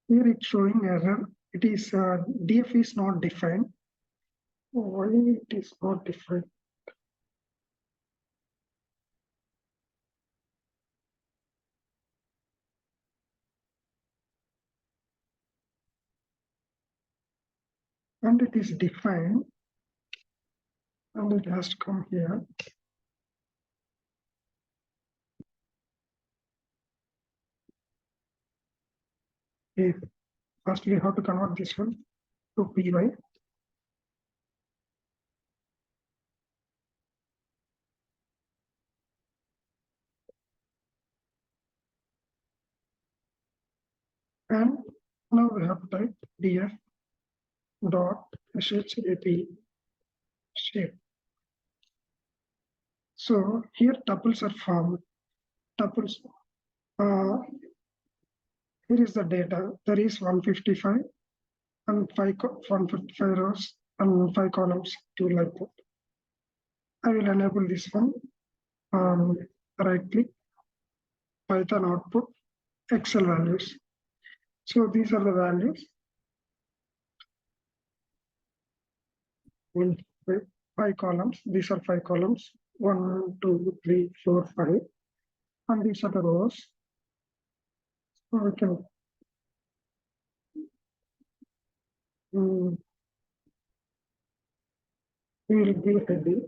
S2: Here it's showing error. It is df is not defined. Why it is not defined? And it is defined, and it has to come here. Okay. First, we have to convert this one to py. And now we have to type df dot shap shape. So here tuples are formed. Tuples. Here is the data. There is 155 and 155 rows and 5 columns to like that. I will enable this one. Right click, Python output, Excel values. So these are the values. 5 columns. These are 5 columns. 1, 2, 3, 4, 5. And these are the rows. So we can we will give heading.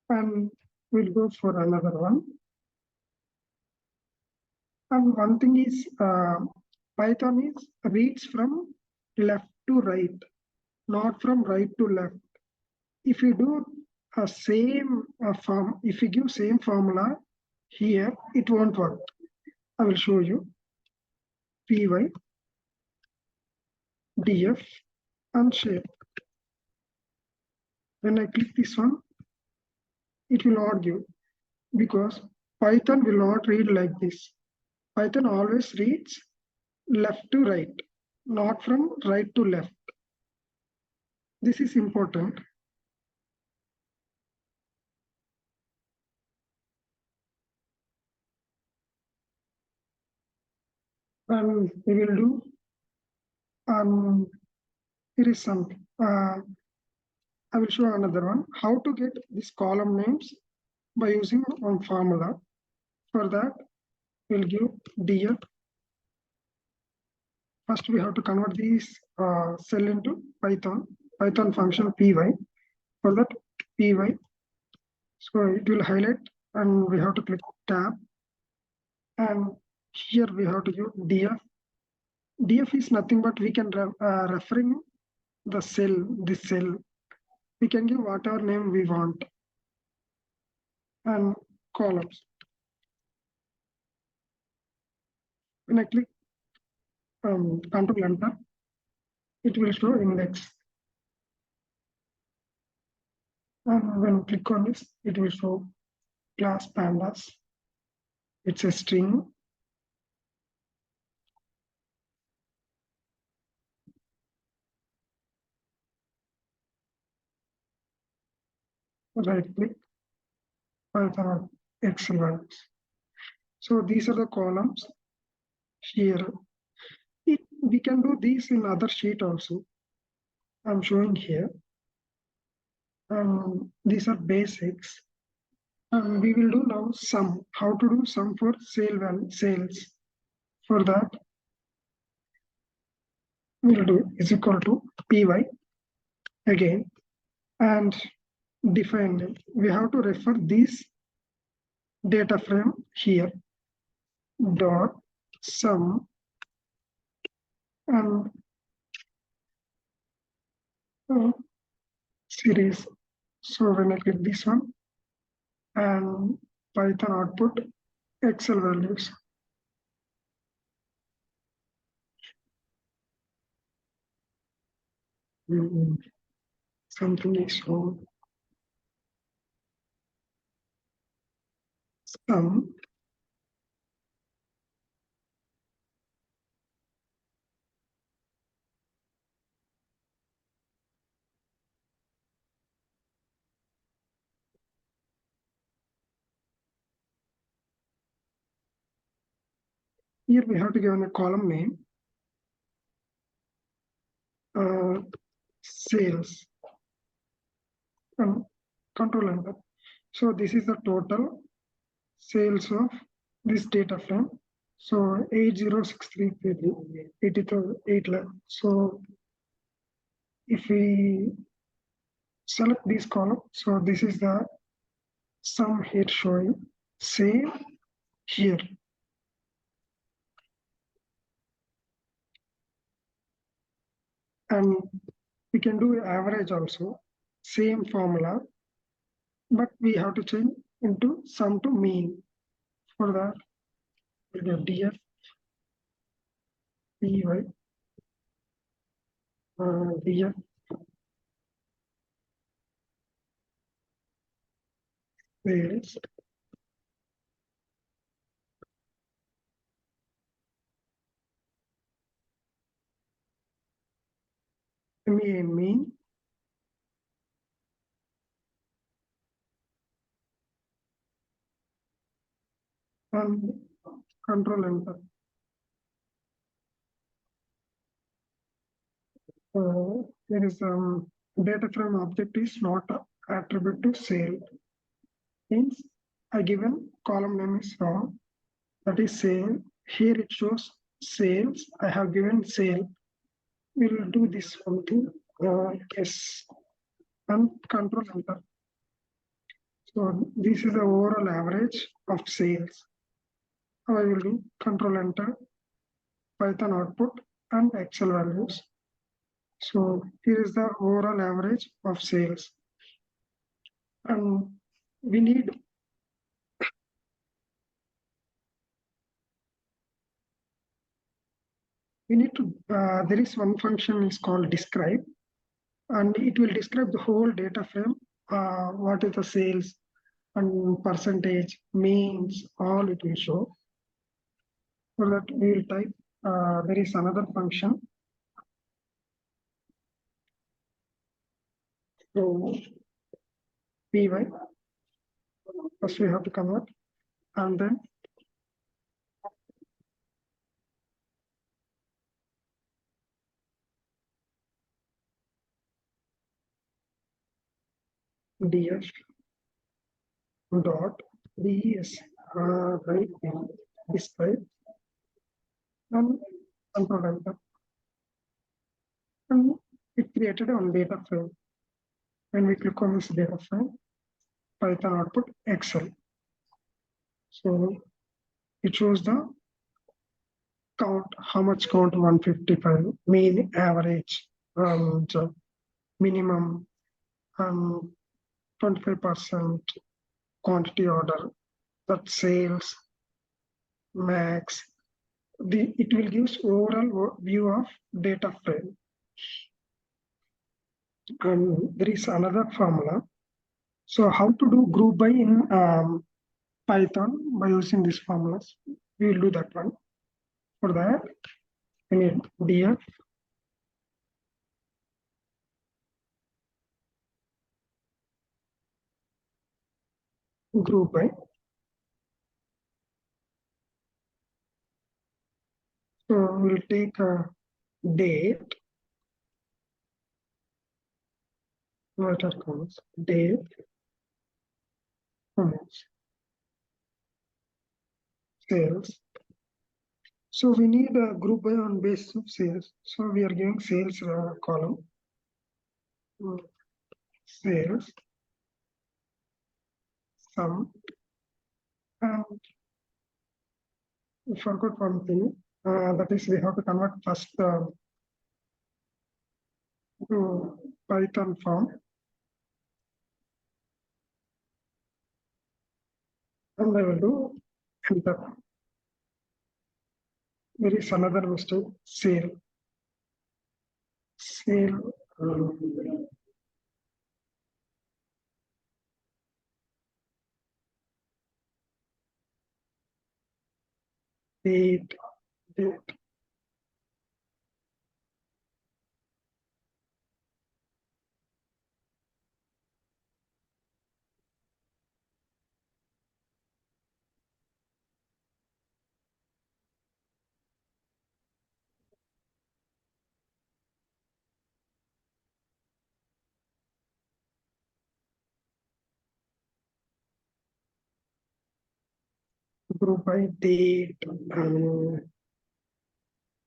S2: And we'll go for another one. And one thing is Python is reads from left to right, not from right to left. If you do a same form, if you give same formula here, it won't work. I will show you. Py, df, and shape. When I click this one, it will argue because Python will not read like this. Python always reads left to right, not from right to left. This is important. And we will do, here is something. I will show another one. How to get these column names by using one formula. For that, we'll give df. First, we have to convert these cell into Python function py. For that, py. So it will highlight, and we have to click tab. And here we have to give df. df is nothing but we can referring the cell, this cell. We can give whatever name we want. And columns. When I click control enter, it will show index. And when I click on this, it will show class pandas. It's a string. right click, Python Excel values. So these are the columns here. We can do this in other sheet also. I'm showing here. These are basics. We will do now sum. How to do sum for sales. For that, we'll do is equal to py again and define it. We have to refer this data frame here dot sum and series. So when I click this one and Python output Excel values. Something is wrong. Sum here we have to give a column name sales and control enter. So this is the total sales of this data frame. So 806333 So if we select this column, so this is the sum here showing same here. And we can do average also, same formula, but we have to change into sum to mean. For that, we go df py df sales mean and control enter. There is data frame object is not attribute to sale. Means a given column name is wrong. That is sale. Here it shows sales. I have given sale. We'll do this one too. Yes, and control enter. So this is the overall average of sales. Now I will do control enter, Python output and Excel values. So here is the overall average of sales. And we need to, there is one function is called describe, and it will describe the whole data frame, what is the sales and percentage, means, all it will show. For that we will type, there is another function. So py, first we have to convert, and then df dot des right describe and control enter, and it created one data frame. When we click on this data frame, Python output Excel. So it shows the count, how much count 155, mean, average, and minimum, 25% quantity order, that sales, max. It will give overall view of data frame. And there is another formula. So how to do group by in Python by using these formulas? We will do that one. For that, we need df group by. So we'll take a date, inverted commas, date, commas, sales. So we need a group by on basis of sales. So we are giving sales column. Sales, sum, and we forgot one thing. That is, we have to convert first to Python form. And I will do enter. There is another mistake. Sale. Sale. Date. Date. Group by date.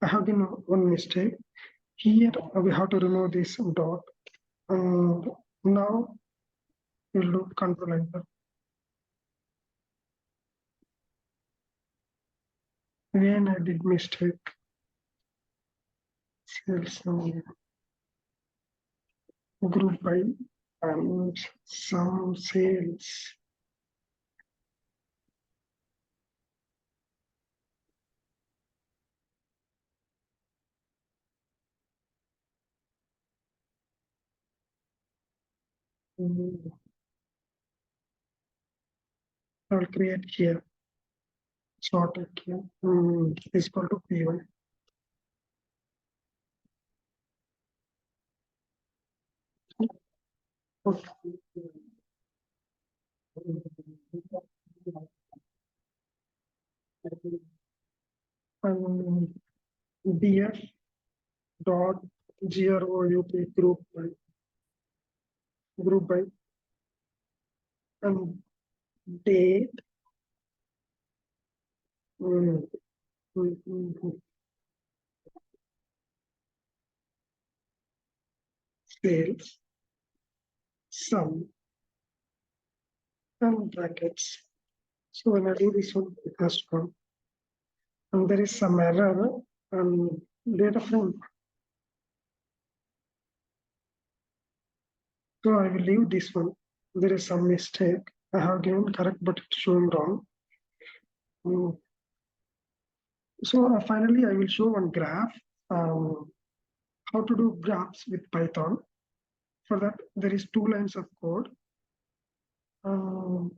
S2: I have done one mistake. Here we have to remove this dot. And now we'll do control enter. Again, I did mistake. Sales group by and some sales. I will create here. Sorted here. Is equal to P1. Okay. Df dot group by and date sales sum and brackets. So when I do this one, it has to come. And there is some error and data frame. So I will leave this one. There is some mistake. I have given correct, but it's showing wrong. So finally, I will show one graph. How to do graphs with Python. For that, there is 2 lines of code. I'll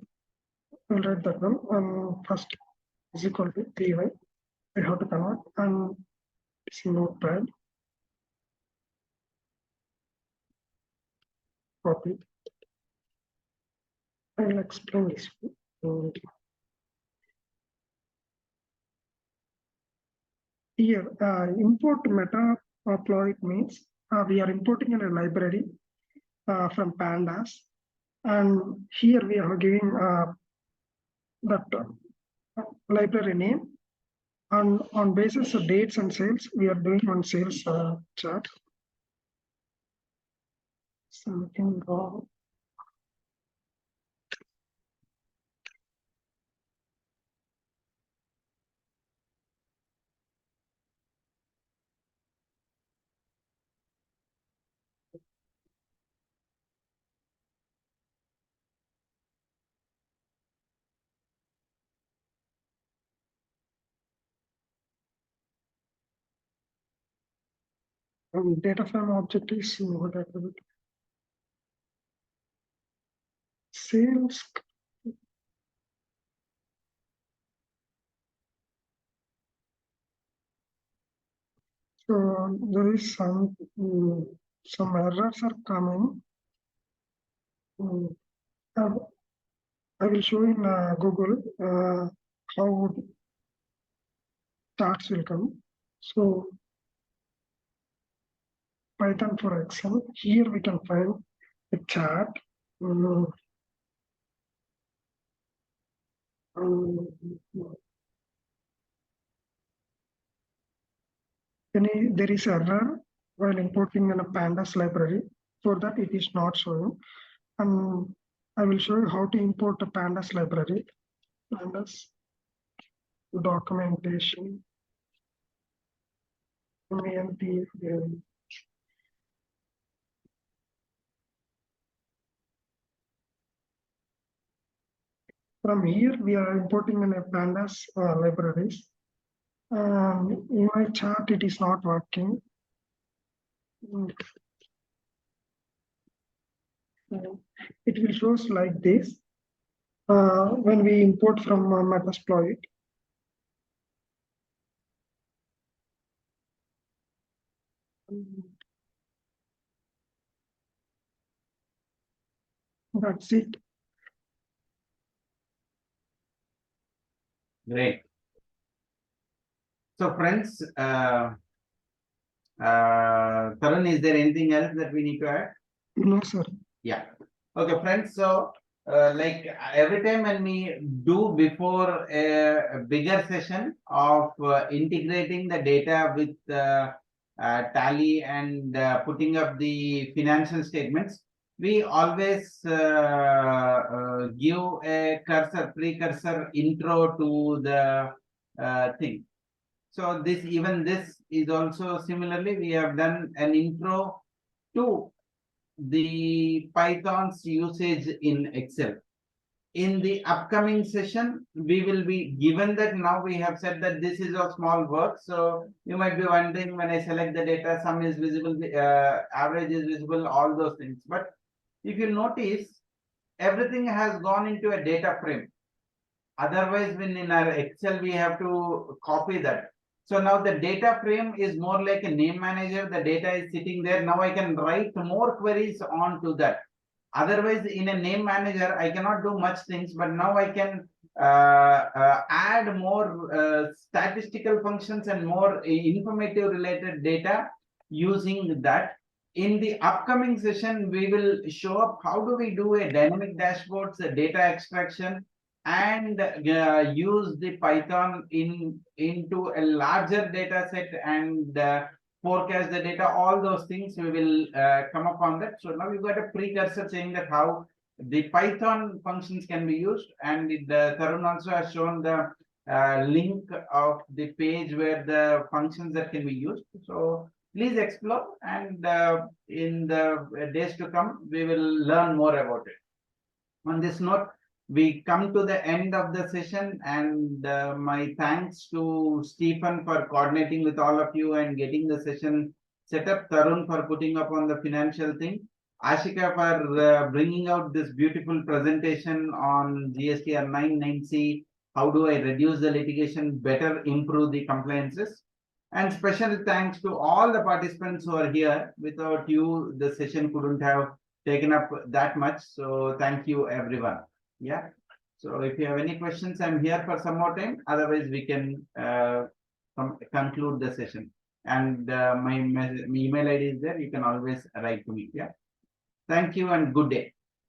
S2: write that one. First is equal to py. I have to convert and it's notepad. Copy. I will explain this. Here, import meta plot means we are importing in a library from pandas, and here we are giving that library name, and on basis of dates and sales, we are doing one sales chart. Something wrong. Data frame object is whatever. Sales. So there is some errors are coming. I will show in Google how charts will come. So Python for Excel. Here we can find a chart. Um, there is error while importing in a pandas library. For that it is not showing. And I will show you how to import a pandas library. Pandas documentation. From here, we are importing in a pandas libraries. In my chart, it is not working. It will show us like this when we import from Metasploit. That's it.
S1: Great. So friends, Tarun, is there anything else that we need to add?
S2: No, sir.
S1: Yeah. Okay, friends. So, like every time when we do before a bigger session of integrating the data with Tally and putting up the financial statements, we always give a precursor intro to the thing. So this is also similarly, we have done an intro to the Python's usage in Excel. In the upcoming session, we will be given that now we have said that this is a small work. So you might be wondering when I select the data, sum is visible, average is visible, all those things. But if you notice, everything has gone into a data frame. Otherwise, when in our Excel, we have to copy that. So now the data frame is more like a name manager. The data is sitting there. Now I can write more queries onto that. Otherwise, in a name manager, I cannot do much things, but now I can add more statistical functions and more informative related data using that. In the upcoming session, we will show up how do we do a dynamic dashboards, a data extraction, and use the Python into a larger data set and forecast the data, all those things we will come up on that. So now you got a precursor saying that how the Python functions can be used, and Tarun also has shown the link of the page where the functions that can be used. So please explore, and in the days to come, we will learn more about it. On this note, we come to the end of the session, and my thanks to Stephen for coordinating with all of you and getting the session set up, Tarun for putting up on the financial thing, Ashika for bringing out this beautiful presentation on GSTR 9 how do I reduce the litigation, better improve the compliances. And special thanks to all the participants who are here. Without you, the session couldn't have taken up that much. So thank you, everyone. Yeah. So if you have any questions, I'm here for some more time. Otherwise, we can conclude the session. And my email ID is there. You can always write to me. Yeah. Thank you and good day.